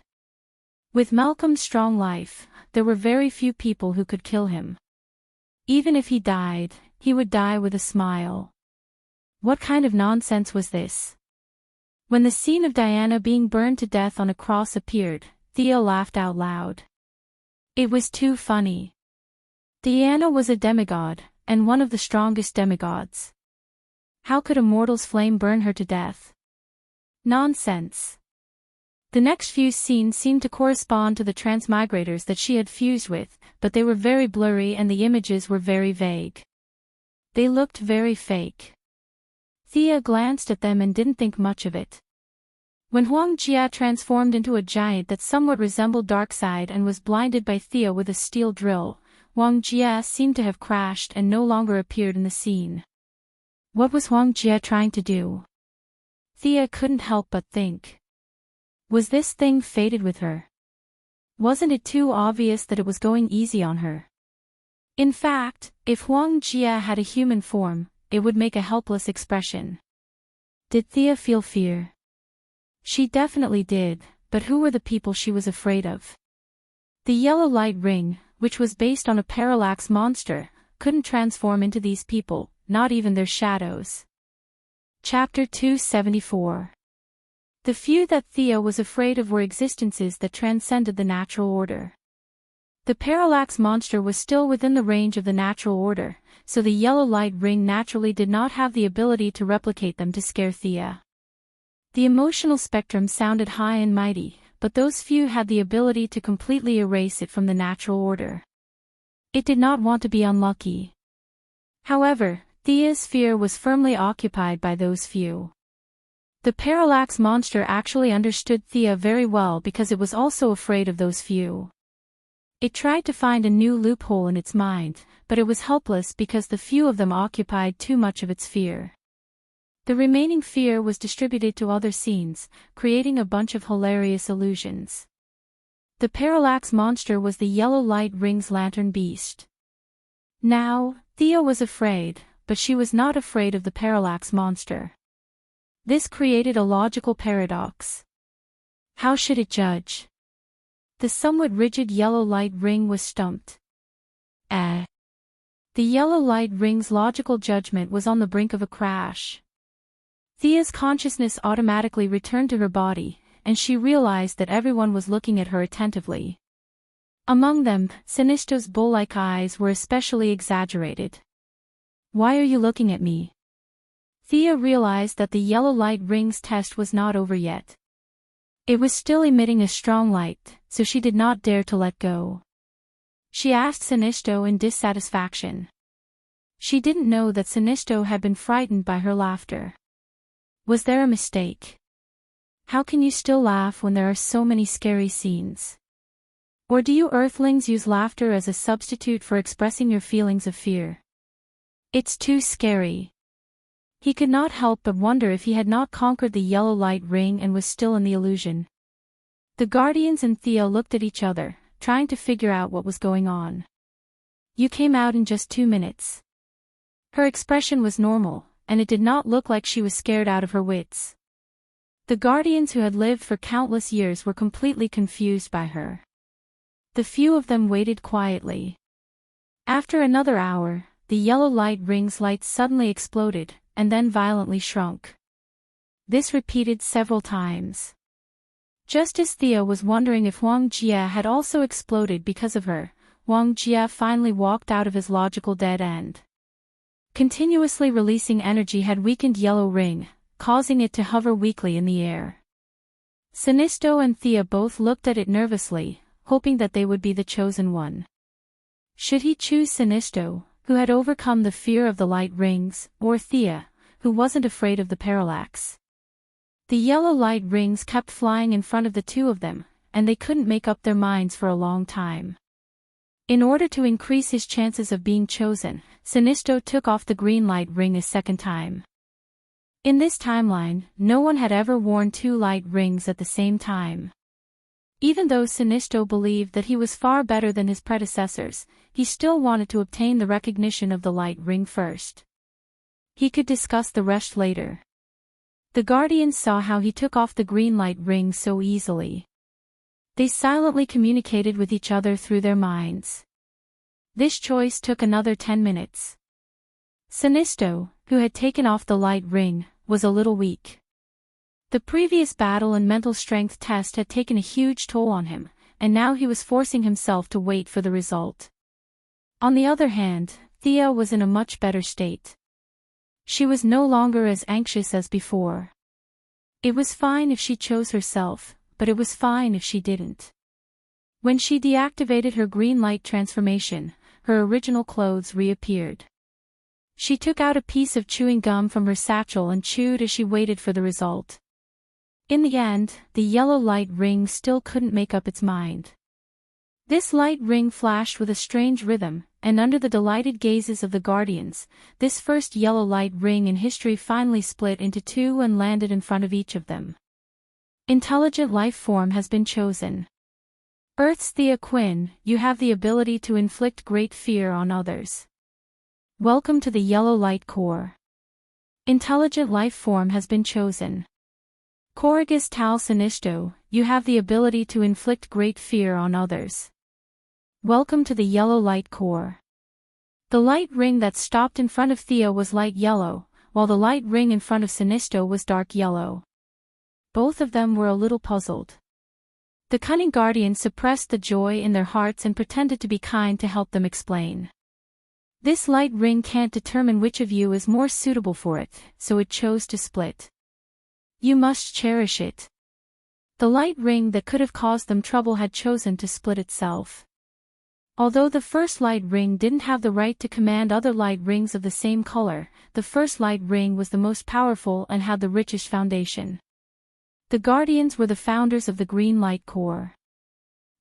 With Malcolm's strong life, there were very few people who could kill him. Even if he died, he would die with a smile. What kind of nonsense was this? When the scene of Diana being burned to death on a cross appeared, Thea laughed out loud. It was too funny. Diana was a demigod, and one of the strongest demigods. How could a mortal's flame burn her to death? Nonsense. The next few scenes seemed to correspond to the transmigrators that she had fused with, but they were very blurry and the images were very vague. They looked very fake. Thea glanced at them and didn't think much of it. When Huang Jia transformed into a giant that somewhat resembled Darkseid and was blinded by Thea with a steel drill, Huang Jia seemed to have crashed and no longer appeared in the scene. What was Huang Jia trying to do? Thea couldn't help but think. Was this thing fated with her? Wasn't it too obvious that it was going easy on her? In fact, if Huang Jia had a human form, it would make a helpless expression. Did Thea feel fear? She definitely did, but who were the people she was afraid of? The yellow light ring, which was based on a parallax monster, couldn't transform into these people, not even their shadows. Chapter 274. The few that Thea was afraid of were existences that transcended the natural order. The parallax monster was still within the range of the natural order, so the yellow light ring naturally did not have the ability to replicate them to scare Thea. The emotional spectrum sounded high and mighty, but those few had the ability to completely erase it from the natural order. It did not want to be unlucky. However, Thea's fear was firmly occupied by those few. The parallax monster actually understood Thea very well because it was also afraid of those few. It tried to find a new loophole in its mind, but it was helpless because the few of them occupied too much of its fear. The remaining fear was distributed to other scenes, creating a bunch of hilarious illusions. The parallax monster was the yellow light ring's lantern beast. Now, Thea was afraid, but she was not afraid of the parallax monster. This created a logical paradox. How should it judge? The somewhat rigid yellow light ring was stumped. The yellow light ring's logical judgment was on the brink of a crash. Thea's consciousness automatically returned to her body, and she realized that everyone was looking at her attentively. Among them, Sinisto's bull-like eyes were especially exaggerated. Why are you looking at me? Thea realized that the yellow light ring's test was not over yet. It was still emitting a strong light, so she did not dare to let go. She asked Sinisto in dissatisfaction. She didn't know that Sinisto had been frightened by her laughter. Was there a mistake? How can you still laugh when there are so many scary scenes? Or do you Earthlings use laughter as a substitute for expressing your feelings of fear? It's too scary. He could not help but wonder if he had not conquered the yellow light ring and was still in the illusion. The Guardians and Thea looked at each other, trying to figure out what was going on. You came out in just 2 minutes. Her expression was normal, and it did not look like she was scared out of her wits. The Guardians who had lived for countless years were completely confused by her. The few of them waited quietly. After another hour, the yellow light ring's light suddenly exploded, and then violently shrunk. This repeated several times. Just as Thea was wondering if Huang Jia had also exploded because of her, Huang Jia finally walked out of his logical dead end. Continuously releasing energy had weakened yellow ring, causing it to hover weakly in the air. Sinisto and Thea both looked at it nervously, hoping that they would be the chosen one. Should he choose Sinisto, who had overcome the fear of the light rings, or Thea, who wasn't afraid of the parallax? The yellow light rings kept flying in front of the two of them, and they couldn't make up their minds for a long time. In order to increase his chances of being chosen, Sinisto took off the green light ring a second time. In this timeline, no one had ever worn 2 light rings at the same time. Even though Sinisto believed that he was far better than his predecessors, he still wanted to obtain the recognition of the light ring first. He could discuss the rest later. The Guardians saw how he took off the green light ring so easily. They silently communicated with each other through their minds. This choice took another 10 minutes. Sinisto, who had taken off the light ring, was a little weak. The previous battle and mental strength test had taken a huge toll on him, and now he was forcing himself to wait for the result. On the other hand, Thea was in a much better state. She was no longer as anxious as before. It was fine if she chose herself, but it was fine if she didn't. When she deactivated her green light transformation, her original clothes reappeared. She took out a piece of chewing gum from her satchel and chewed as she waited for the result. In the end, the yellow light ring still couldn't make up its mind. This light ring flashed with a strange rhythm, and under the delighted gazes of the guardians, this first yellow light ring in history finally split into two and landed in front of each of them. Intelligent life form has been chosen. Earth's Thea Quinn, you have the ability to inflict great fear on others. Welcome to the Yellow Light Core. Intelligent life form has been chosen. Corrigus Tal Sinisto, you have the ability to inflict great fear on others. Welcome to the Yellow Light Core. The light ring that stopped in front of Thea was light yellow, while the light ring in front of Sinisto was dark yellow. Both of them were a little puzzled. The cunning guardians suppressed the joy in their hearts and pretended to be kind to help them explain. This light ring can't determine which of you is more suitable for it, so it chose to split. You must cherish it. The light ring that could have caused them trouble had chosen to split itself. Although the first light ring didn't have the right to command other light rings of the same color, the first light ring was the most powerful and had the richest foundation. The Guardians were the founders of the Green Light Core.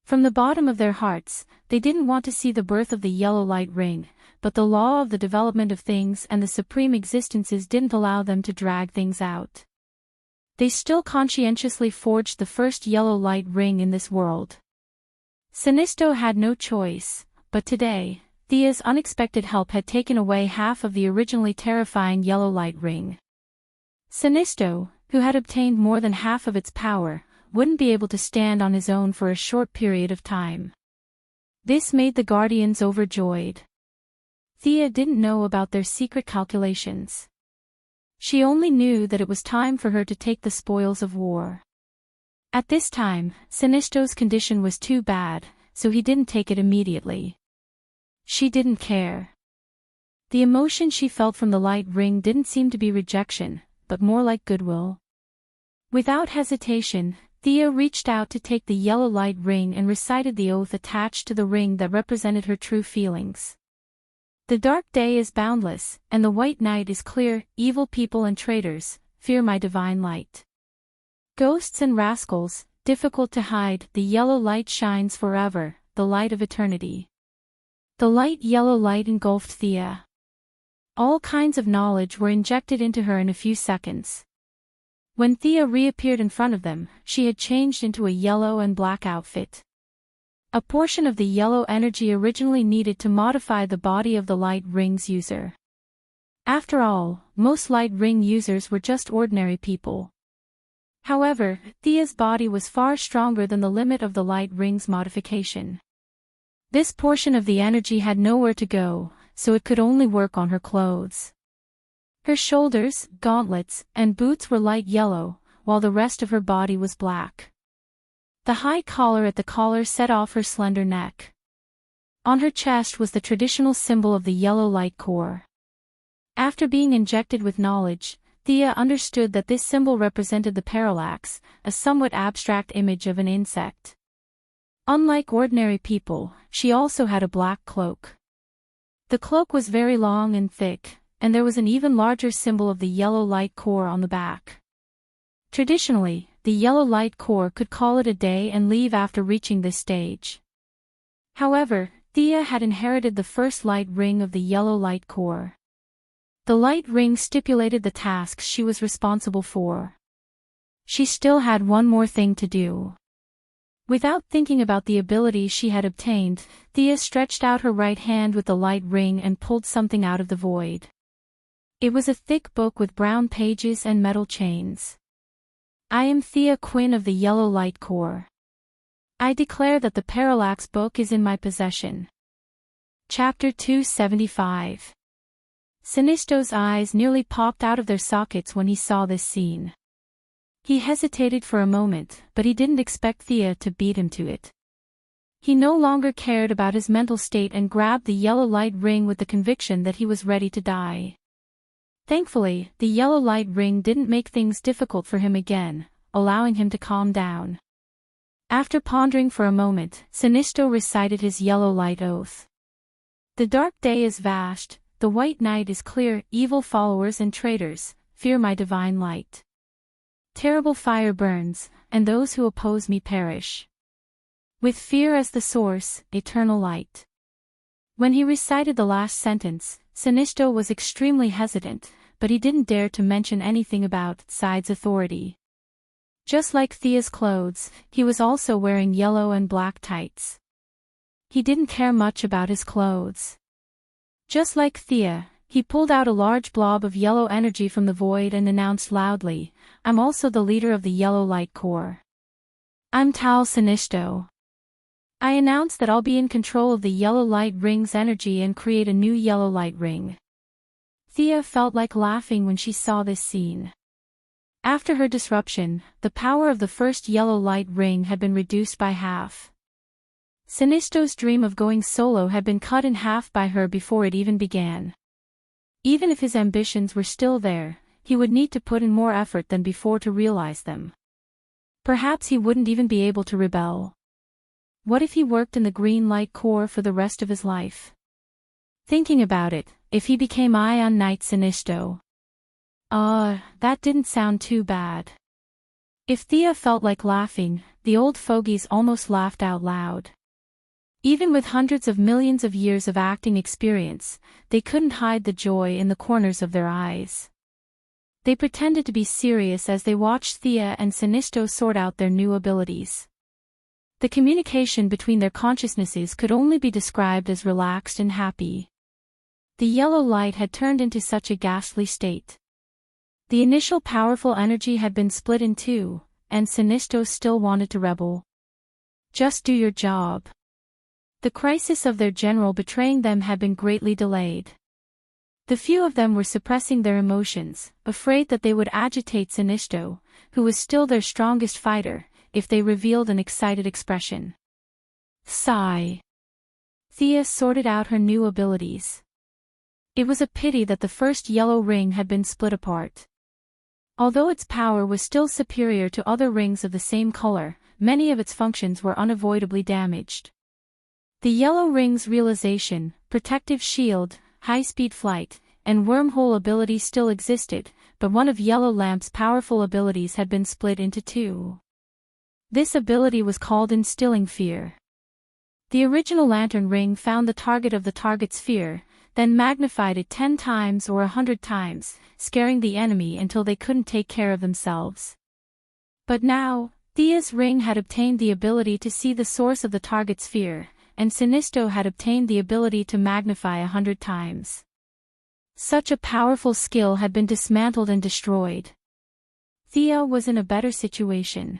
From the bottom of their hearts, they didn't want to see the birth of the Yellow Light Ring, but the law of the development of things and the supreme existences didn't allow them to drag things out. They still conscientiously forged the first Yellow Light Ring in this world. Sinisto had no choice, but today, Thea's unexpected help had taken away half of the originally terrifying Yellow Light Ring. Sinisto, who had obtained more than half of its power, wouldn't be able to stand on his own for a short period of time. This made the Guardians overjoyed. Thea didn't know about their secret calculations. She only knew that it was time for her to take the spoils of war. At this time, Sinisto's condition was too bad, so he didn't take it immediately. She didn't care. The emotion she felt from the light ring didn't seem to be rejection, but more like goodwill. Without hesitation, Thea reached out to take the yellow light ring and recited the oath attached to the ring that represented her true feelings. The dark day is boundless, and the white night is clear. Evil people and traitors, fear my divine light. Ghosts and rascals, difficult to hide, the yellow light shines forever, the light of eternity. The light yellow light engulfed Thea. All kinds of knowledge were injected into her in a few seconds. When Thea reappeared in front of them, she had changed into a yellow and black outfit. A portion of the yellow energy originally needed to modify the body of the light ring's user. After all, most light ring users were just ordinary people. However, Thea's body was far stronger than the limit of the light ring's modification. This portion of the energy had nowhere to go, so it could only work on her clothes. Her shoulders, gauntlets, and boots were light yellow, while the rest of her body was black. The high collar at the collar set off her slender neck. On her chest was the traditional symbol of the Yellow Light Core. After being injected with knowledge, Thea understood that this symbol represented the parallax, a somewhat abstract image of an insect. Unlike ordinary people, she also had a black cloak. The cloak was very long and thick, and there was an even larger symbol of the Yellow Light Core on the back. Traditionally, the Yellow Light Core could call it a day and leave after reaching this stage. However, Thea had inherited the first light ring of the Yellow Light Core. The light ring stipulated the tasks she was responsible for. She still had one more thing to do. Without thinking about the ability she had obtained, Thea stretched out her right hand with the light ring and pulled something out of the void. It was a thick book with brown pages and metal chains. I am Thea Quinn of the Yellow Light Core. I declare that the Parallax book is in my possession. Chapter 275. Sinisto's eyes nearly popped out of their sockets when he saw this scene. He hesitated for a moment, but he didn't expect Thea to beat him to it. He no longer cared about his mental state and grabbed the yellow light ring with the conviction that he was ready to die. Thankfully, the yellow light ring didn't make things difficult for him again, allowing him to calm down. After pondering for a moment, Xianxia recited his yellow light oath. The dark day is vast, the white night is clear, evil followers and traitors, fear my divine light. Terrible fire burns, and those who oppose me perish. With fear as the source, eternal light. When he recited the last sentence, Xianxia was extremely hesitant, but he didn't dare to mention anything about Side's authority. Just like Thea's clothes, he was also wearing yellow and black tights. He didn't care much about his clothes. Just like Thea, he pulled out a large blob of yellow energy from the void and announced loudly, I'm also the leader of the Yellow Light Corps. I'm Tao Xianxia. I announce that I'll be in control of the Yellow Light Ring's energy and create a new Yellow Light Ring. Thea felt like laughing when she saw this scene. After her disruption, the power of the first Yellow Light Ring had been reduced by half. Xianxia's dream of going solo had been cut in half by her before it even began. Even if his ambitions were still there, he would need to put in more effort than before to realize them. Perhaps he wouldn't even be able to rebel. What if he worked in the Green Light Corps for the rest of his life? Thinking about it, if he became Ion Knight Xianxia. That didn't sound too bad. If Thea felt like laughing, the old fogies almost laughed out loud. Even with hundreds of millions of years of acting experience, they couldn't hide the joy in the corners of their eyes. They pretended to be serious as they watched Thea and Xianxia sort out their new abilities. The communication between their consciousnesses could only be described as relaxed and happy. The yellow light had turned into such a ghastly state. The initial powerful energy had been split in two, and Xianxia still wanted to rebel. Just do your job. The crisis of their general betraying them had been greatly delayed. The few of them were suppressing their emotions, afraid that they would agitate Xianxia, who was still their strongest fighter, if they revealed an excited expression. Sigh. Thea sorted out her new abilities. It was a pity that the first yellow ring had been split apart. Although its power was still superior to other rings of the same color, many of its functions were unavoidably damaged. The yellow ring's realization, protective shield, high-speed flight, and wormhole ability still existed, but one of Yellow Lamp's powerful abilities had been split into two. This ability was called Instilling Fear. The original lantern ring found the target of the target's fear, then magnified it 10 times or 100 times, scaring the enemy until they couldn't take care of themselves. But now, Thea's ring had obtained the ability to see the source of the target's fear, and Xianxia had obtained the ability to magnify 100 times. Such a powerful skill had been dismantled and destroyed. Thea was in a better situation.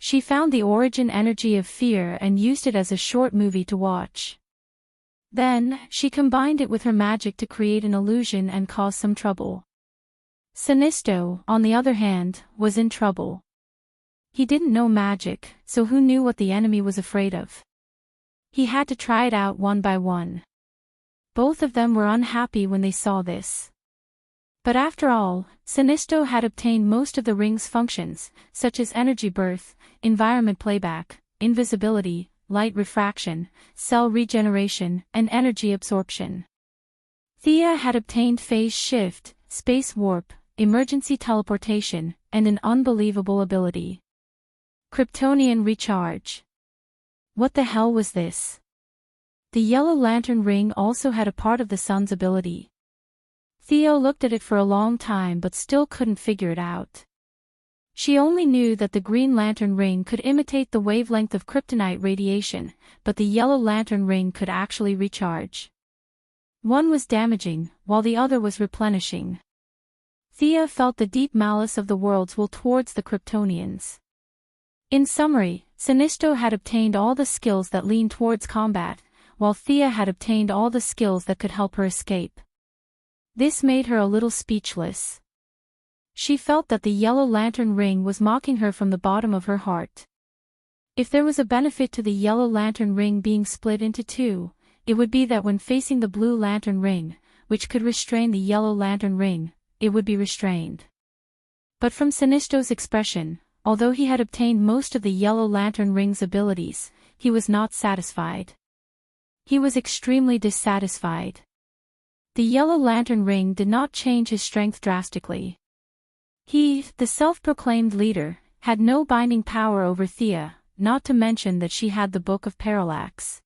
She found the origin energy of fear and used it as a short movie to watch. Then, she combined it with her magic to create an illusion and cause some trouble. Xianxia, on the other hand, was in trouble. He didn't know magic, so who knew what the enemy was afraid of? He had to try it out one by one. Both of them were unhappy when they saw this. But after all, Xianxia had obtained most of the ring's functions, such as energy birth, environment playback, invisibility, light refraction, cell regeneration, and energy absorption. Thea had obtained phase shift, space warp, emergency teleportation, and an unbelievable ability. Kryptonian recharge. What the hell was this? The yellow lantern ring also had a part of the sun's ability. Theo looked at it for a long time but still couldn't figure it out. She only knew that the green lantern ring could imitate the wavelength of kryptonite radiation, but the yellow lantern ring could actually recharge. One was damaging, while the other was replenishing. Thea felt the deep malice of the world's will towards the Kryptonians. In summary, Xianxia had obtained all the skills that lean towards combat, while Thea had obtained all the skills that could help her escape. This made her a little speechless. She felt that the yellow lantern ring was mocking her from the bottom of her heart. If there was a benefit to the yellow lantern ring being split into two, it would be that when facing the blue lantern ring, which could restrain the yellow lantern ring, it would be restrained. But from Sinisto's expression, although he had obtained most of the yellow lantern ring's abilities, he was not satisfied. He was extremely dissatisfied. The yellow lantern ring did not change his strength drastically. He, the self-proclaimed leader, had no binding power over Thea, not to mention that she had the Book of Parallax.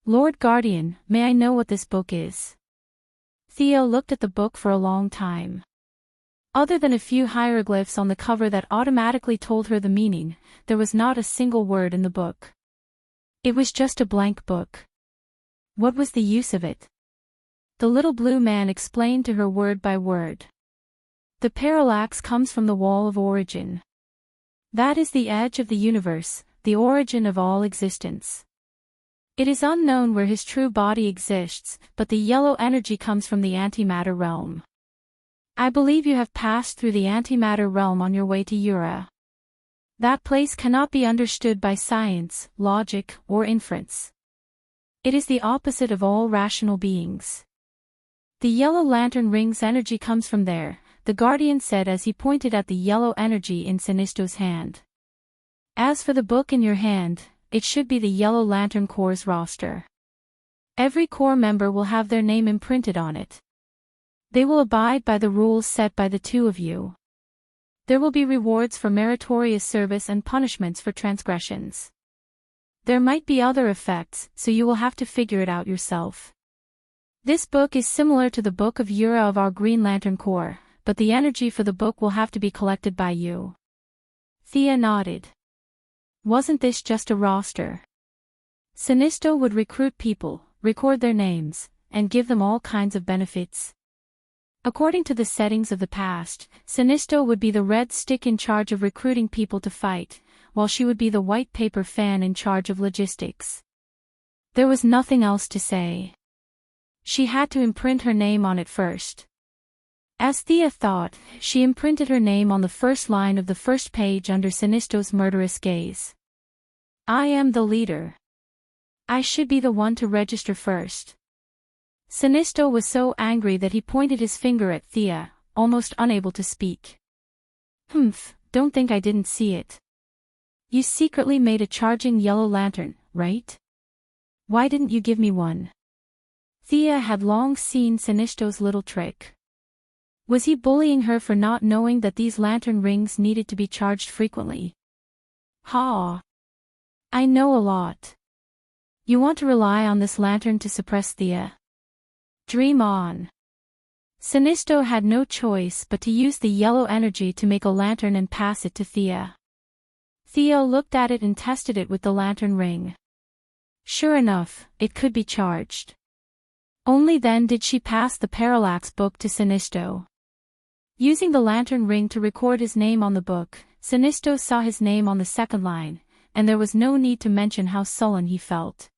Lord Guardian, may I know what this book is? Thea looked at the book for a long time. Other than a few hieroglyphs on the cover that automatically told her the meaning, there was not a single word in the book. It was just a blank book. What was the use of it? The little blue man explained to her word by word. The parallax comes from the wall of origin. That is the edge of the universe, the origin of all existence. It is unknown where his true body exists, but the yellow energy comes from the antimatter realm. I believe you have passed through the antimatter realm on your way to Ura. That place cannot be understood by science, logic, or inference. It is the opposite of all rational beings. The yellow lantern ring's energy comes from there, the Guardian said as he pointed at the yellow energy in Sinisto's hand. As for the book in your hand, it should be the Yellow Lantern Corps' roster. Every Corps member will have their name imprinted on it. They will abide by the rules set by the two of you. There will be rewards for meritorious service and punishments for transgressions. There might be other effects, so you will have to figure it out yourself. This book is similar to the Book of Ura of our Green Lantern Corps, but the energy for the book will have to be collected by you. Thea nodded. Wasn't this just a roster? Sinisto would recruit people, record their names, and give them all kinds of benefits. According to the settings of the past, Sinisto would be the red stick in charge of recruiting people to fight, while she would be the white paper fan in charge of logistics. There was nothing else to say. She had to imprint her name on it first. As Thea thought, she imprinted her name on the first line of the first page under Sinisto's murderous gaze. I am the leader. I should be the one to register first. Sinisto was so angry that he pointed his finger at Thea, almost unable to speak. Don't think I didn't see it. You secretly made a charging yellow lantern, right? Why didn't you give me one? Thea had long seen Sinisto's little trick. Was he bullying her for not knowing that these lantern rings needed to be charged frequently? Ha! I know a lot. You want to rely on this lantern to suppress Thea? Dream on. Sinisto had no choice but to use the yellow energy to make a lantern and pass it to Thea. Thea looked at it and tested it with the lantern ring. Sure enough, it could be charged. Only then did she pass the parallax book to Sinisto. Using the lantern ring to record his name on the book, Sinisto saw his name on the second line, and there was no need to mention how sullen he felt.